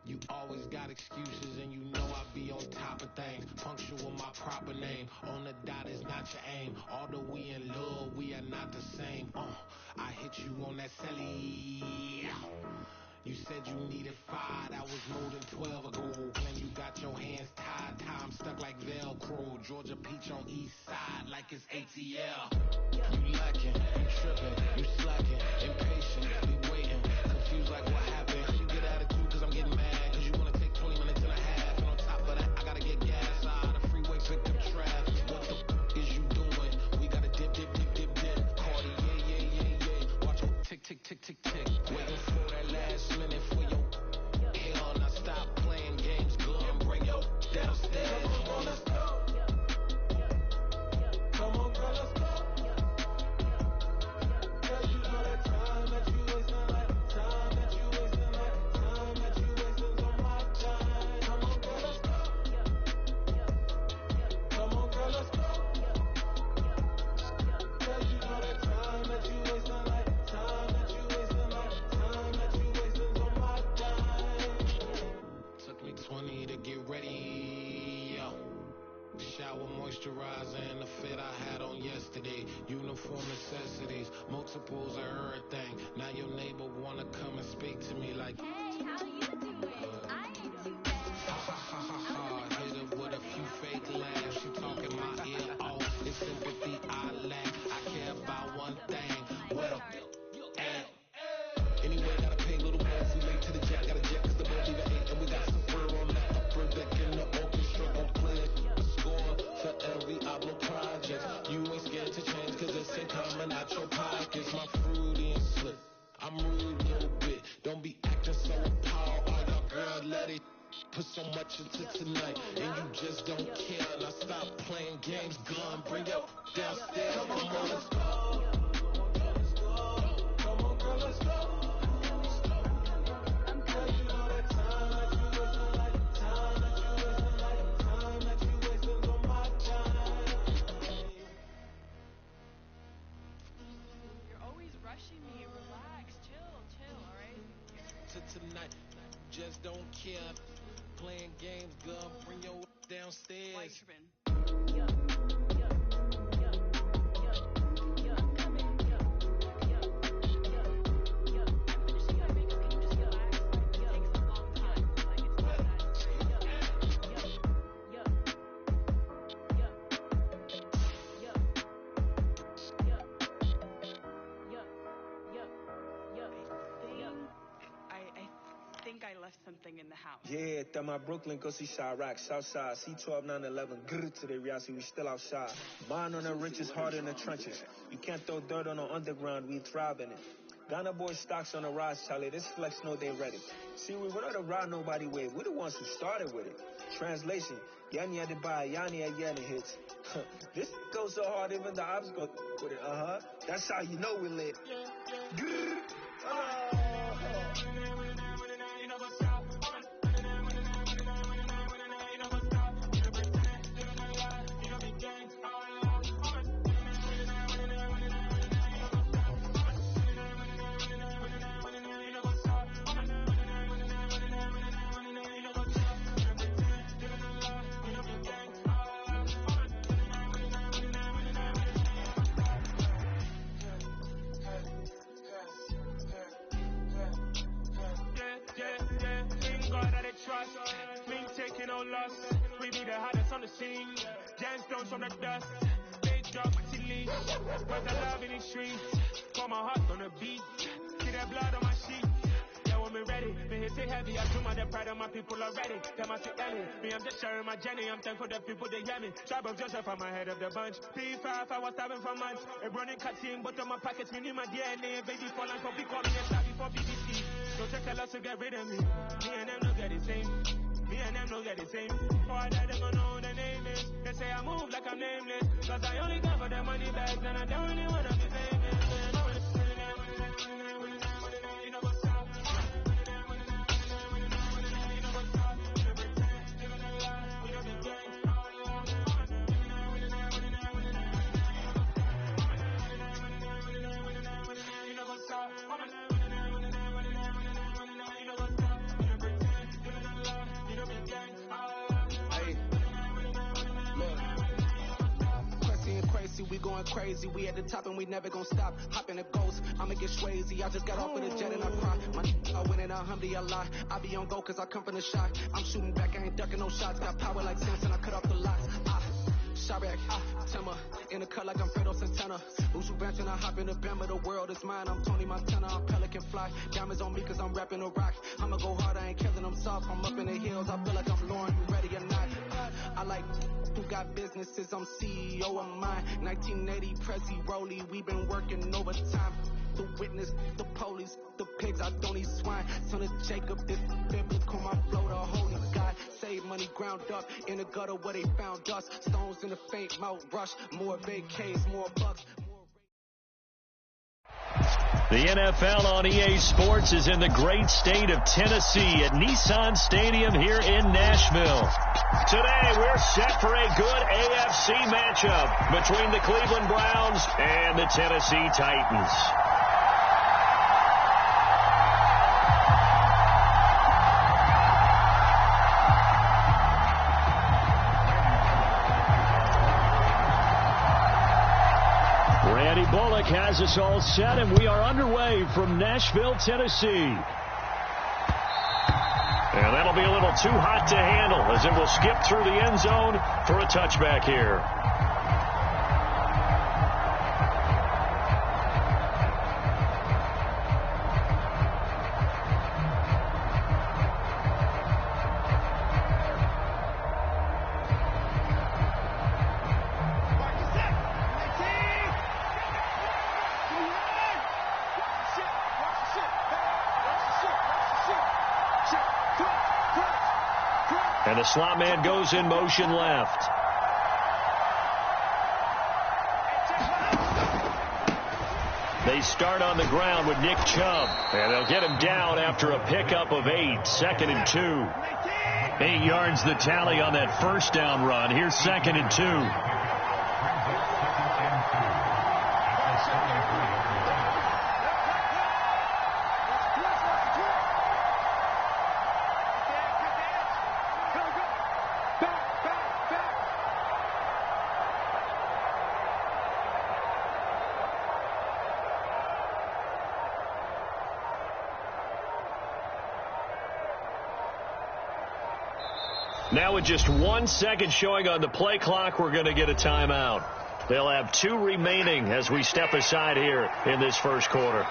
You always got excuses and you know I be on top of things. Punctual my proper name. On the dot is not your aim. Although we in love, we are not the same. I hit you on that celly. You said you needed 5, that was more than 12 ago. When you got your hands tied, time stuck like Velcro. Georgia Peach on east side like it's ATL. You lacking, you tripping, you slacking, impatient, be waiting, confused like what happened. You get attitude cause I'm getting mad, cause you wanna take 20 minutes and a half. And on top of that, I gotta get gas out of the freeway, pick up traffic. What the f is you doing? We gotta dip, Cardi, yeah. Watch your tick, waiting for that last minute for your hell. Now stop playing games, go and bring your downstairs. Come on, let's go. Come on, girl, let's go. Cause you know that time that you wasting, like time that you wasting, like time that you wasting on my time. Come on, girl, let's go. Come on, girl, let's go. Cause you know that time that you wasting, like time that you wasting, like time that you wasting on my time. Took me 20 to get ready, yo. Shower moisturizer and the fit I had on yesterday. Uniform necessities, multiples of everything. Now your neighbor wanna come and speak to me like, hey, how you doing? I ain't too bad. Ha. Hit her with a few fake laughs. She talking my ear off. It's sympathy I lack. I care about one thing. Well, anyway, gotta pay a little more if we late to the jack. Got a jet cause the boat leave at 8 and we got some fur on that upper deck in the orchestra. Don't play a score for every album project. You ain't scared to change cause it's in coming out your pockets. My fruity and slip. I'm rude a little bit. Don't be acting so appalled. All your girl let it put so much into tonight and you just don't care. Now stop playing games, gun, bring your downstairs. Come on, let's go. Come on, girl, let's go. Tonight, just don't care. Playing games, gun, bring your downstairs. I left something in the house. Yeah, tama Brooklyn cause he Chirac, Southside, C12 911, grr to the Riasi, we still outside. Mine on the riches, hard in the trenches. You can't throw dirt on the underground, we thrive in it. Ghana boys stocks on the rise, Charlie, this flex know they ready. See, we without a ride nobody wave, we're the ones who started with it. Translation, Yani had to buy, Yani had Yanni hits. This goes so hard, even the ops go with it, That's how you know we lit. Grr. We be the hottest on the scene. Gemstones from the dust. They drop my chili. Where's the love in the streets? Pour my heart on the beat. See that blood on my sheet. Yeah, when we ready. Me hit it heavy. I do my the pride of my people already. Them I see Ellie. Me, I'm just sharing my journey. I'm thankful the people they hear me. Tribe of Joseph, I'm ahead of the bunch. P5, I was starving for months. A running cutting, but on my pockets, me need my DNA. Baby, for life, but be calling a star before BBC. So take a lot to get rid of me. Me and them don't get the same. Me and them don't get the same. For that, they gon' know the name is. They say I move like I'm nameless. Cause I only care for the money bags. And I don't really wanna be famous. We going crazy, we at the top and we never gon' stop. Hop in the ghost, I'ma get swayzy. I just got off with a jet and I cry. I win in a Humvee, I lie. I be on go cause I come from the shot. I'm shooting back, I ain't ducking no shots. Got power like Samson, I cut off the locks. Chirac, Timmer, in the cut like I'm Fredo Santana. Ushu Benton, I hop in the Bama, the world is mine. I'm Tony Montana, I'm Pelican Fly. Diamonds on me cause I'm rapping a rock. I'ma go hard, I ain't killing them soft. I'm up in the hills, I feel like I'm Lauren, you ready or not? I like who got businesses, I'm CEO of mine. 1980 Prezi Rolly, we been working overtime. The witness, the police, the pigs, I don't eat swine. Son of Jacob, this biblical, my flow, the holy God. Save money ground up in the gutter where they found us. Stones in the faint mouth rush, more vacays, more bucks. The NFL on EA Sports is in the great state of Tennessee at Nissan Stadium here in Nashville. Today, we're set for a good AFC matchup between the Cleveland Browns and the Tennessee Titans. Randy Bullock has us all set, and we are underway from Nashville, Tennessee. And that'll be a little too hot to handle as it will skip through the end zone for a touchback here. And the slot man goes in motion left. They start on the ground with Nick Chubb. And they'll get him down after a pickup of 8. 2nd and 2. 8 yards the tally on that first down run. Here's 2nd and 2. Now with just 1 second showing on the play clock, we're going to get a timeout. They'll have 2 remaining as we step aside here in this first quarter.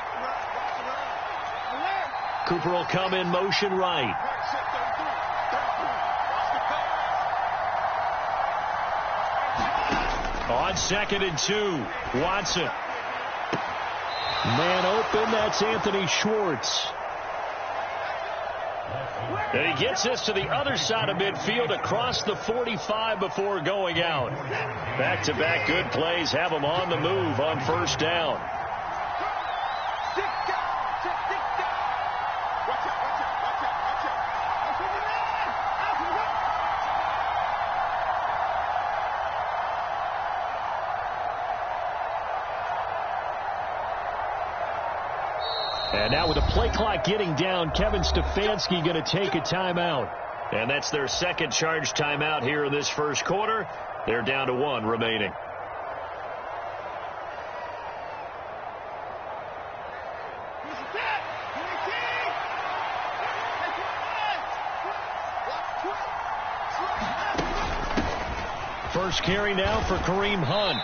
Cooper will come in motion right. On 2nd and 2, Watson. Man open, that's Anthony Schwartz. And he gets this to the other side of midfield across the 45 before going out. Back-to-back good plays have him on the move on 1st down. And now with the play clock getting down, Kevin Stefanski going to take a timeout. And that's their second charge timeout here in this first quarter. They're down to 1 remaining. First carry now for Kareem Hunt.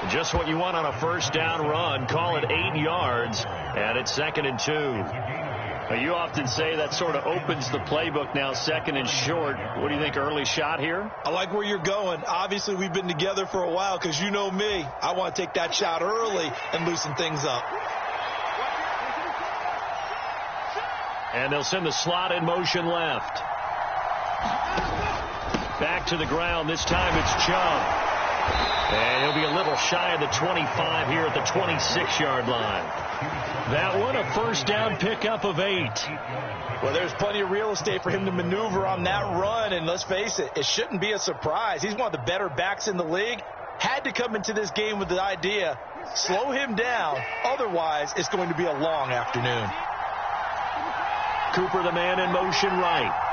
Just what you want on a 1st down run. Call it 8 yards, and it's 2nd and 2. Now, you often say that sort of opens the playbook now, 2nd and short. What do you think, early shot here? I like where you're going. Obviously, we've been together for a while because you know me. I want to take that shot early and loosen things up. And they'll send the slot in motion left. Back to the ground. This time it's Chubb. And he'll be a little shy of the 25 here at the 26-yard line. That one, a 1st down pickup of 8. Well, there's plenty of real estate for him to maneuver on that run. And let's face it, it shouldn't be a surprise. He's one of the better backs in the league. Had to come into this game with the idea, slow him down. Otherwise, it's going to be a long afternoon. Cooper, the man in motion right.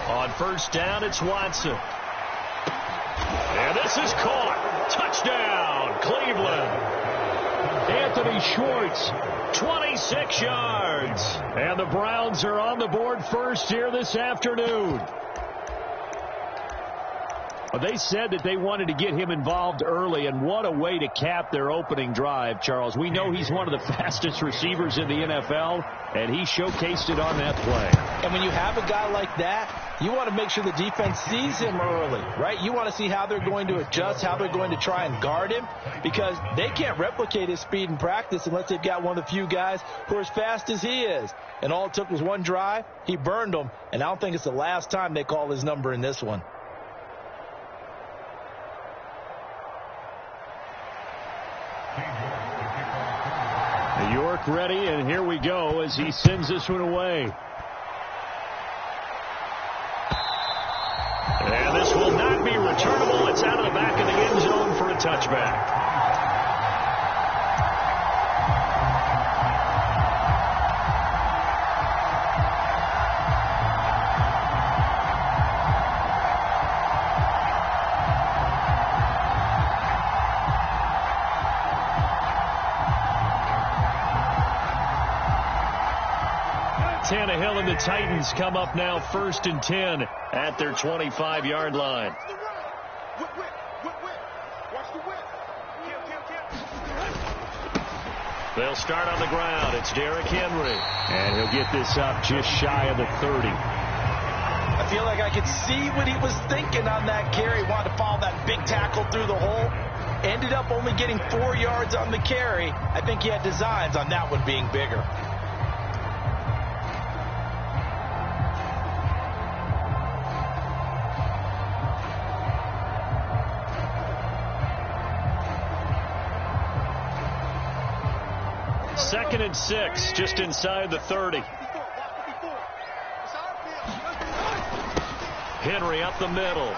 On 1st down, it's Watson. And this is caught. Touchdown, Cleveland. Anthony Schwartz, 26 yards. And the Browns are on the board first here this afternoon. Well, they said that they wanted to get him involved early, and what a way to cap their opening drive, Charles. We know he's one of the fastest receivers in the NFL, and he showcased it on that play. And when you have a guy like that, you want to make sure the defense sees him early, right? You want to see how they're going to adjust, how they're going to try and guard him, because they can't replicate his speed in practice unless they've got one of the few guys who are as fast as he is. And all it took was one drive. He burned them, and I don't think it's the last time they call his number in this one. York ready, and here we go as he sends this one away. And this will not be returnable. It's out of the back of the end zone for a touchback. Tannehill and the Titans come up now 1st and 10 at their 25-yard line. They'll start on the ground. It's Derrick Henry. And he'll get this up just shy of the 30. I feel like I could see what he was thinking on that carry. Wanted to follow that big tackle through the hole. Ended up only getting 4 yards on the carry. I think he had designs on that one being bigger. Second and 6, just inside the 30. Henry up the middle.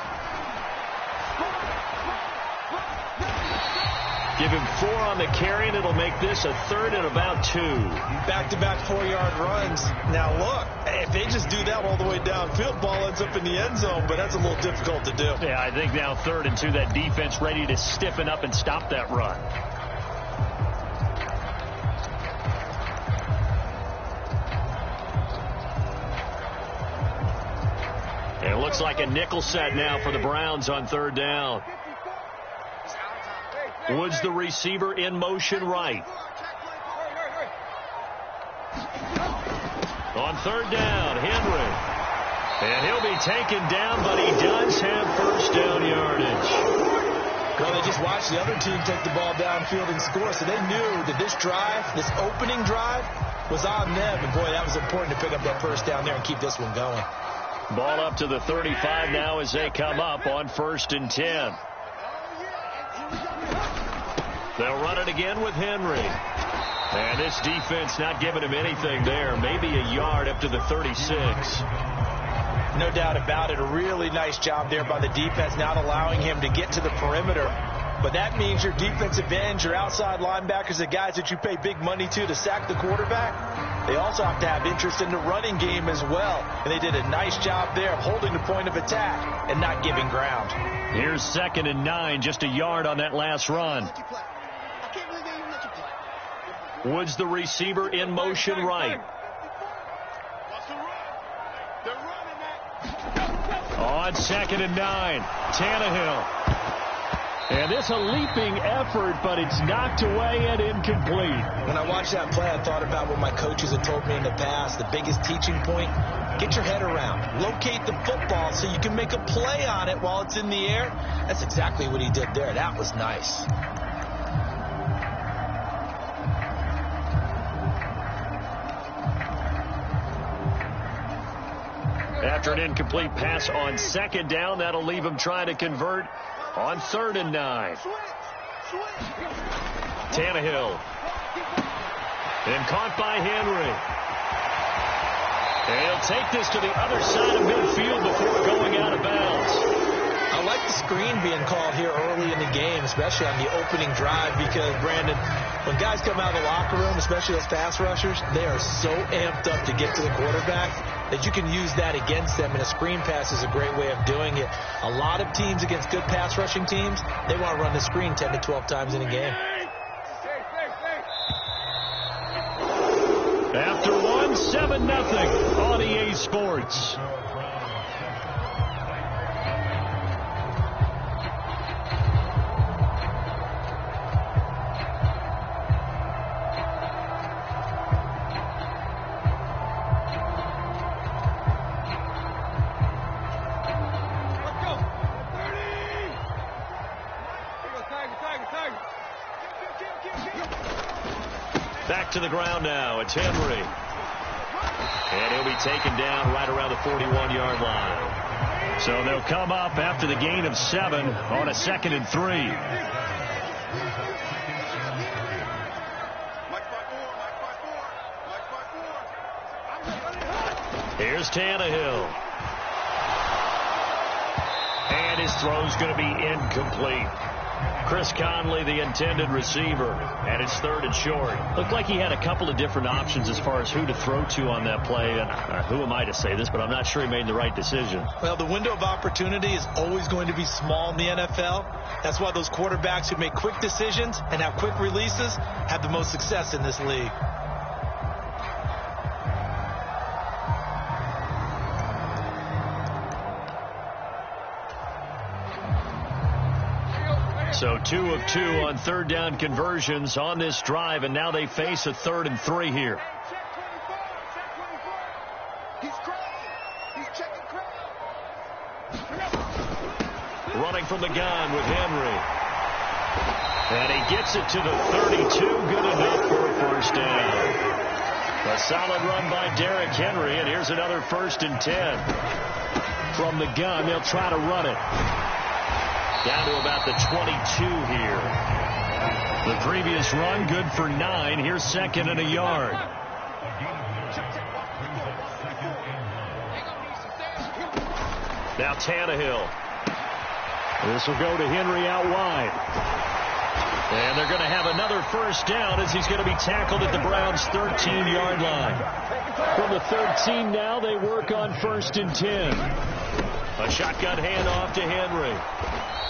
Give him 4 on the carry, and it'll make this a 3rd and about 2. Back-to-back 4-yard runs. Now, look, if they just do that all the way downfield, ball ends up in the end zone, but that's a little difficult to do. Yeah, I think now 3rd and 2, that defense ready to stiffen up and stop that run. It looks like a nickel set now for the Browns on 3rd down. Woods the receiver in motion right. On third down, Henry. And he'll be taken down, but he does have first down yardage. Well, they just watched the other team take the ball downfield and score, so they knew that this drive, this opening drive, was on them. And, boy, that was important to pick up that first down there and keep this one going. Ball up to the 35 now as they come up on 1st and 10. They'll run it again with Henry. And this defense not giving him anything there. Maybe a yard up to the 36. No doubt about it. A really nice job there by the defense, not allowing him to get to the perimeter. But that means your defensive ends, your outside linebackers, the guys that you pay big money to sack the quarterback, they also have to have interest in the running game as well. And they did a nice job there of holding the point of attack and not giving ground. Here's 2nd and 9, just a yard on that last run. Woods the receiver in motion right. On 2nd and 9, Tannehill. And it's a leaping effort, but it's knocked away and incomplete. When I watched that play, I thought about what my coaches had told me in the past. The biggest teaching point, get your head around. Locate the football so you can make a play on it while it's in the air. That's exactly what he did there. That was nice. After an incomplete pass on 2nd down, that'll leave him trying to convert on 3rd and 9. Tannehill. And caught by Henry. And he'll take this to the other side of midfield before going out of bounds. I like the screen being called here early in the game, especially on the opening drive, because, Brandon, when guys come out of the locker room, especially those pass rushers, they are so amped up to get to the quarterback that you can use that against them, and a screen pass is a great way of doing it. A lot of teams against good pass rushing teams, they want to run the screen 10 to 12 times in a game. After 7-0 on EA Sports. Back to the ground now. It's Henry. And he'll be taken down right around the 41-yard line. So they'll come up after the gain of 7 on a 2nd and 3. Here's Tannehill. And his throw's going to be incomplete. Chris Conley, the intended receiver, and it's 3rd and short. Looked like he had a couple of different options as far as who to throw to on that play. And who am I to say this, but I'm not sure he made the right decision. Well, the window of opportunity is always going to be small in the NFL. That's why those quarterbacks who make quick decisions and have quick releases have the most success in this league. So 2 of 2 on 3rd down conversions on this drive, and now they face a 3rd and 3 here. Running from the gun with Henry. And he gets it to the 32. Good enough for a first down. A solid run by Derrick Henry, and here's another 1st and 10. From the gun, they'll try to run it. Down to about the 22 here. The previous run, good for 9. Here's 2nd and a yard. Now Tannehill. This will go to Henry out wide. And they're going to have another first down as he's going to be tackled at the Browns' 13-yard line. From the 13 now, they work on 1st and 10. A shotgun handoff to Henry.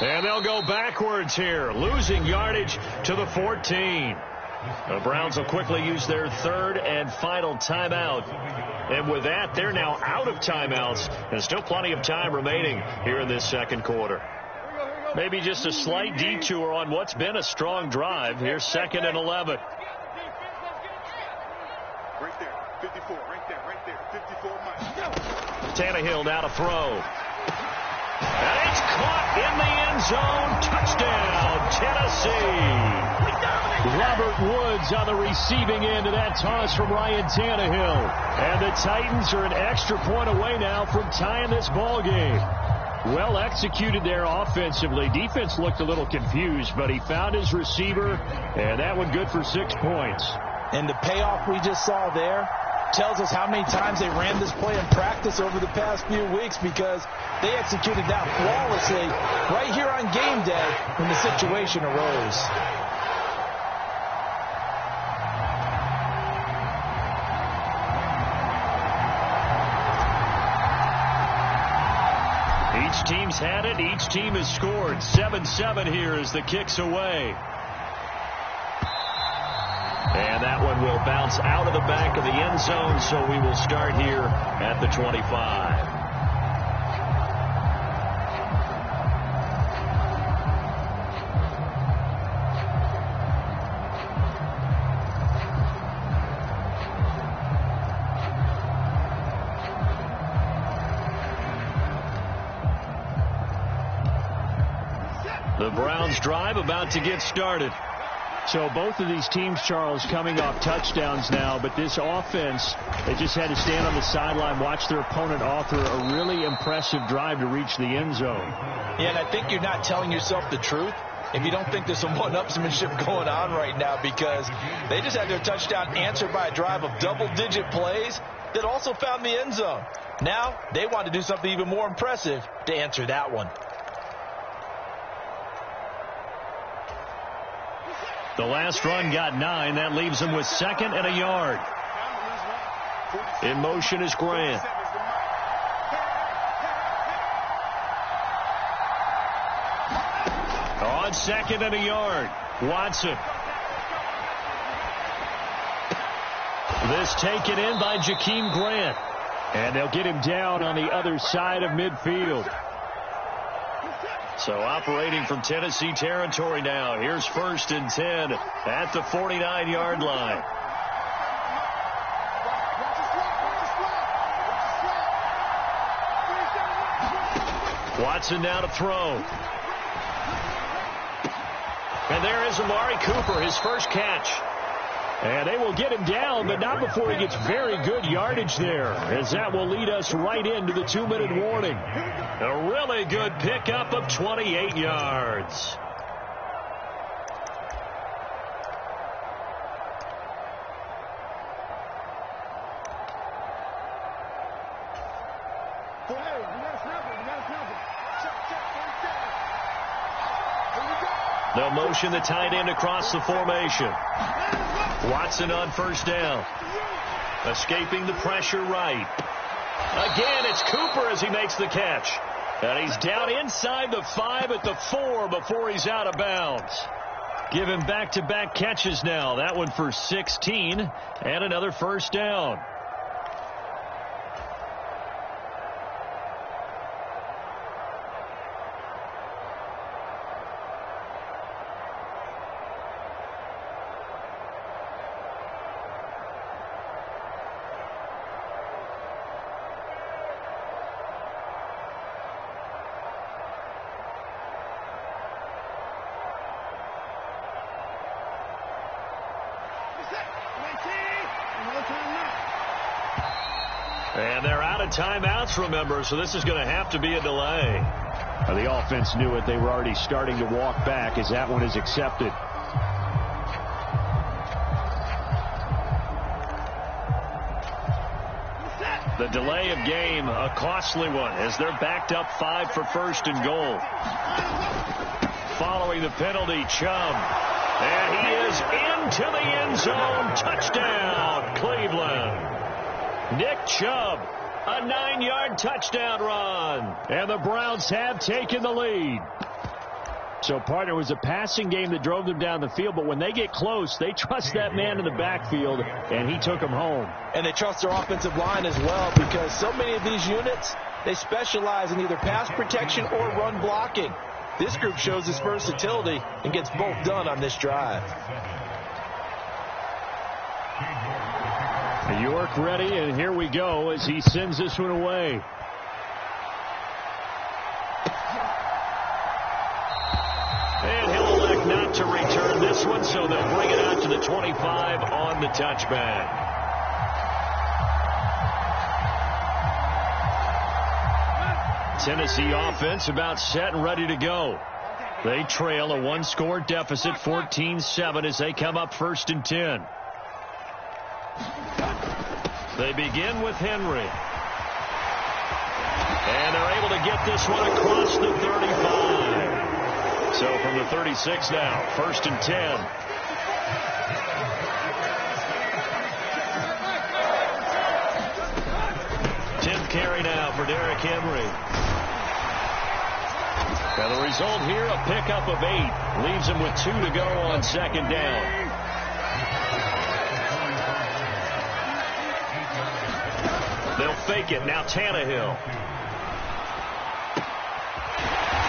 And they'll go backwards here, losing yardage to the 14. The Browns will quickly use their 3rd and final timeout. And with that, they're now out of timeouts. And still plenty of time remaining here in this 2nd quarter. Maybe just a slight detour on what's been a strong drive. Here's 2nd and 11. Right there, 54, right there, 54 miles. Tannehill now to throw. And it's caught in the end zone. Touchdown, Tennessee. Robert Woods on the receiving end of that toss from Ryan Tannehill. And the Titans are an extra point away now from tying this ball game. Well executed there offensively. Defense looked a little confused, but he found his receiver, and that one good for 6 points. And the payoff we just saw there tells us how many times they ran this play in practice over the past few weeks, because they executed that flawlessly right here on game day when the situation arose. Each team's had it. Each team has scored. 7-7 here as the kick's away. And that one will bounce out of the back of the end zone, so we will start here at the 25. The Browns drive about to get started. So both of these teams, Charles, coming off touchdowns now, but this offense, they just had to stand on the sideline, watch their opponent author a really impressive drive to reach the end zone. Yeah, and I think you're not telling yourself the truth if you don't think there's some one-upsmanship going on right now, because they just had their touchdown answered by a drive of double-digit plays that also found the end zone. Now they want to do something even more impressive to answer that one. The last run got 9. That leaves them with 2nd and a yard. In motion is Grant. On 2nd and a yard, Watson. This taken in by Jakeem Grant. And they'll get him down on the other side of midfield. So operating from Tennessee territory now. Here's 1st and 10 at the 49-yard line. Watson now to throw. And there is Amari Cooper, his first catch. And they will get him down, but not before he gets very good yardage there, as that will lead us right into the 2-minute warning. A really good pickup of 28 yards. They'll motion the tight end across the formation. Watson on 1st down. Escaping the pressure right. Again, it's Cooper as he makes the catch. And he's down inside the 5 at the 4 before he's out of bounds. Give him back-to-back catches now. That one for 16 and another 1st down. And they're out of timeouts, remember, so this is going to have to be a delay. The offense knew it. They were already starting to walk back as that one is accepted. The delay of game, a costly one, as they're backed up 5 for 1st and goal. Following the penalty, Chubb. And he is into the end zone. Touchdown, Cleveland. Nick Chubb, a 9-yard touchdown run. And the Browns have taken the lead. So, partner, it was a passing game that drove them down the field, but when they get close, they trust that man in the backfield, and he took them home. And they trust their offensive line as well, because so many of these units, they specialize in either pass protection or run blocking. This group shows its versatility and gets both done on this drive. York ready, and here we go as he sends this one away. And he'll elect not to return this one, so they'll bring it out to the 25 on the touchback. Tennessee offense about set and ready to go. They trail a one-score deficit, 14-7, as they come up 1st and 10. They begin with Henry. And they're able to get this one across the 35. So from the 36 now, 1st and 10. Carry now for Derrick Henry. And the result here, a pickup of 8. Leaves him with 2 to go on 2nd down. They'll fake it. Now Tannehill.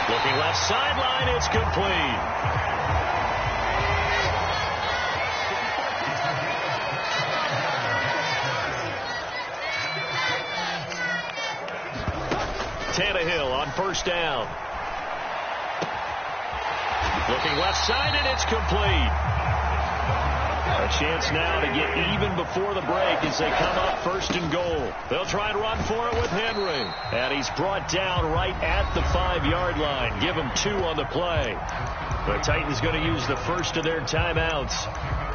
Looking left sideline. It's complete. Tannehill on 1st down. Looking left side, and it's complete. A chance now to get even before the break as they come up 1st and goal. They'll try and run for it with Henry. And he's brought down right at the 5-yard line. Give him 2 on the play. The Titans going to use the first of their timeouts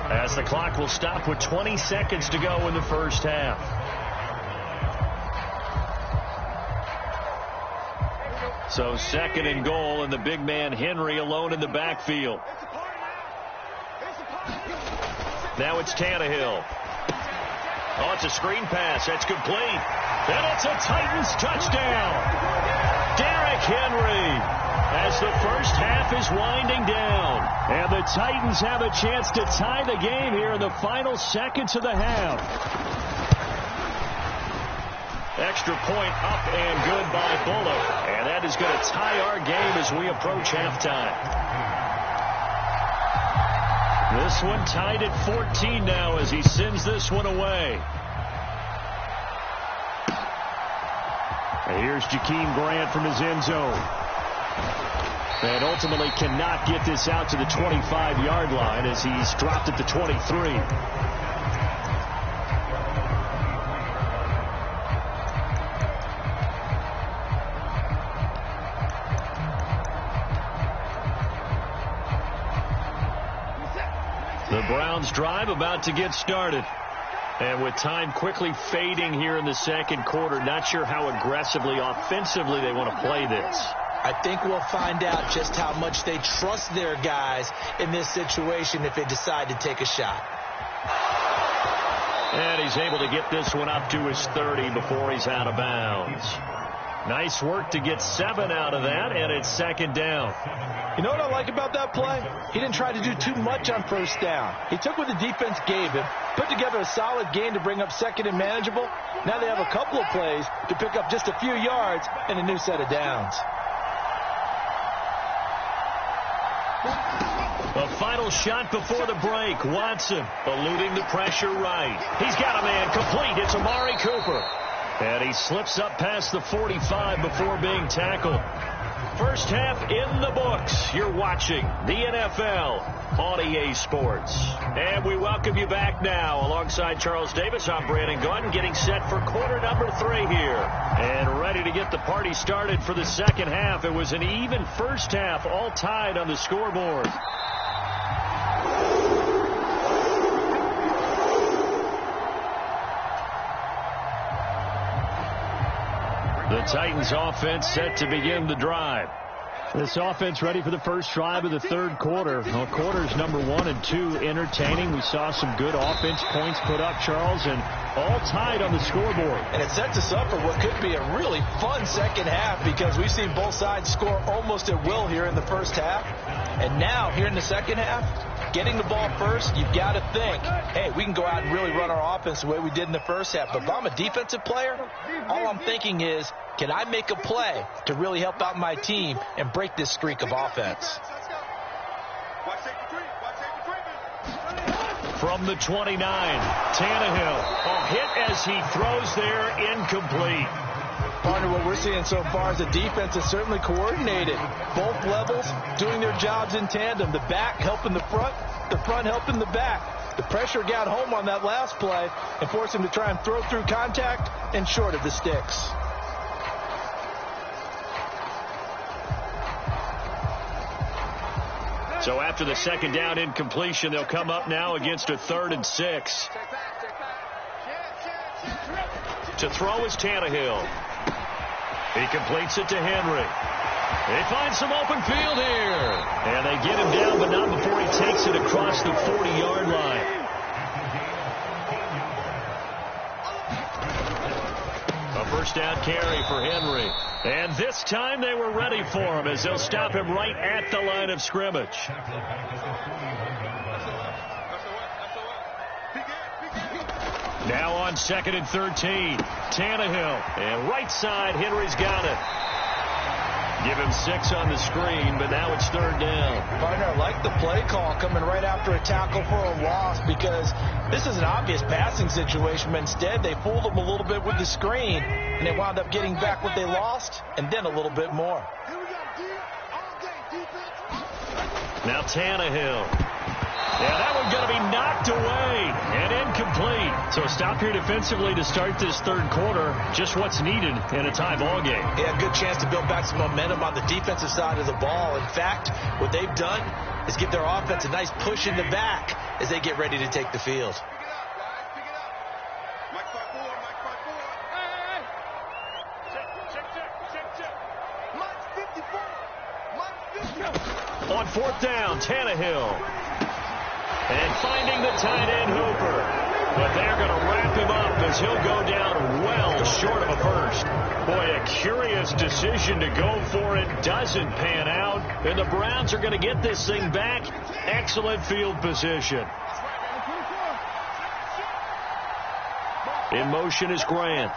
as the clock will stop with 20 seconds to go in the first half. So 2nd and goal, and the big man Henry alone in the backfield. Now it's Tannehill. Oh, it's a screen pass. That's complete. And it's a Titans touchdown. Derrick Henry as the first half is winding down. And the Titans have a chance to tie the game here in the final seconds of the half. Extra point up and good by Bullock. And that is going to tie our game as we approach halftime. This one tied at 14 now as he sends this one away. And here's Jakeem Grant from his end zone. And ultimately cannot get this out to the 25-yard line as he's dropped at the 23. The Browns drive about to get started. And with time quickly fading here in the second quarter, not sure how aggressively, offensively they want to play this. I think we'll find out just how much they trust their guys in this situation if they decide to take a shot. And he's able to get this one up to his 30 before he's out of bounds. Nice work to get 7 out of that, and it's 2nd down. You know what I like about that play? He didn't try to do too much on 1st down. He took what the defense gave him, put together a solid game to bring up 2nd and manageable. Now they have a couple of plays to pick up just a few yards and a new set of downs. A final shot before the break. Watson eluding the pressure right. He's got a man complete. It's Amari Cooper. And he slips up past the 45 before being tackled. First half in the books. You're watching the NFL on EA Sports. And we welcome you back now. Alongside Charles Davis, I'm Brandon Gunn, getting set for quarter number 3 here. And ready to get the party started for the second half. It was an even first half, all tied on the scoreboard. The Titans offense set to begin the drive. This offense ready for the first drive of the third quarter. Well, quarters number 1 and 2 entertaining. We saw some good offense points put up, Charles, and all tied on the scoreboard. And it sets us up for what could be a really fun second half because we've seen both sides score almost at will here in the first half. And now, here in the second half, getting the ball first, you've got to think, hey, we can go out and really run our offense the way we did in the first half. But if I'm a defensive player, all I'm thinking is, Can I make a play to really help out my team and break this streak of offense? From the 29, Tannehill. A hit as he throws there, incomplete. Partner, what we're seeing so far is the defense is certainly coordinated. Both levels doing their jobs in tandem. The back helping the front helping the back. The pressure got home on that last play and forced him to try and throw through contact and short of the sticks. So after the second down incompletion, they'll come up now against a 3rd and 6. To throw is Tannehill. He completes it to Henry. They find some open field here. And they get him down, but not before he takes it across the 40-yard line. A first down carry for Henry. And this time they were ready for him as they'll stop him right at the line of scrimmage. Now on 2nd and 13. Tannehill. And right side, Henry's got it. Give him 6 on the screen, but now it's 3rd down. Partner, I like the play call coming right after a tackle for a loss because this is an obvious passing situation, but instead they fooled him a little bit with the screen, and they wound up getting back what they lost and then a little bit more. Now Tannehill. Yeah, that one's going to be knocked away and incomplete. So stop here defensively to start this 3rd quarter. Just what's needed in a tie ball game. Yeah, good chance to build back some momentum on the defensive side of the ball. In fact, what they've done is give their offense a nice push in the back as they get ready to take the field. On 4th down, Tannehill. And finding the tight end, Hooper. But they're going to wrap him up as he'll go down well short of a first. Boy, a curious decision to go for it. Doesn't pan out. And the Browns are going to get this thing back. Excellent field position. In motion is Grant.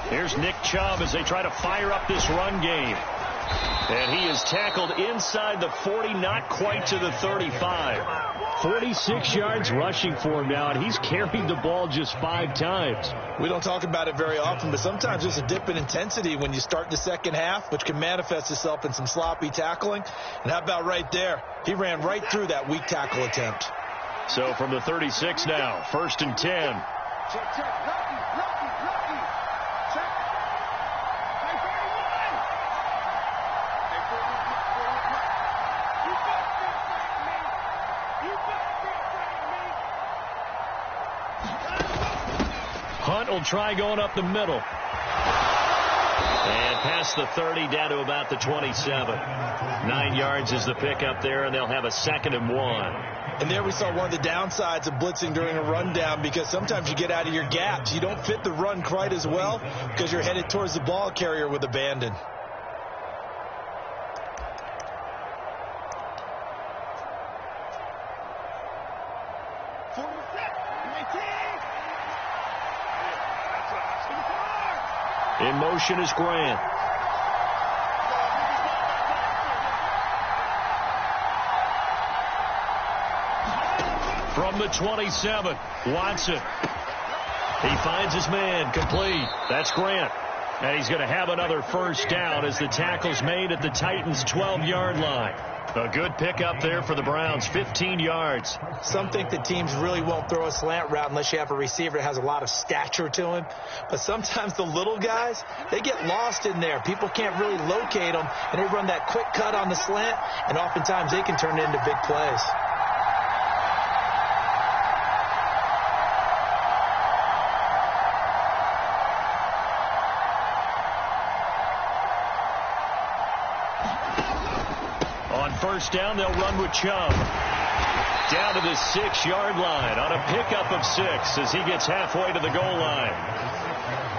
Here's Nick Chubb as they try to fire up this run game. And he is tackled inside the 40, not quite to the 35. 46 yards rushing for him now, and he's carried the ball just 5 times. We don't talk about it very often, but sometimes there's a dip in intensity when you start the second half, which can manifest itself in some sloppy tackling. And how about right there? He ran right through that weak tackle attempt. So from the 36 now, 1st and 10. Hunt will try going up the middle. And past the 30 down to about the 27. 9 yards is the pickup there, and they'll have a 2nd and 1. And there we saw one of the downsides of blitzing during a rundown, because sometimes you get out of your gaps. You don't fit the run quite as well because you're headed towards the ball carrier with abandon. In motion is Grant. From the 27, Watson. He finds his man, complete. That's Grant. And he's going to have another first down as the tackle's made at the Titans' 12-yard line. A good pickup there for the Browns, 15 yards. Some think that teams really won't throw a slant route unless you have a receiver that has a lot of stature to him. But sometimes the little guys, they get lost in there. People can't really locate them, and they run that quick cut on the slant, and oftentimes they can turn it into big plays. First down, they'll run with Chubb. Down to the 6-yard line on a pickup of 6 as he gets halfway to the goal line.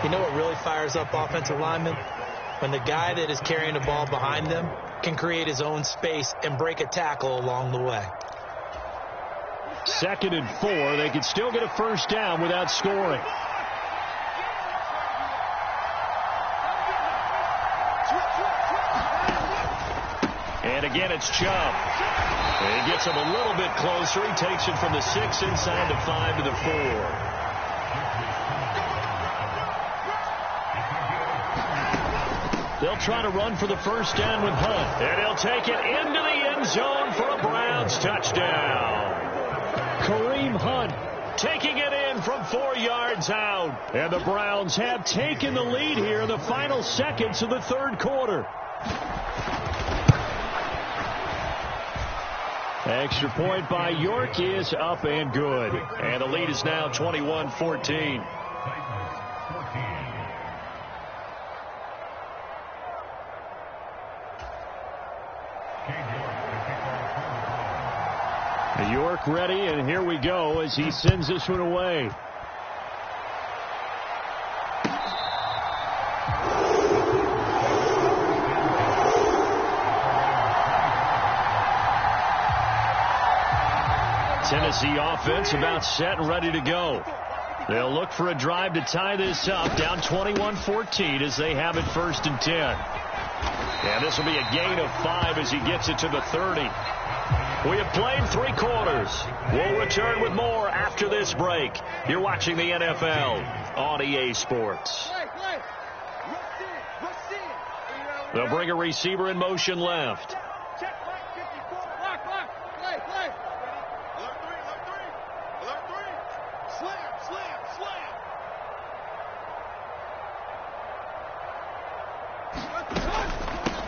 You know what really fires up offensive linemen? When the guy that is carrying the ball behind them can create his own space and break a tackle along the way. 2nd and 4. They can still get a first down without scoring. And again, it's Chubb. And he gets him a little bit closer. He takes it from the 6 inside the 5 to the 4. They'll try to run for the first down with Hunt. And he'll take it into the end zone for a Browns touchdown. Kareem Hunt taking it in from 4 yards out. And the Browns have taken the lead here in the final seconds of the third quarter. Extra point by York is up and good. And the lead is now 21-14. York ready, and here we go as he sends this one away. Tennessee offense about set and ready to go. They'll look for a drive to tie this up, down 21-14 as they have it 1st and 10. And this will be a gain of 5 as he gets it to the 30. We have played 3 quarters. We'll return with more after this break. You're watching the NFL on EA Sports. They'll bring a receiver in motion left.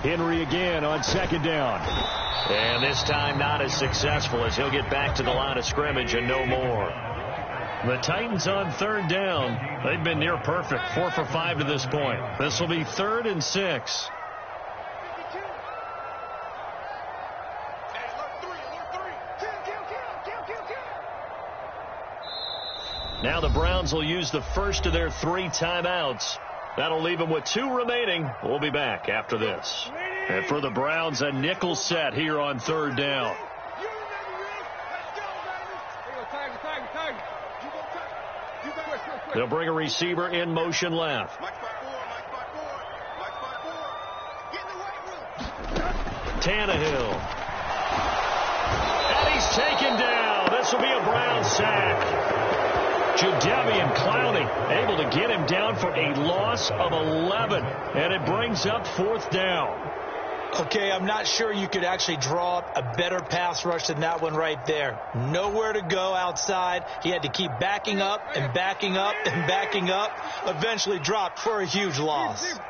Henry again on 2nd down. And this time not as successful as he'll get back to the line of scrimmage and no more. The Titans on 3rd down. They've been near perfect, 4 for 5 to this point. This will be 3rd and 6. Now the Browns will use the first of their 3 timeouts. That'll leave them with 2 remaining. We'll be back after this. And for the Browns, a nickel set here on 3rd down. They'll bring a receiver in motion left. Tannehill. And he's taken down. This will be a Brown sack. Jadeveon Clowney able to get him down for a loss of 11. And it brings up 4th down. Okay, I'm not sure you could actually draw up a better pass rush than that one right there. Nowhere to go outside. He had to keep backing up and backing up and backing up. Eventually dropped for a huge loss. 54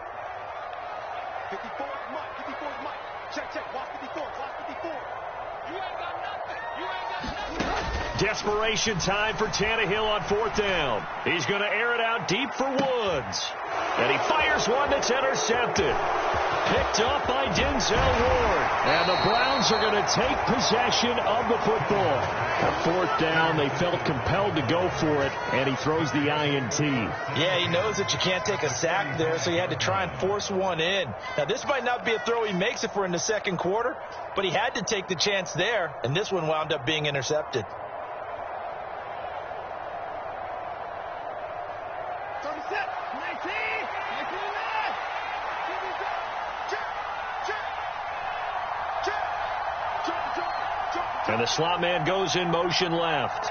Mike. Check. Watch 54. You ain't got nothing. Desperation time for Tannehill on 4th down. He's going to air it out deep for Woods. And he fires one that's intercepted. Picked up by Denzel Ward. And the Browns are going to take possession of the football. At 4th down, they felt compelled to go for it, and he throws the INT. Yeah, he knows that you can't take a sack there, so he had to try and force one in. Now, this might not be a throw he makes if we're in the 2nd quarter, but he had to take the chance there, and this one wound up being intercepted. And the slot man goes in motion left.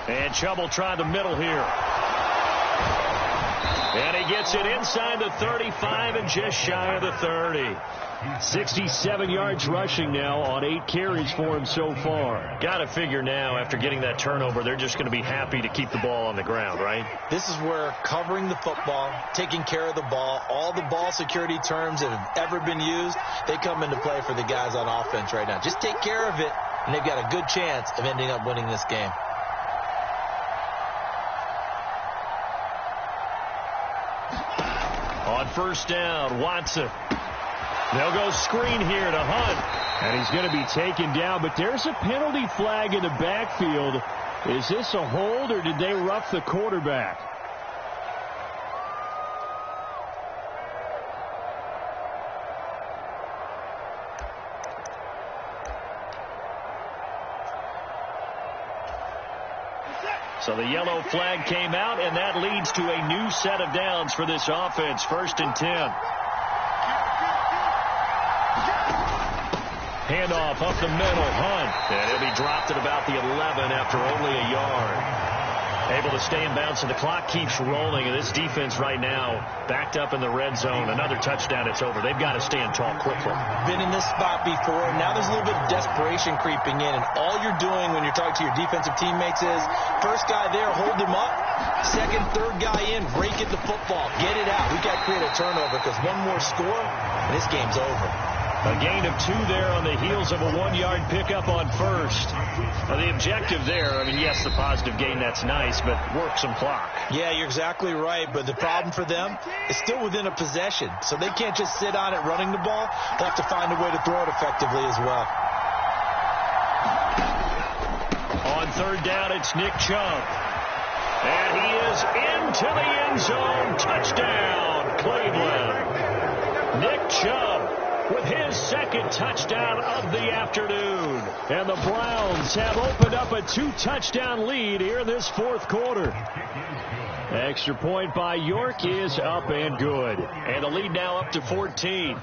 And Chubb will try the middle here. And he gets it inside the 35 and just shy of the 30. 67 yards rushing now on 8 carries for him so far. Got to figure now after getting that turnover, they're just going to be happy to keep the ball on the ground, right? This is where covering the football, taking care of the ball, all the ball security terms that have ever been used, they come into play for the guys on offense right now. Just take care of it, and they've got a good chance of ending up winning this game. On 1st down, Watson. They'll go screen here to Hunt. And he's going to be taken down, but there's a penalty flag in the backfield. Is this a hold, or did they rough the quarterback? So the yellow flag came out, and that leads to a new set of downs for this offense. 1st and 10. Handoff up the middle. Hunt. And he'll be dropped at about the 11 after only a yard. Able to stay in bounds, and the clock keeps rolling. And this defense right now backed up in the red zone. Another touchdown, it's over. They've got to stand tall quickly. Been in this spot before. Now there's a little bit of desperation creeping in. And all you're doing when you're talking to your defensive teammates is, first guy there, hold him up. Second, third guy in, rake at the football. Get it out. We've got to create a turnover because one more score, and this game's over. A gain of 2 there on the heels of a 1-yard pickup on first. Now, the objective there, I mean, yes, the positive gain, that's nice, but work some clock. Yeah, you're exactly right, but the problem for them is still within a possession, so they can't just sit on it running the ball. They'll have to find a way to throw it effectively as well. On 3rd down, it's Nick Chubb. And he is into the end zone. Touchdown, Cleveland. Nick Chubb with his 2nd touchdown of the afternoon. And the Browns have opened up a 2-touchdown lead here in this 4th quarter. Extra point by York is up and good. And the lead now up to 14.